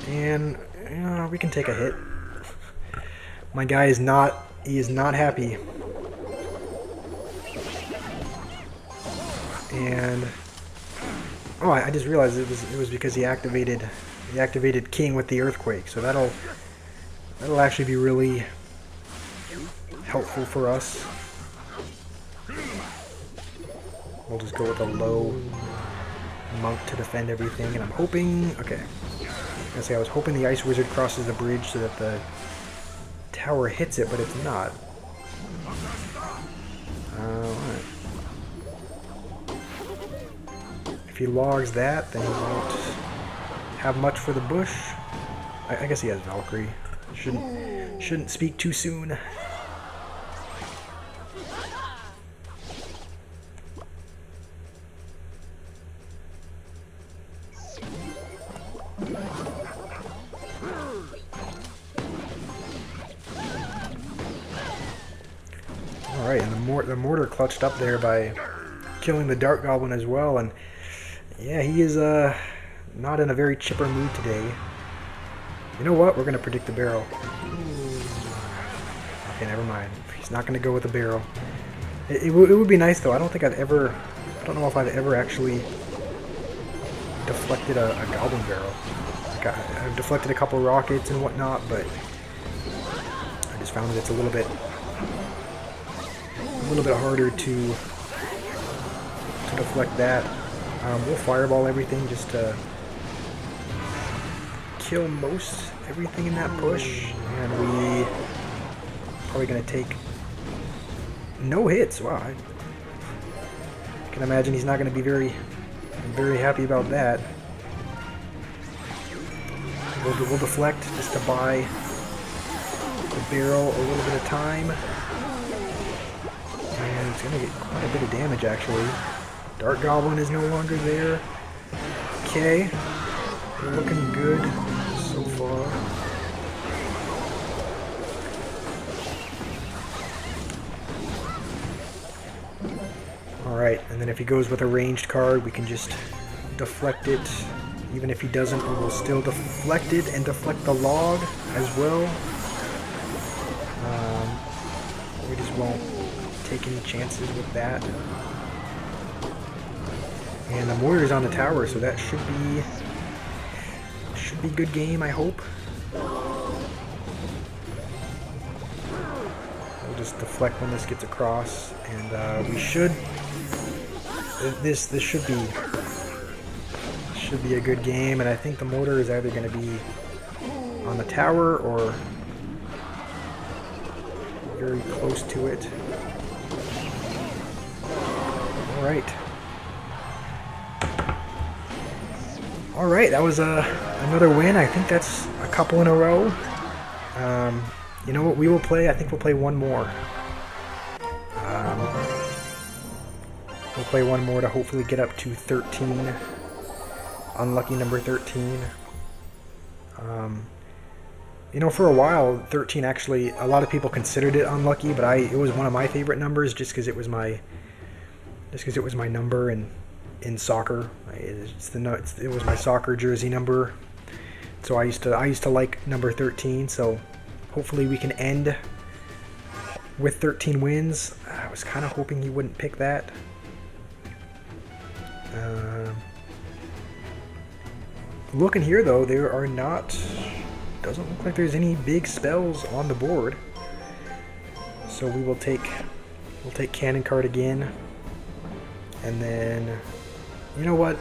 And we can take a hit. My guy is not happy. And oh, I just realized it was because he activated King with the earthquake. So that'll actually be really helpful for us. We'll just go with a low monk to defend everything, and I'm hoping, okay. I was hoping the ice wizard crosses the bridge so that the tower hits it, but it's not. Alright. If he logs that, then he won't have much for the bush. I guess he has Valkyrie. Shouldn't speak too soon. Alright, and the mortar clutched up there by killing the Dark Goblin as well, and yeah, he is not in a very chipper mood today. You know what? We're going to predict the barrel. Okay, never mind. He's not going to go with the barrel. It would be nice, though. I don't know if I've ever actually deflected a Goblin barrel. Like I've deflected a couple rockets and whatnot, but I just found that it's a little bit harder to deflect that. We'll fireball everything just to kill most everything in that push, and we probably gonna take no hits. Wow, I can imagine he's not gonna be very happy about that. We'll deflect just to buy the barrel a little bit of time. And it's going to get quite a bit of damage, actually. Dark Goblin is no longer there. Okay. We're looking good so far. Alright, and then if he goes with a ranged card, we can just deflect it. Even if he doesn't, we will still deflect it and deflect the log as well. just won't take any chances with that. And the mortar's on the tower, so that should be good game, I hope. We'll just deflect when this gets across, and we should. This should be a good game, and I think the mortar is either going to be on the tower or very close to it. All right. All right, that was another win. I think that's a couple in a row. You know what? We will play. I think we'll play one more. We'll play one more to hopefully get up to 13. Unlucky number 13. You know, for a while, 13 actually, a lot of people considered it unlucky, but it was one of my favorite numbers just because it was my number in soccer. It was my soccer jersey number, so I used to like number 13. So hopefully we can end with 13 wins. I was kind of hoping he wouldn't pick that. Looking here though, there are not. Doesn't look like there's any big spells on the board. So we'll take cannon card again, and then. You know what?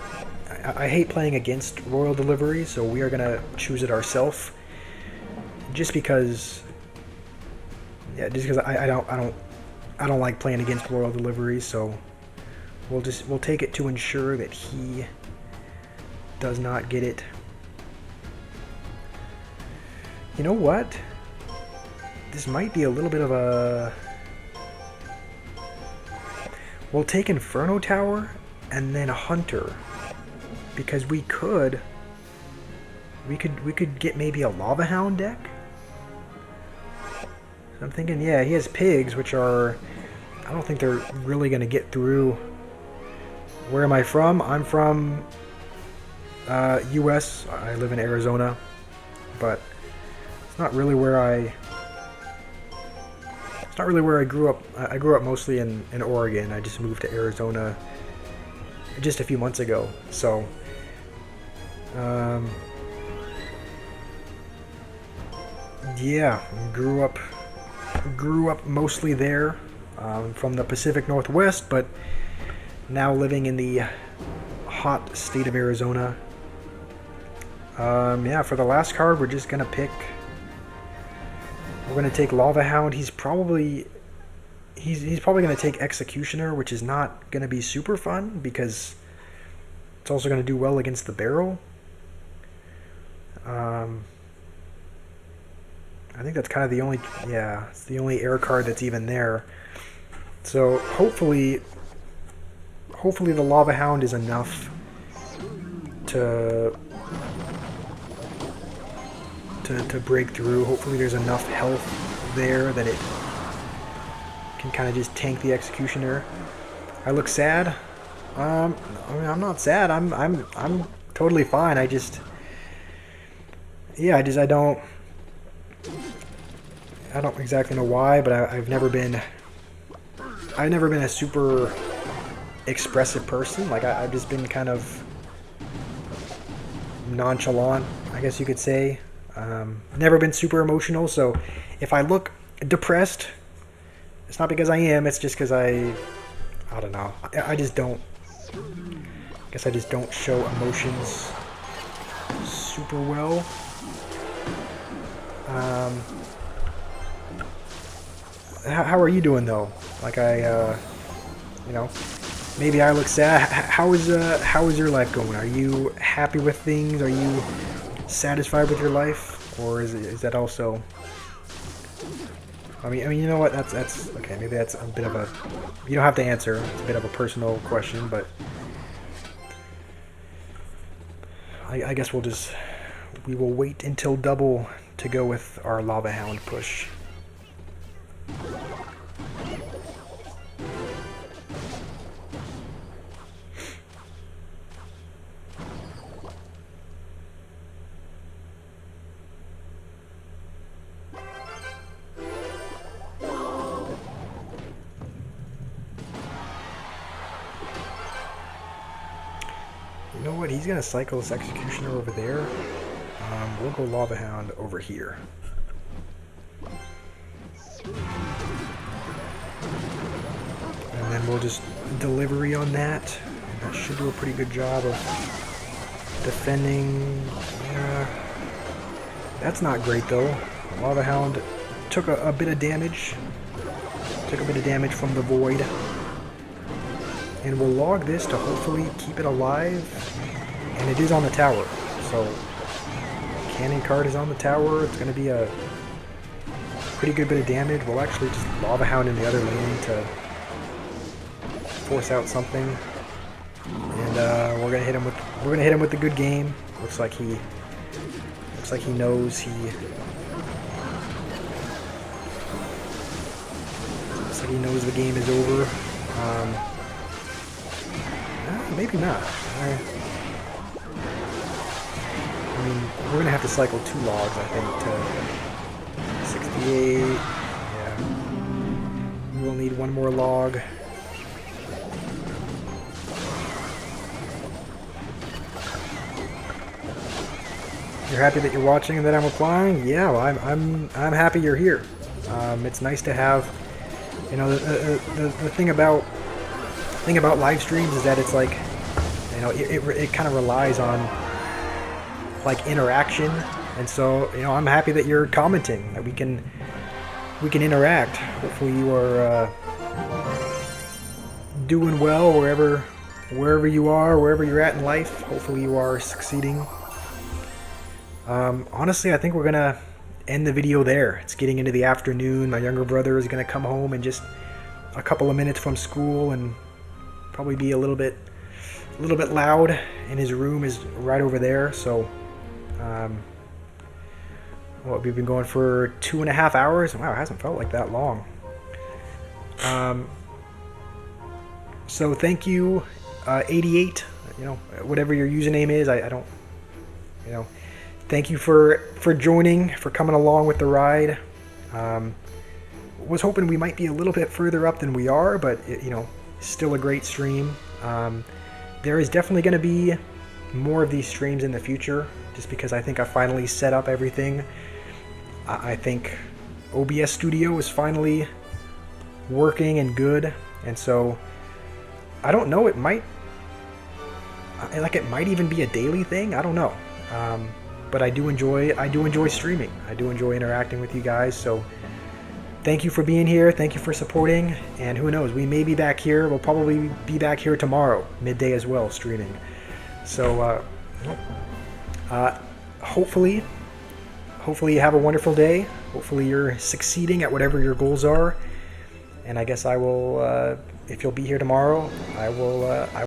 I hate playing against Royal Delivery, so we are gonna choose it ourselves. Just because, yeah, just because I don't like playing against Royal Delivery, so we'll take it to ensure that he does not get it. You know what? This might be a little bit of a. We'll take Inferno Tower. And then a Hunter, because we could get maybe a Lava Hound deck. So I'm thinking, yeah, he has pigs, which are, I don't think they're really gonna get through. Where am I from? I'm from U.S. I live in Arizona, but it's not really where I grew up. I grew up mostly in Oregon. I just moved to Arizona just a few months ago, so yeah, grew up mostly there, from the Pacific Northwest, but now living in the hot state of Arizona. Yeah, for the last card, we're just gonna take Lava Hound. He's probably going to take Executioner, which is not going to be super fun because it's also going to do well against the barrel. I think that's kind of the only, yeah, it's the only air card that's even there. So hopefully the Lava Hound is enough to break through. Hopefully there's enough health there that it can kind of just tank the Executioner. I look sad. I mean, I'm not sad. I'm totally fine. I don't exactly know why, but I've never been a super expressive person. Like I've just been kind of nonchalant, I guess you could say. Never been super emotional. So if I look depressed, it's not because I am, it's just because I don't know. I just don't. I guess I just don't show emotions super well. How are you doing though? Like you know, maybe I look sad. How is your life going? Are you happy with things? Are you satisfied with your life, or is that also? I mean, you know what? That's okay. Maybe that's a bit of a. You don't have to answer. It's a bit of a personal question, but I guess we will wait until double to go with our Lava Hound push. You know what? He's gonna cycle this Executioner over there. We'll go Lava Hound over here. And then we'll just delivery on that. And that should do a pretty good job of defending. That's not great though. Lava Hound took a bit of damage. Took a bit of damage from the Void. And we'll log this to hopefully keep it alive. And it is on the tower. So Cannon Card is on the tower. It's going to be a pretty good bit of damage. We'll actually just Lava Hound in the other lane to force out something. And we're gonna hit him with the good game. Looks like he knows he knows the game is over. Maybe not. I mean, we're gonna have to cycle 2 logs, I think, to 68. Yeah. We will need 1 more log. You're happy that you're watching and that I'm replying? Yeah, well, I'm happy you're here. It's nice to have, you know, the thing about live streams is that it's like, you know, it kind of relies on like interaction, and so, you know, I'm happy that you're commenting, that we can interact. Hopefully you are doing well wherever you are, wherever you're at in life. Hopefully you are succeeding. Honestly, I think we're gonna end the video there. It's getting into the afternoon. My younger brother is gonna come home in just a couple of minutes from school and probably be a little bit loud, and his room is right over there. So what, we've been going for 2.5 hours. Wow, it hasn't felt like that long. So thank you, 88, you know, whatever your username is. I don't, you know, thank you for joining, for coming along with the ride. Was hoping we might be a little bit further up than we are, but you know, still a great stream. There is definitely going to be more of these streams in the future, just because I think I finally set up everything. I think OBS Studio is finally working and good, and so I don't know, it might even be a daily thing. I don't know. But I do enjoy streaming. I do enjoy interacting with you guys. So thank you for being here. Thank you for supporting. And who knows, we may be back here. We'll probably be back here tomorrow, midday as well, streaming. So hopefully you have a wonderful day. Hopefully you're succeeding at whatever your goals are. And I guess I will, if you'll be here tomorrow, I will